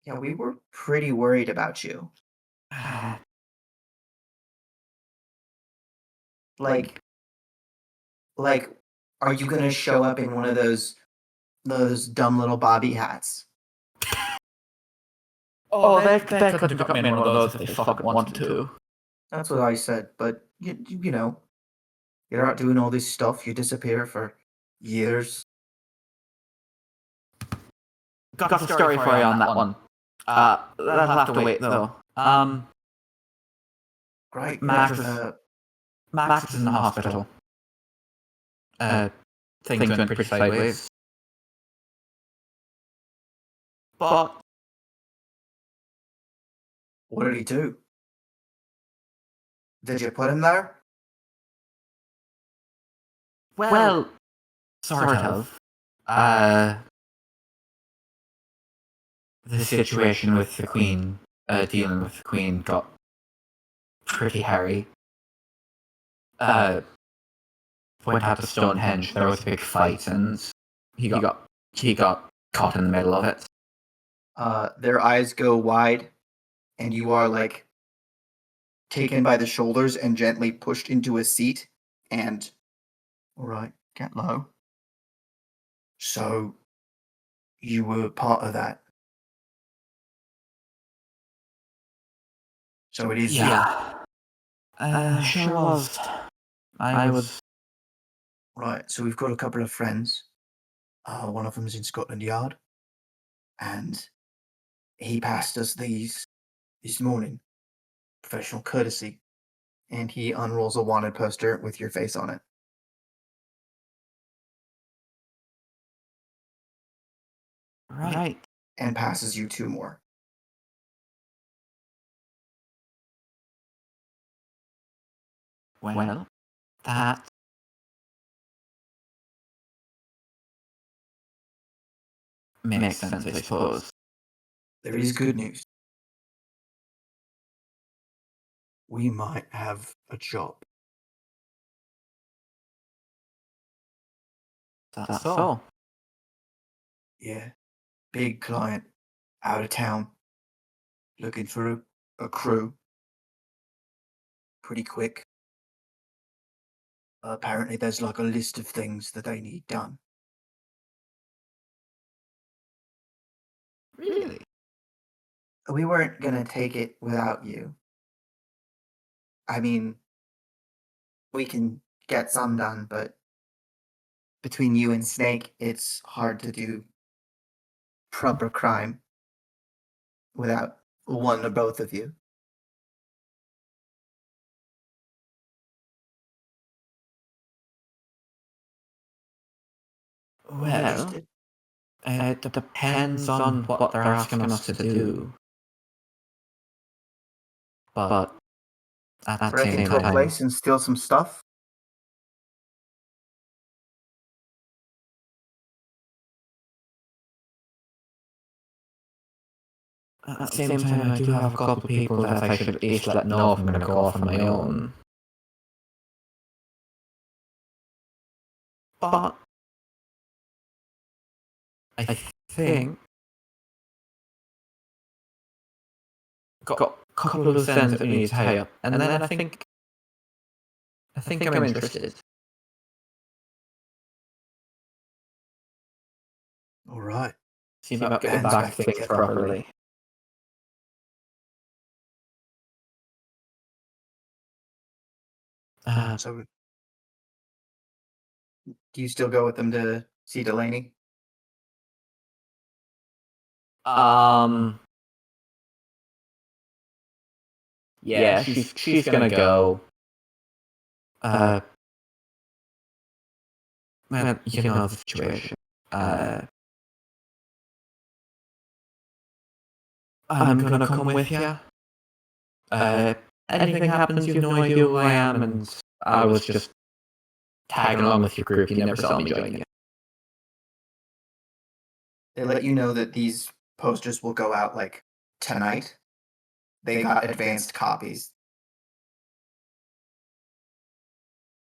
Yeah, we were pretty worried about you. Like, are you gonna show up in one of those dumb little bobby hats? Oh, they could have got me in one of those if they fucking wanted to. That's what I said, but you know, you're out doing all this stuff, you disappear for years. Got a story for you on that one. That'll have to wait, though. Right. Max is in the hospital. Things went pretty sideways. But... What did he do? Did you put him there? Well, sort of. The situation with the Queen, dealing with the Queen got pretty hairy. Went out to Stonehenge, there was a big fight, and he got caught in the middle of it. Their eyes go wide, and you are like taken by the shoulders and gently pushed into a seat. And all right, get low. So, you were part of that. So it is you. Yeah. Sure was. I was... Right, so we've got a couple of friends. One of them's in Scotland Yard, and he passed us these this morning. Professional courtesy. And he unrolls a wanted poster with your face on it. Right. And passes you two more. Well, that... makes sense, I suppose. There is good news. We might have a job. That's so. Yeah. Big client. Out of town. Looking for a crew. Pretty quick. Apparently there's like a list of things that they need done. Really? We weren't gonna take it without you. I mean, we can get some done, but between you and Snake, it's hard to do proper crime without one or both of you. Well, It depends on what they're asking us to do. But at the Break same into a time, place and steal some stuff? at the same time, I do have a couple of people that I should at least let know if I'm going to go off on my own. But I think got a couple of loose ends that we need to tie up, and then I think I'm interested. All right. See about getting back to things properly. So, do you still go with them to see Delaney? Yeah, she's gonna go. Well, you know the situation. I'm gonna come with you. Anything happens, you have no idea who I am, and I was just tagging along with your group. You never saw me joining it. They let you know that these posters will go out like tonight. They got advanced copies.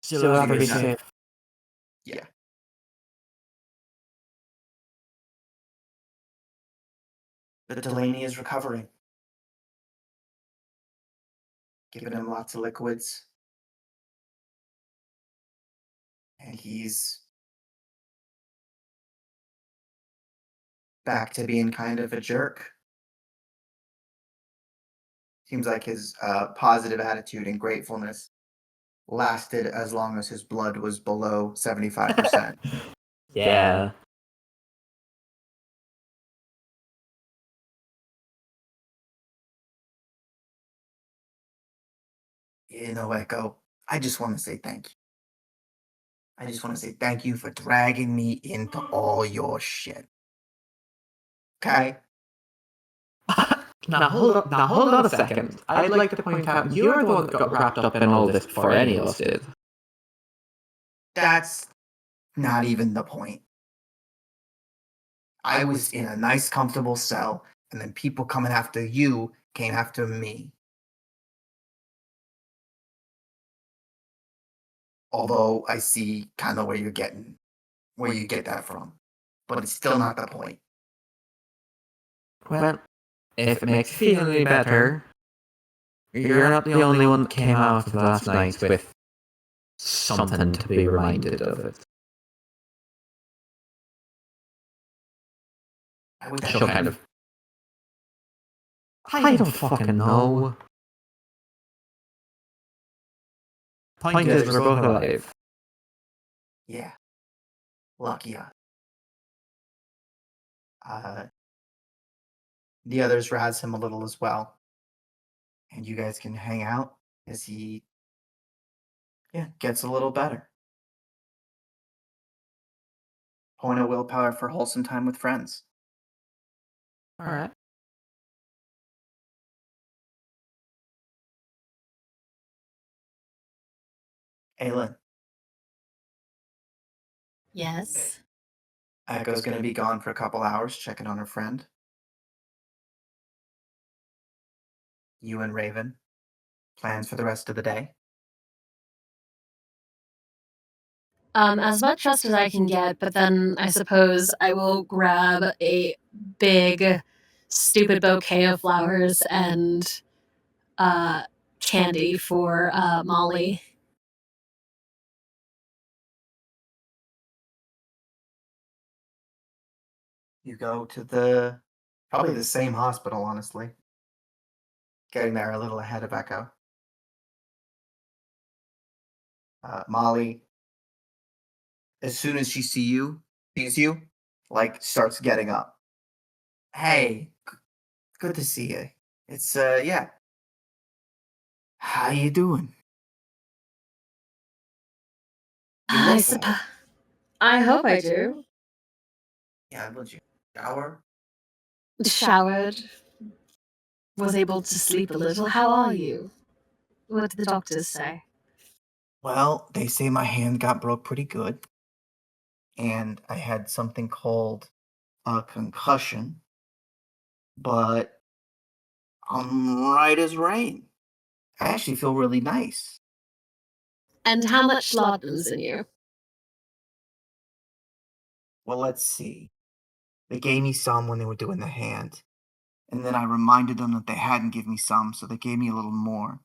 So rather be safe. Yeah. But Delaney is recovering. Giving him lots of liquids. And he's back to being kind of a jerk. Seems like his positive attitude and gratefulness lasted as long as his blood was below 75%. Yeah. You know, Echo, I just want to say thank you. I just want to say thank you for dragging me into all your shit. Okay? Now hold on a second. I'd like to point out you're the one that got wrapped up in all this before any of us did. That's not even the point. I was in a nice, comfortable cell, and then people coming after you came after me. Although I see kind of where you get that from. But it's still not the point. Well, if it makes you feel any better, you're not the only one that came out of last night with something to be reminded of it. She'll kind of... I don't fucking know. Point is, we're both alive. Yeah. Lucky us. The others razz him a little as well. And you guys can hang out as he gets a little better. Point of willpower for wholesome time with friends. Alright. Aylin, Yes. Echo's gonna be gone for a couple hours checking on her friend. You and Raven. Plans for the rest of the day? As much trust as I can get, but then I suppose I will grab a big, stupid bouquet of flowers and candy for Molly. You go to probably the same hospital, honestly. Getting there a little ahead of Echo. Molly, as soon as she sees you, like starts getting up. Hey, good to see you. It's yeah. How you doing? You I look suppose. bad. I hope I do. Yeah, would you? Shower? Showered. Was able to sleep a little. How are you? What did the doctors say? Well, they say my hand got broke pretty good. And I had something called a concussion. But I'm right as rain. I actually feel really nice. And how much laudanum's in you? Well, let's see. They gave me some when they were doing the hand. And then I reminded them that they hadn't given me some, so they gave me a little more.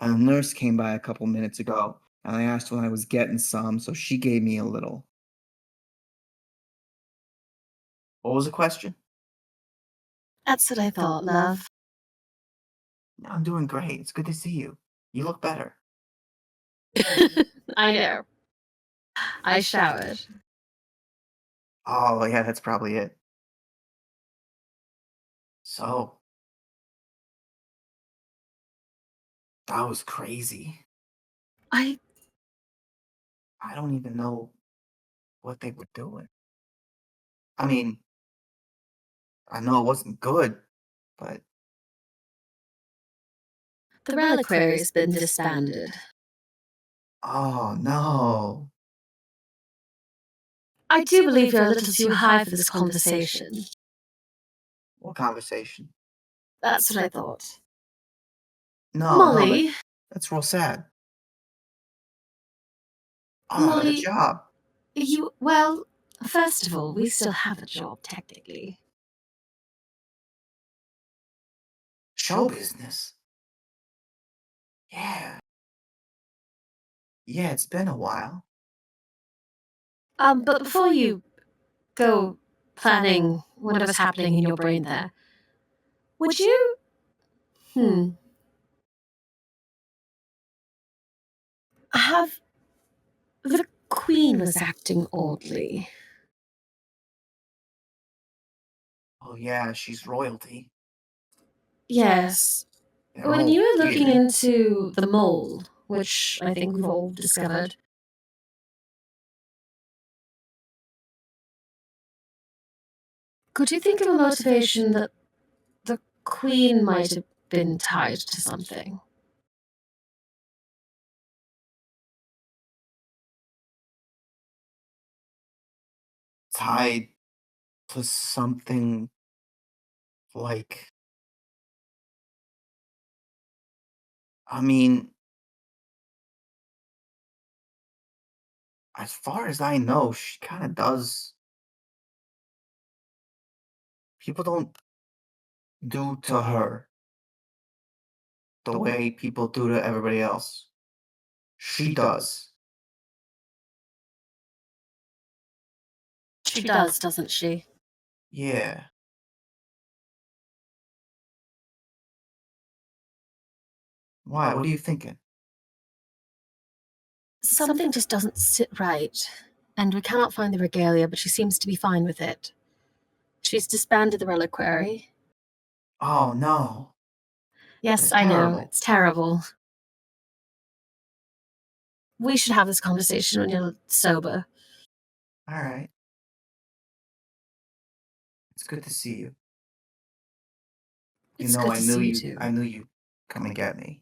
And the nurse came by a couple minutes ago, and I asked when I was getting some, so she gave me a little. What was the question? That's what I thought, love. I'm doing great. It's good to see you. You look better. I know. I showered. Oh, yeah, that's probably it. So, that was crazy. I I don't even know what they were doing. I mean, I know it wasn't good, but The Reliquary's been disbanded. oh no. I do believe you're a little too high for this conversation. What conversation? That's what I thought. No, Molly. that's real sad. I'm out of a Molly, job. well, first of all, we still have a job, technically. Show business. Yeah. Yeah, it's been a while. But before you go planning whatever's happening in your brain there, would you... Have... The Queen was acting oddly. Oh yeah, she's royalty. Yes. They're When all you were looking weird. into the mole, which I think we've all discovered, could you think of a motivation that the Queen might have been tied to something? Tied to something like, I mean, as far as I know, she kind of does. People don't do to her the way people do to everybody else. She does. She does, doesn't she? Yeah. Why? What are you thinking? Something just doesn't sit right, and we cannot find the regalia, but she seems to be fine with it. She's disbanded the Reliquary. Oh no. Yes, That's I know, terrible. it's terrible. We should have this conversation when you're sober. All right. It's good to see you. It's good I to knew see you you. too. I knew you'd come and get me.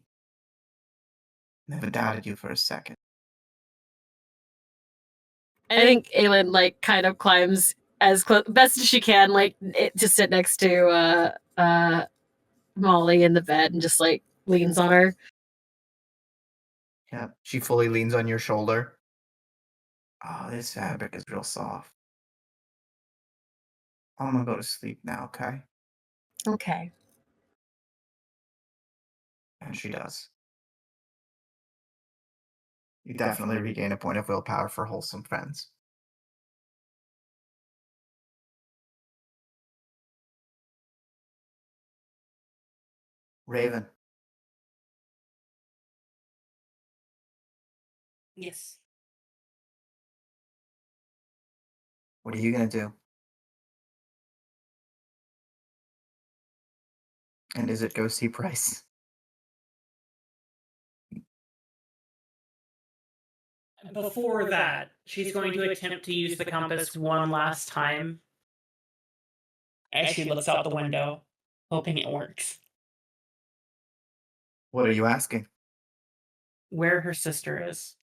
Never doubted you for a second. I think Aylin kind of climbs as best as she can, to sit next to Molly in the bed and just leans on her. Yeah. She fully leans on your shoulder. Oh, this fabric is real soft. I'm gonna go to sleep now, okay? Okay. And she does. You definitely regain a point of willpower for wholesome friends. Raven, Yes. what are you gonna do? And is it go see Price? Before that, she's going to attempt to use the compass one last time as she looks out the window, hoping it works. What are you asking? Where her sister is.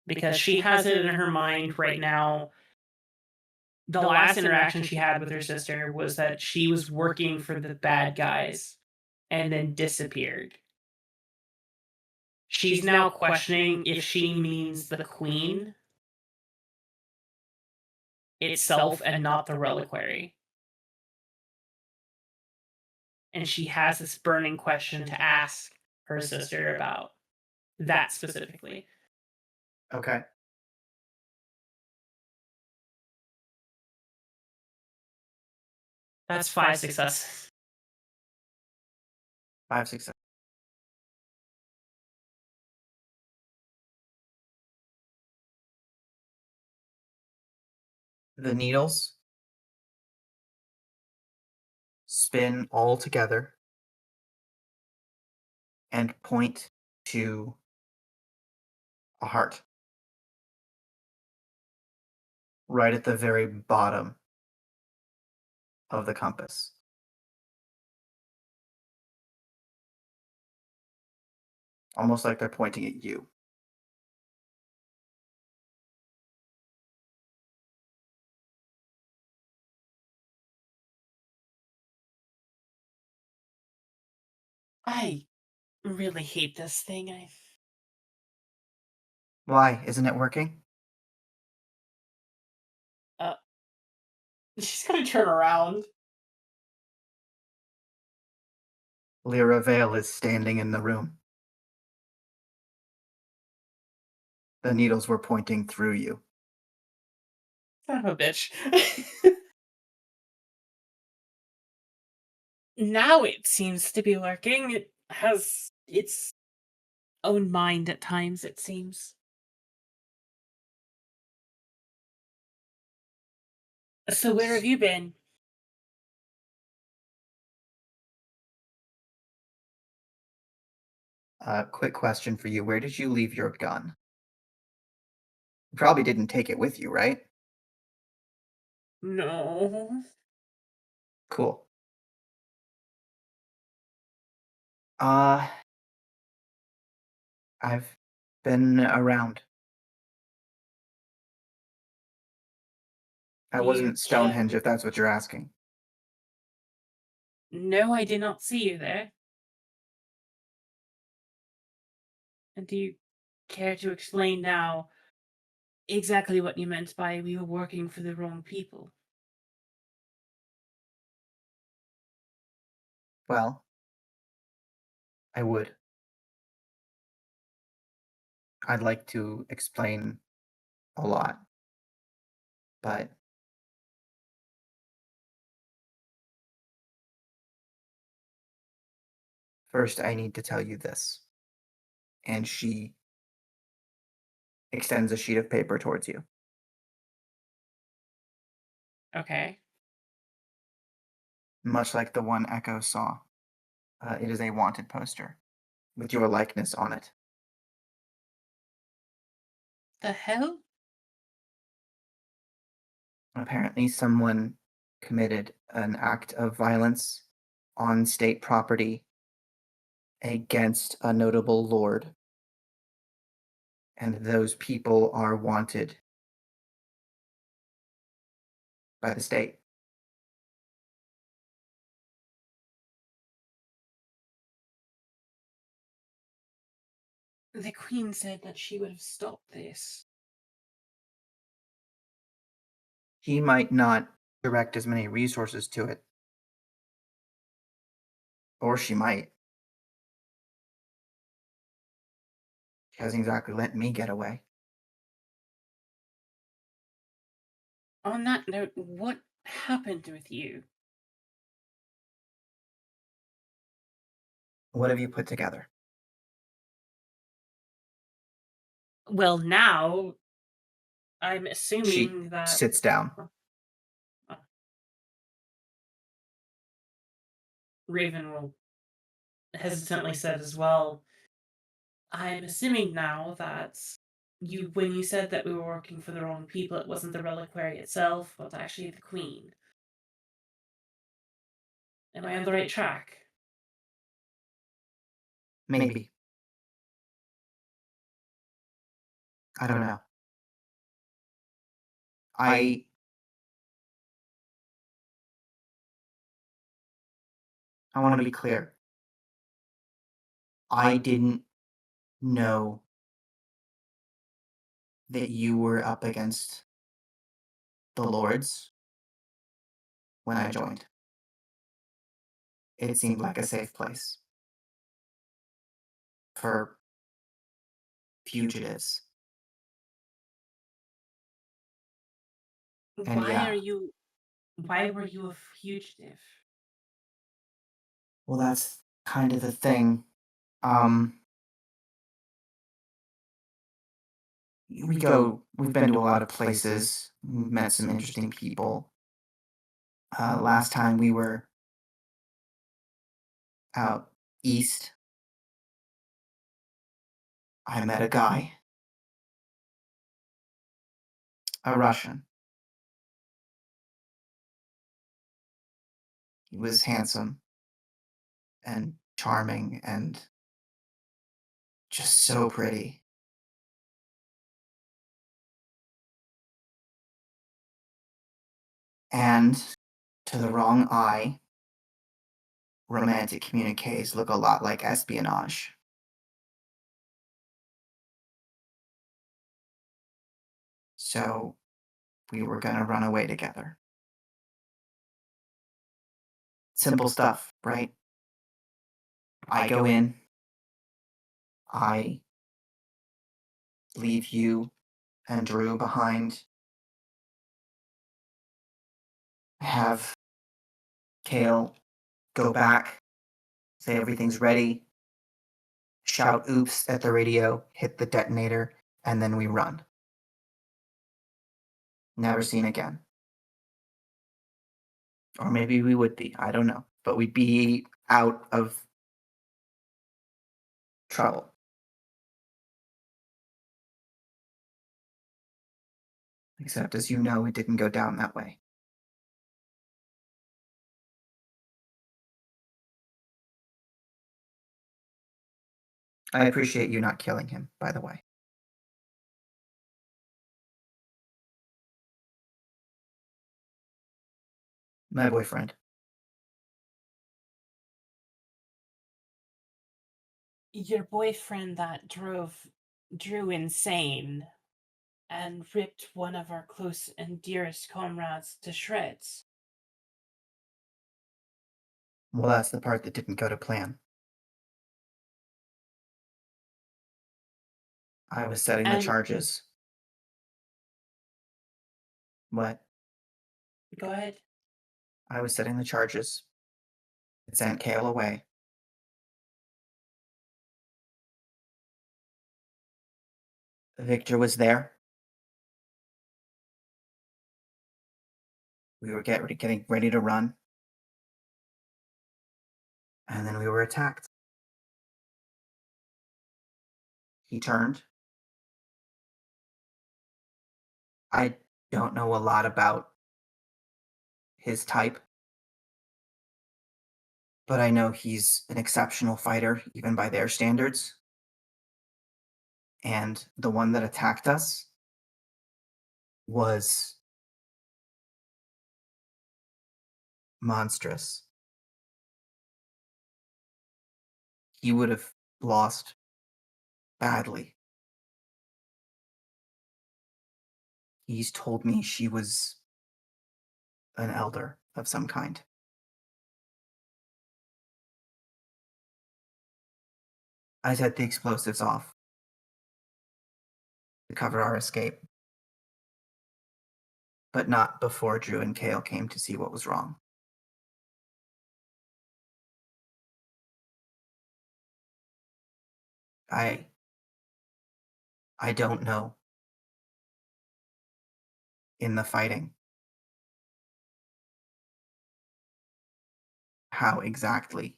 Because she has it in her mind right now. The last interaction she had with her sister was that she was working for the bad guys and then disappeared. She's now questioning if she means the Queen itself and not the Reliquary. And she has this burning question to ask her sister about that specifically. Okay. That's 5 successes. 5 6 7. The needles spin all together and point to a heart right at the very bottom of the compass. Almost like they're pointing at you. I really hate this thing. Why? Isn't it working? She's gonna turn around. Lyra Vale is standing in the room. The needles were pointing through you. Son of a bitch. Now it seems to be working. It has its own mind at times, it seems. So where have you been? Quick question for you. Where did you leave your gun? You probably didn't take it with you, right? No. Cool. I've been around. I You wasn't can- Stonehenge, if that's what you're asking. No, I did not see you there. And do you care to explain now exactly what you meant by we were working for the wrong people? Well, I would. I'd like to explain a lot. But first, I need to tell you this. And she extends a sheet of paper towards you. Okay. Much like the one Echo saw, it is a wanted poster with your likeness on it. The hell? Apparently, someone committed an act of violence on state property against a notable lord. And those people are wanted by the state. The Queen said that she would have stopped this. He might not direct as many resources to it. Or she might. She hasn't exactly let me get away. On that note, what happened with you? What have you put together? Well, now I'm She assuming that sits down. Raven will hesitantly said as well. I'm assuming now that when you said that we were working for the wrong people, it wasn't the Reliquary itself, but actually the Queen. Am I on the right track? Maybe. I don't know. I want to be clear. I didn't know that you were up against the Lords when I joined. It seemed like a safe place for fugitives. And Why were you a fugitive? Well, that's kind of the thing. We've been to a lot of places, we've met some interesting people. Last time we were out east, I met a guy, a Russian. He was handsome and charming and just so pretty. And to the wrong eye, romantic communiques look a lot like espionage. So we were gonna run away together. Simple stuff, right? I go in, I leave you and Drew behind. Have Kale go back, say everything's ready, shout oops at the radio, hit the detonator, and then we run. Never seen again. Or maybe we would be, I don't know. But we'd be out of trouble. Except, as you know, it didn't go down that way. I appreciate you not killing him, by the way. My boyfriend. Your boyfriend that drove Drew insane and ripped one of our close and dearest comrades to shreds. Well, that's the part that didn't go to plan. I was setting the charges. What? Go ahead. I was setting the charges. It sent Kale away. Victor was there. We were getting ready to run. And then we were attacked. He turned. I don't know a lot about his type, but I know he's an exceptional fighter, even by their standards. And the one that attacked us was monstrous. He would have lost badly. He's told me she was an elder of some kind. I set the explosives off to cover our escape, but not before Drew and Kale came to see what was wrong. I don't know in the fighting how exactly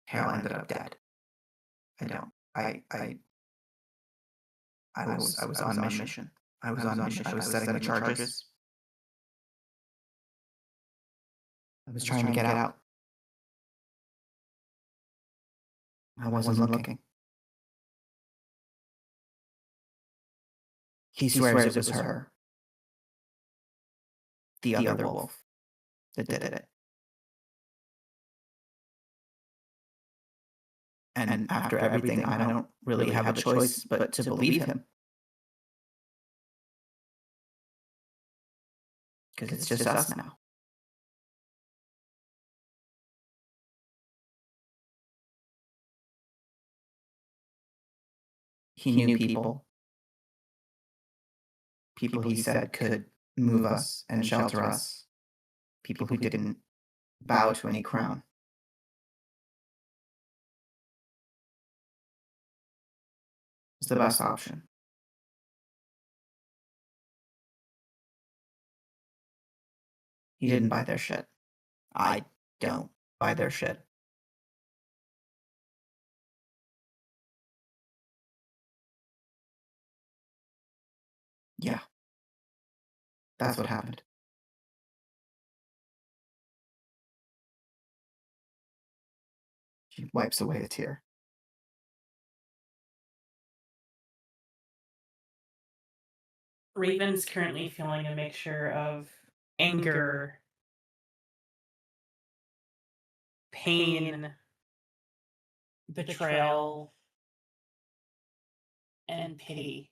Kale ended up dead. I don't. I was on mission. I was on mission. I was setting the charges. I was trying to get out. I wasn't looking. He swears it was her. The other wolf that did it. And after everything, I don't really have a choice but to believe him. Because it's just us now. He knew people he said could move us and shelter us, people who didn't bow to any crown. It's the best option. He didn't buy their shit. I don't buy their shit. Yeah. That's what happened. She wipes away a tear. Raven's currently feeling a mixture of anger, pain, betrayal, and pity.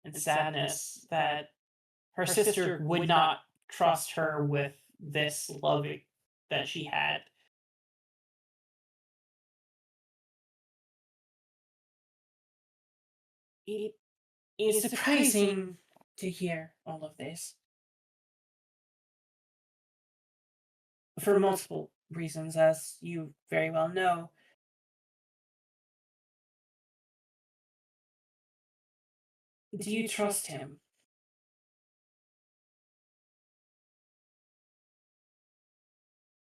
And sadness that her sister would not trust her with this love that she had. It is surprising to hear all of this. For multiple reasons, as you very well know. Do you trust him?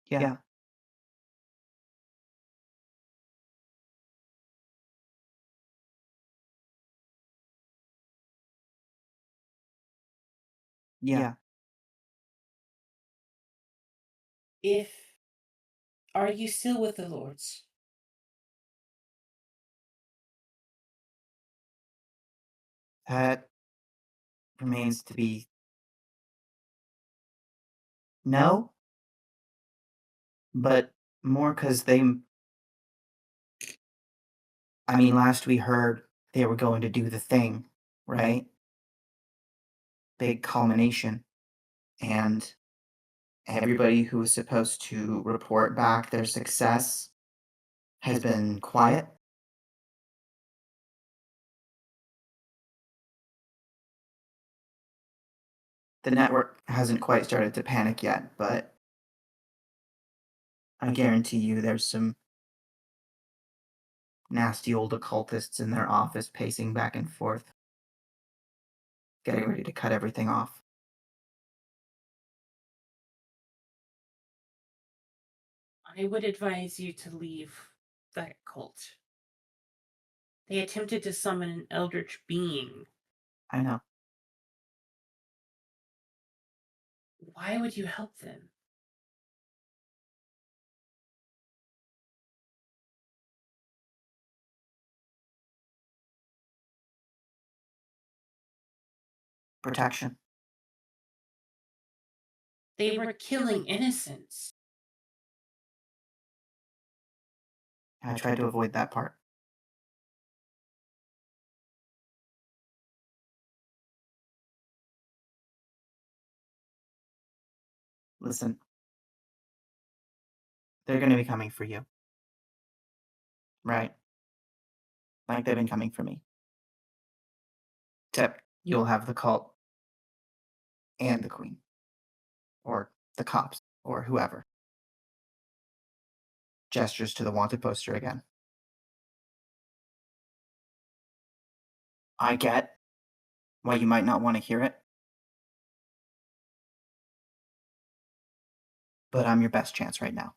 Yeah. Yeah. Are you still with the Lords? That remains to be. No. But more because last we heard they were going to do the thing, right? Big culmination. And everybody who was supposed to report back their success has been quiet. The network hasn't quite started to panic yet, but I guarantee you there's some nasty old occultists in their office pacing back and forth, getting ready to cut everything off. I would advise you to leave that cult. They attempted to summon an eldritch being. I know. Why would you help them? Protection. They were killing innocents. I tried to avoid that part. Listen. They're going to be coming for you. Right? Like they've been coming for me. Except you'll have the cult and the queen. Or the cops. Or whoever. Gestures to the wanted poster again. I get why you might not want to hear it. But I'm your best chance right now.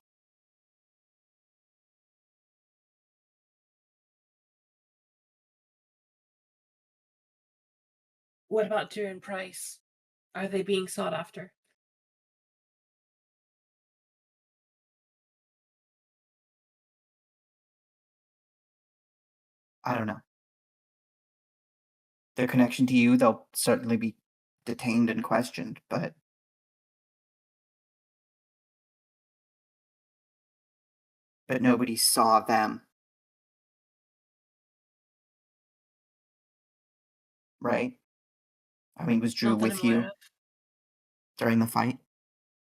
What about Drew and Price? Are they being sought after? I don't know. Their connection to you, they'll certainly be detained and questioned, but nobody saw them. Right? I mean, was Drew Not that with I'm aware you of. during the fight?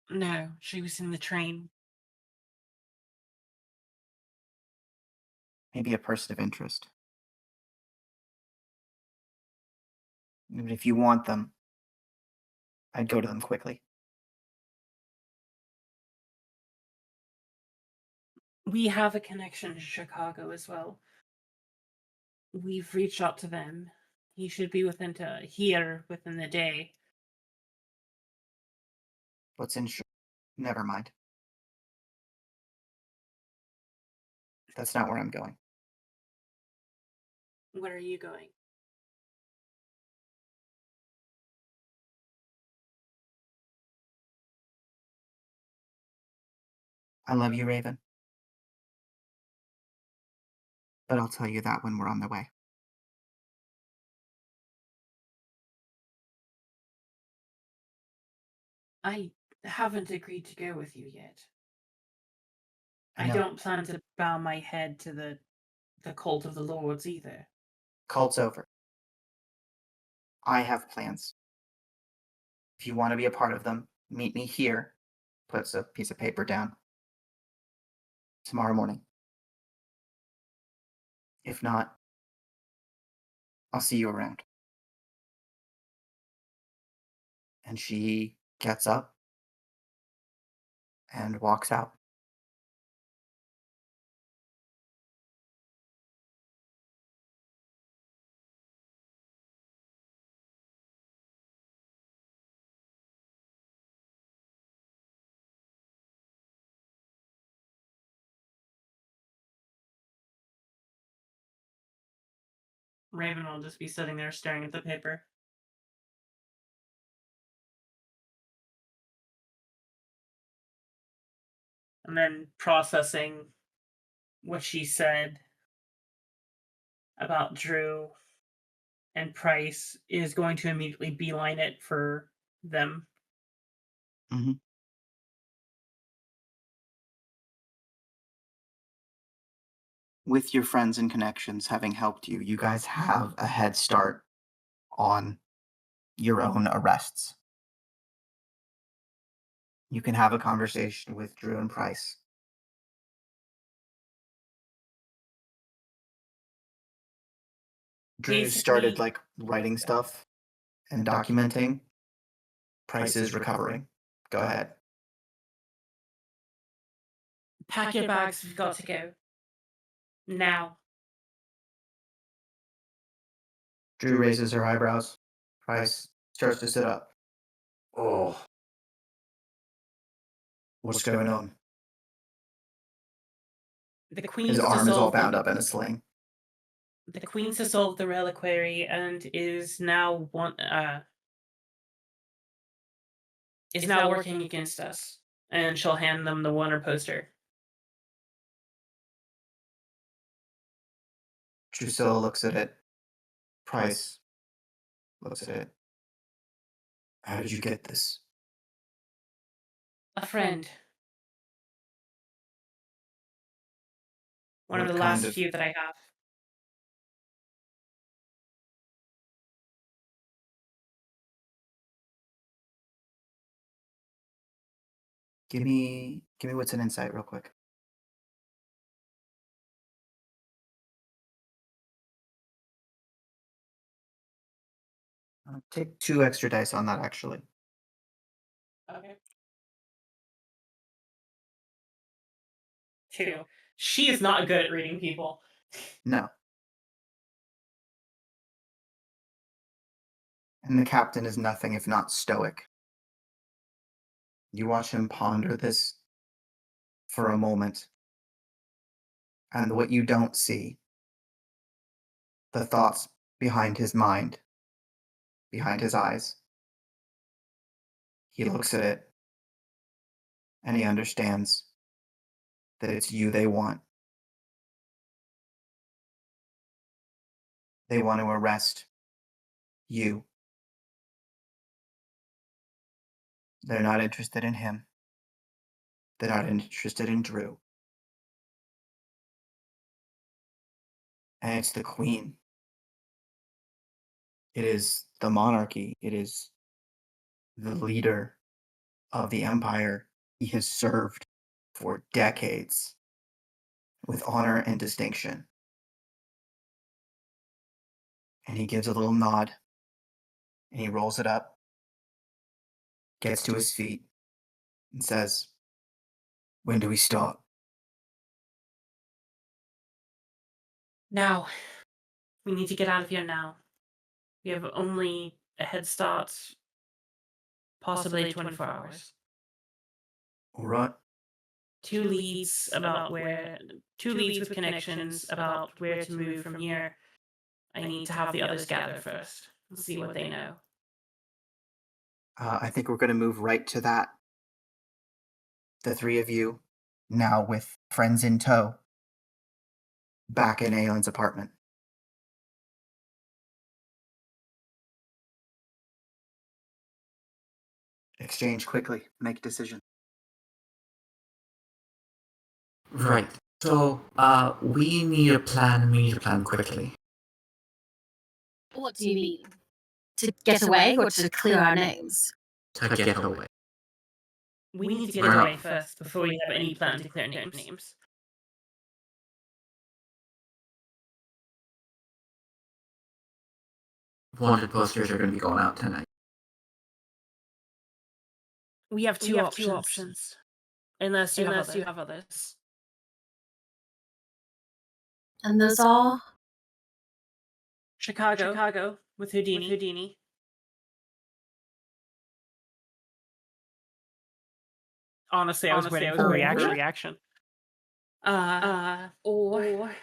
No, she was in the train. Maybe a person of interest. Even if you want them, I'd go to them quickly. We have a connection to Chicago as well. We've reached out to them. He should be here within the day. What's in Never mind. That's not where I'm going. Where are you going? I love you, Raven. But I'll tell you that when we're on the way. I haven't agreed to go with you yet. I I know. don't plan to bow my head to the cult of the lords either. Cult's over. I have plans. If you want to be a part of them, meet me here. Puts a piece of paper down. Tomorrow morning. If not, I'll see you around. And she gets up and walks out. Raven will just be sitting there staring at the paper. And then processing what she said about Drew and Price is going to immediately beeline it for them. Mm-hmm. With your friends and connections having helped you, you guys have a head start on your own arrests. You can have a conversation with Drew and Price. Drew started writing stuff and documenting. Price is recovering. Go ahead. Pack your bags, we've got to go. Now. Drew raises her eyebrows. Price starts to sit up. Oh. What's going on? The Queen's His arm is all dissolved bound up in a sling. The Queen's dissolved the Reliquary and is now working against us. And she'll hand them the Wonder poster. Drusilla looks at it. Price looks at it. How did you get this? A friend. One of What the kind last of- few that I have. Give me what's an insight real quick. Take 2 extra dice on that, actually. Okay. 2. She is not good at reading people. No. And the captain is nothing if not stoic. You watch him ponder this for a moment. And what you don't see, the thoughts behind his mind, behind his eyes. He looks at it, and he understands that it's you they want. They want to arrest you. They're not interested in him. They're not interested in Drew. And it's the Queen. It is the monarchy. It is the leader of the empire he has served for decades with honor and distinction. And he gives a little nod, and he rolls it up, gets to his feet, and says, "When do we start?" Now. We need to get out of here now. We have only a head start, possibly 24 hours. All right. Two leads with connections about where to move from here. I need to have the others gather first and see what they know. I think we're going to move right to that. The three of you, now with friends in tow, back in Aylin's apartment. Exchange quickly. Make a decision. Right. So, we need a plan. We need a plan quickly. What do you mean? To get away or to clear our names? To get away. We need to get away first before we have any plan to clear names. Wanted posters are going to be going out tonight. We have two options. Unless you have others. And those are? Chicago with Houdini. Honestly, I was waiting for a reaction. Or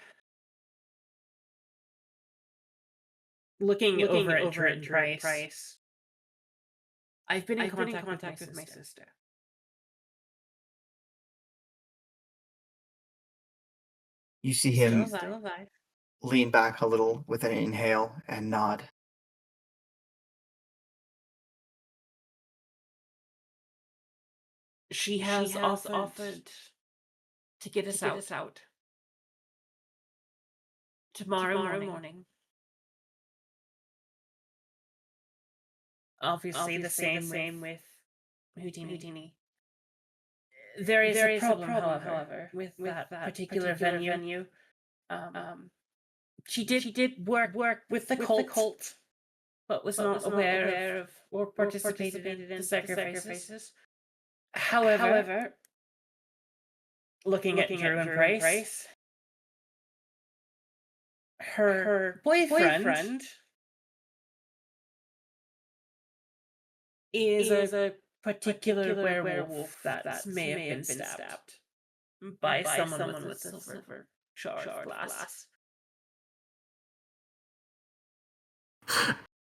looking over at Price. I've been in contact with my sister. You see him Still alive. lean back a little with an inhale and nod. She has offered to get us out tomorrow morning. Obviously, the same with Houdini. There is a problem, however, with that particular venue. She did work with the cult, but was not aware of or participated in the sacrifices. However, looking at Drew and Price, her boyfriend is a particular werewolf that may have been stabbed by someone with a silver shard glass.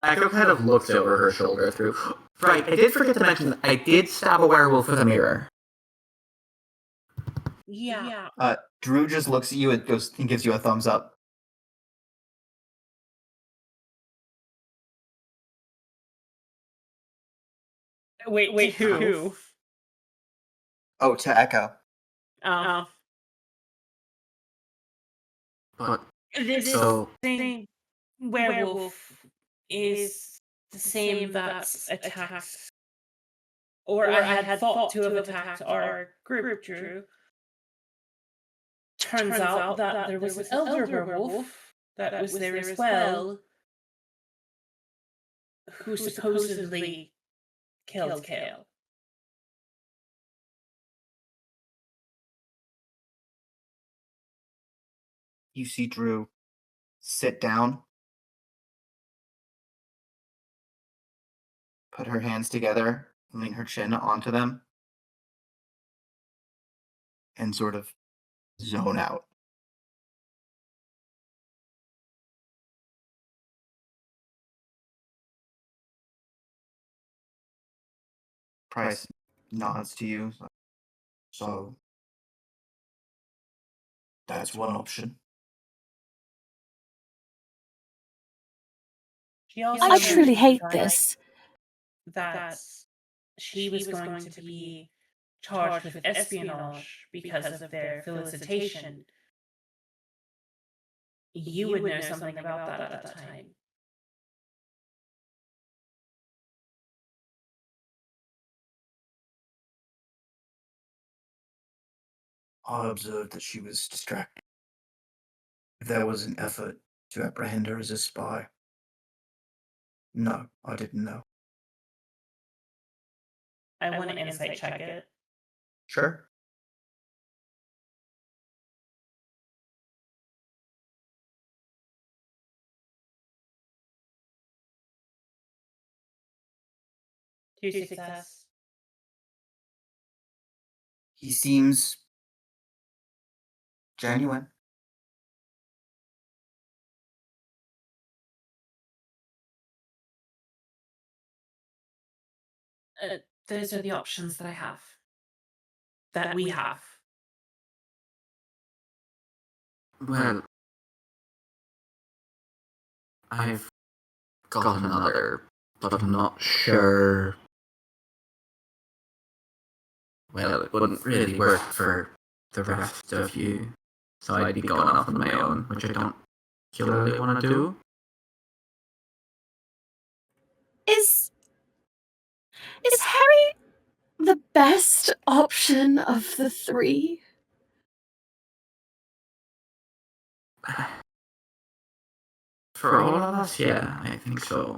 Echo kind of looks over her shoulder through. Right, I did forget to mention that I did stab a werewolf with a mirror. Yeah. Drew just looks at you and goes and gives you a thumbs up. Wait, who? Oh, to Echo. Oh. But This so thing, werewolf is the same that's attacked, or I had thought to have attacked our group, Drew. Turns out that there was an elder werewolf that was there as well, who supposedly killed Kale. You see Drew sit down, put her hands together, lean her chin onto them, and sort of zone out. Price nods to you. So that's one option. She also I said truly hate that this. she was going to be charged with espionage because of their felicitation. You would know something about that at that time. I observed that she was distracted. If there was an effort to apprehend her as a spy. No, I didn't know. I want to insight check it. Sure. Two success. He seems genuine. Those are the options that I have. That we have. Well, I've got another, but I'm not sure. Well, it wouldn't really work for the rest of you, so I'd be going off on my own, which I don't particularly want to do. Is Harry the best option of the three? For all of us, yeah, I think so.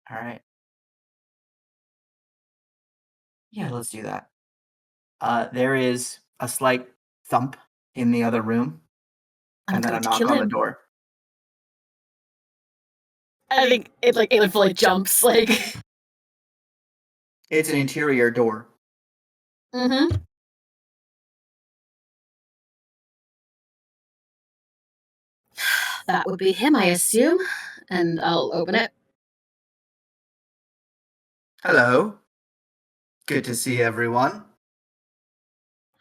All right. Yeah, let's do that. There is a slight thump in the other room, and then a going to knock kill on the him. door. I think Aylin fully jumps, like. It's an interior door. Mm-hmm. That would be him, I assume. And I'll open it. Hello. Good to see everyone.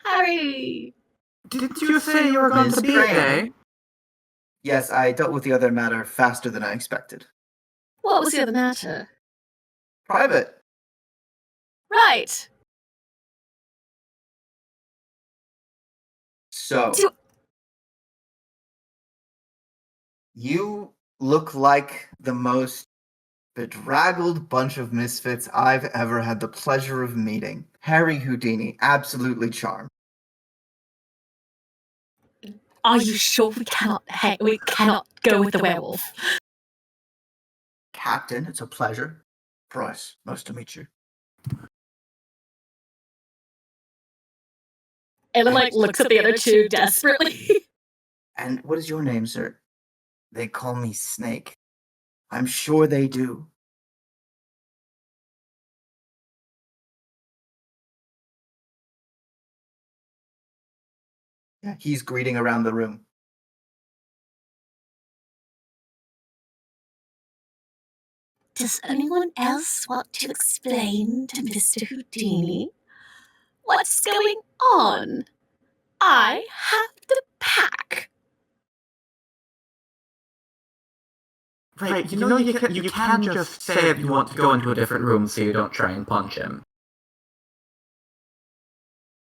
Harry! Did you say you were going to be gay? Yes, I dealt with the other matter faster than I expected. What was the other matter? Private. Right! So, Do- you look like the most bedraggled bunch of misfits I've ever had the pleasure of meeting. Harry Houdini, absolutely charmed. Are you sure we cannot go with the werewolf? Captain, it's a pleasure. Bryce, nice to meet you. Aylin, looks at the other two desperately. And what is your name, sir? They call me Snake. I'm sure they do. Yeah, he's greeting around the room. Does anyone else want to explain to Mr. Houdini what's going on? I have the pack. Right, you know you can just say if you want to go into a different room so you don't try and punch him.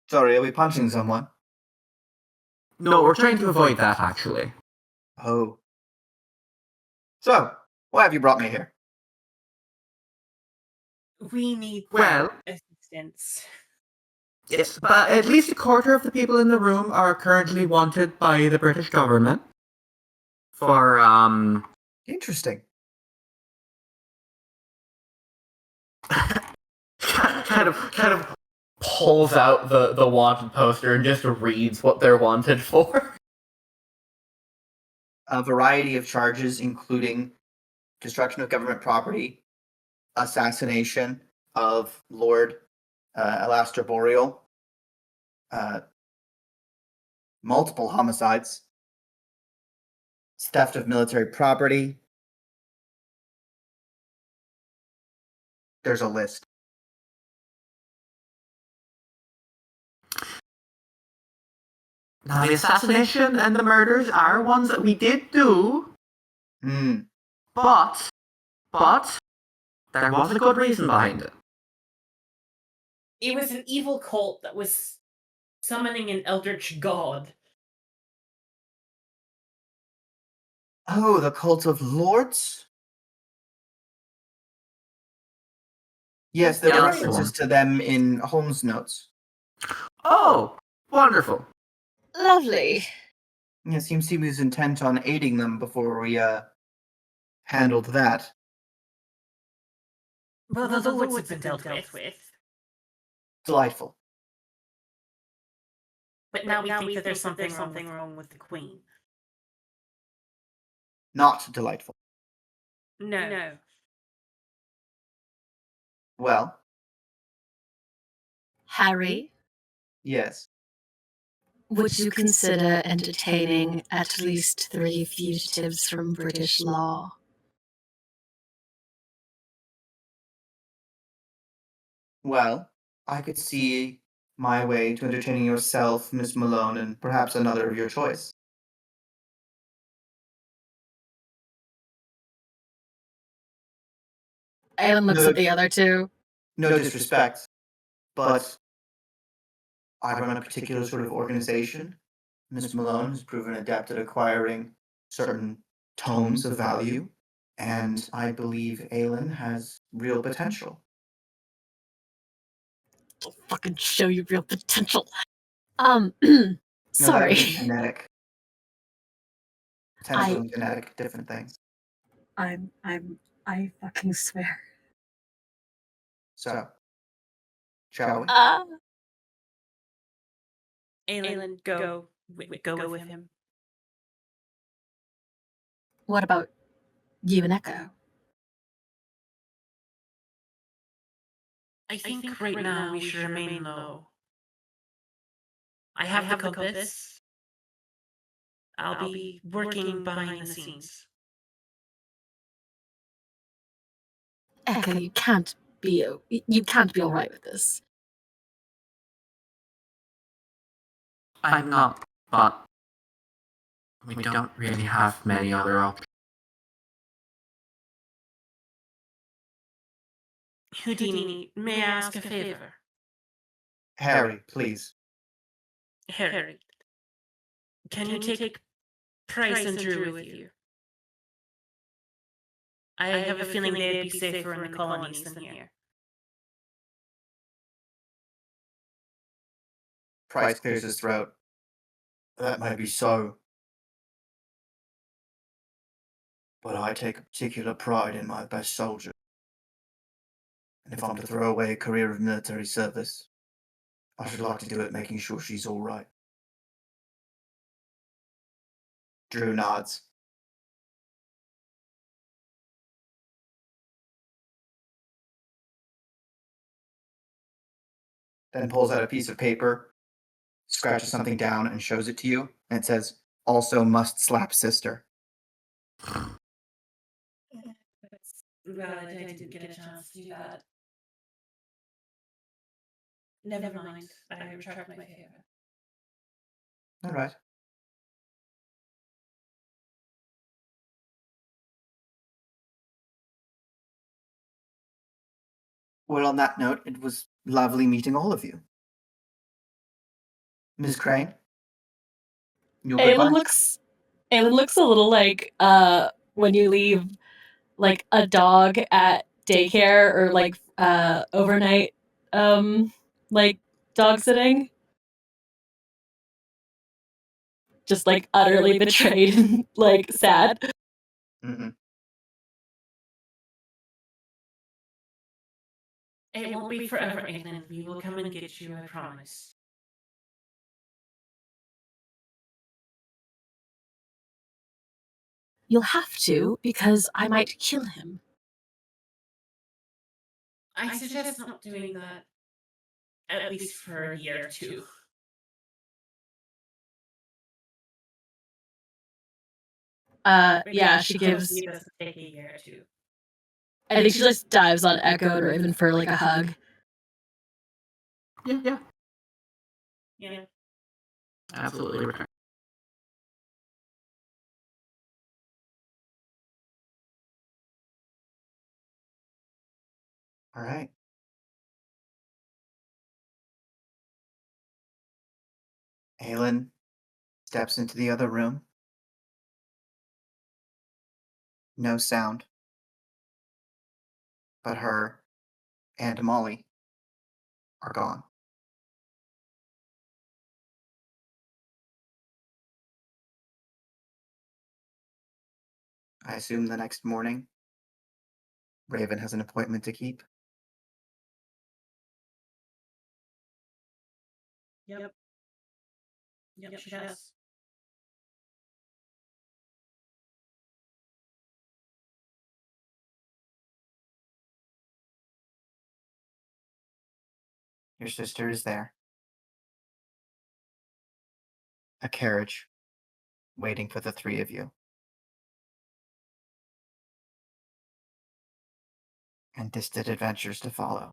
Sorry, are we punching someone? No, we're trying to avoid that, actually. Oh. So, why have you brought me here? We need Well, assistance. yes, but at least a quarter of the people in the room are currently wanted by the British government for, Interesting. kind of pulls out the wanted poster and just reads what they're wanted for. A variety of charges, including destruction of government property, assassination of Lord Alastor Boreal, multiple homicides, theft of military property. There's a list. Now, the assassination and the murders are ones that we did do, but there was a good reason behind it. It was an evil cult that was summoning an eldritch god. Oh, the cult of lords? Yes, there Yeah, were that's the references one. to them in Holmes' notes. Oh, wonderful. Lovely. It seems he was intent on aiding them before we handled that. Well, the lords have been dealt with. Delightful. But now we think that there's something wrong with the queen. Not delightful. No. Well, Harry, yes. would you consider entertaining at least 3 fugitives from British law? Well, I could see my way to entertaining yourself, Miss Malone, and perhaps another of your choice. Aylin looks No. at the other two. No disrespect, but I run a particular sort of organization. Miss Malone has proven adept at acquiring certain tomes of value, and I believe Aylin has real potential. I'll fucking show you real potential. No, that Sorry. would be genetic. Potential and genetic, different things. I fucking swear. So, shall we? Aylin, go with him. What about you and Echo? I think right now we should remain low. I have the compass. I'll be working behind the scenes. Echo, you can't be all right with this. I'm not, but we don't really have many other options. Houdini, may I ask a favor? Harry, please. Harry, can you take Price and Drew with you? I have a feeling they'd be safer in the colonies than here. Price clears his throat. That may be so. But I take a particular pride in my best soldier. And if I'm to throw away a career of military service, I should like to do it making sure she's all right. Drew nods. Then pulls out a piece of paper, scratches something down, and shows it to you. And it says, also must slap sister. Glad I didn't get a chance to do that. Never mind, I retract my favor. All right. Well, on that note, it was lovely meeting all of you. Miss Crane? Aylin looks a little like when you leave like a dog at daycare or like overnight like dog sitting. Just like utterly betrayed and like sad. Mm-hmm. It won't be forever, Aylin. We will come and get you, I promise. You'll have to, because I might kill him. I suggest not doing that. At least for a year or two. Yeah, she gives. Maybe this will take a year or two. I think she just dives on Echo and Raven for like a hug. Yeah. Yeah. Absolutely return. All right. Aylin steps into the other room. No sound. But her and Molly are gone. I assume the next morning, Raven has an appointment to keep. Yep, she does. Your sister is there. A carriage waiting for the three of you. And distant adventures to follow.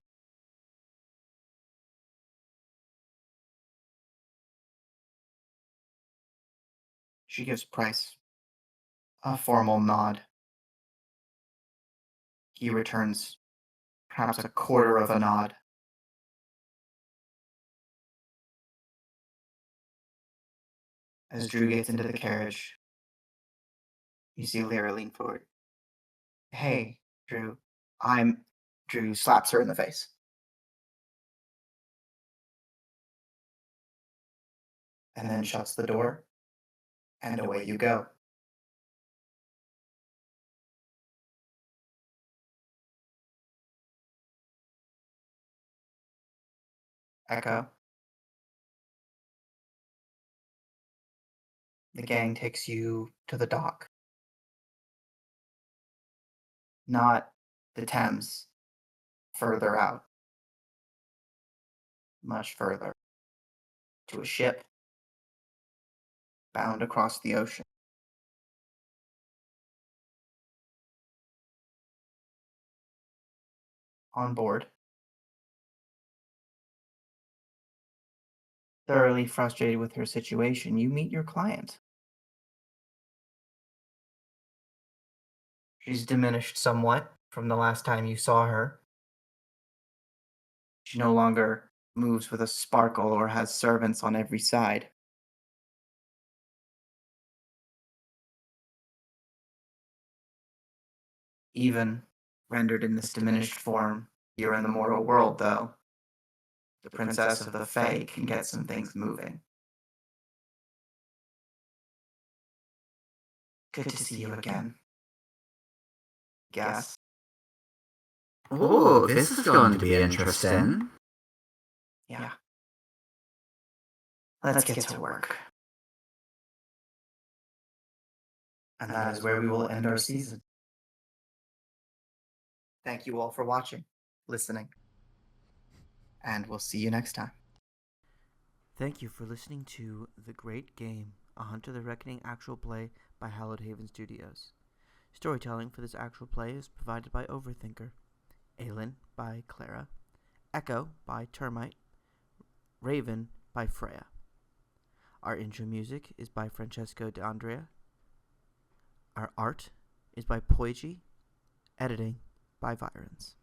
She gives Price a formal nod. He returns perhaps a quarter of a nod. As Drew gets into the carriage, you see Lyra lean forward. Hey, Drew. Drew slaps her in the face. And then shuts the door, and away you go. Echo. The gang takes you to the dock. Not the Thames, further out. Much further. To a ship bound across the ocean. On board, thoroughly frustrated with her situation, you meet your client. She's diminished somewhat from the last time you saw her. She no longer moves with a sparkle or has servants on every side. Even rendered in this diminished form, you're in the mortal world, though. The princess of the Fae can get some things moving. Good to see you again. Guess. Oh, this is going to be interesting. Yeah. Let's get to work. And that is where we will end our season. Thank you all for watching, listening, and we'll see you next time. Thank you for listening to The Great Game, a Hunter the Reckoning actual play by Hallowed Haven Studios. Storytelling for this actual play is provided by Overthinker, Aylin by Clara, Echo by Termite, Raven by Freyja. Our intro music is by Francesco de Andrea. Our art is by Poyjee. Editing by Virens.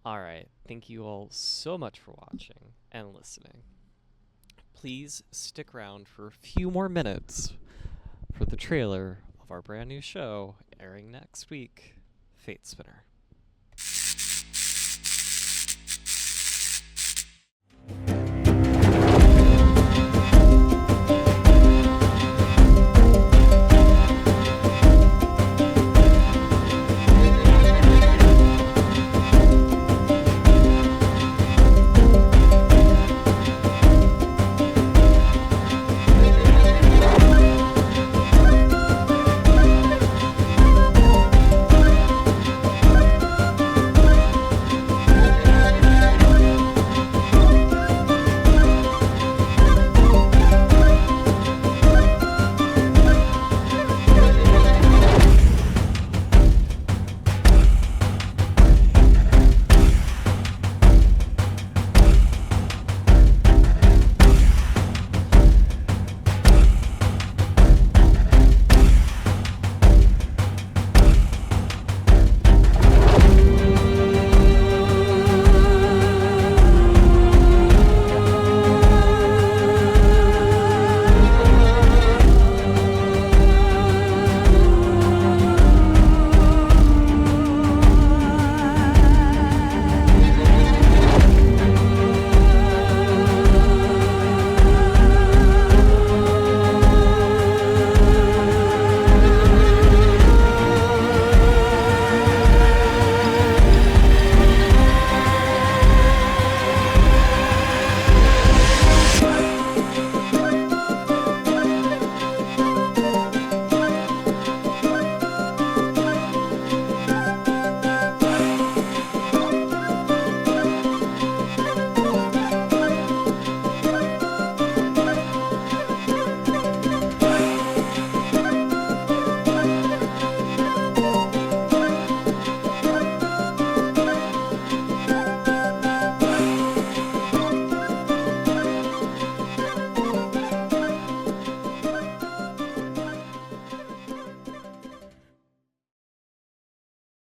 Alright, thank you all so much for watching and listening. Please stick around for a few more minutes for the trailer of our brand new show airing next week, Fate Spinner.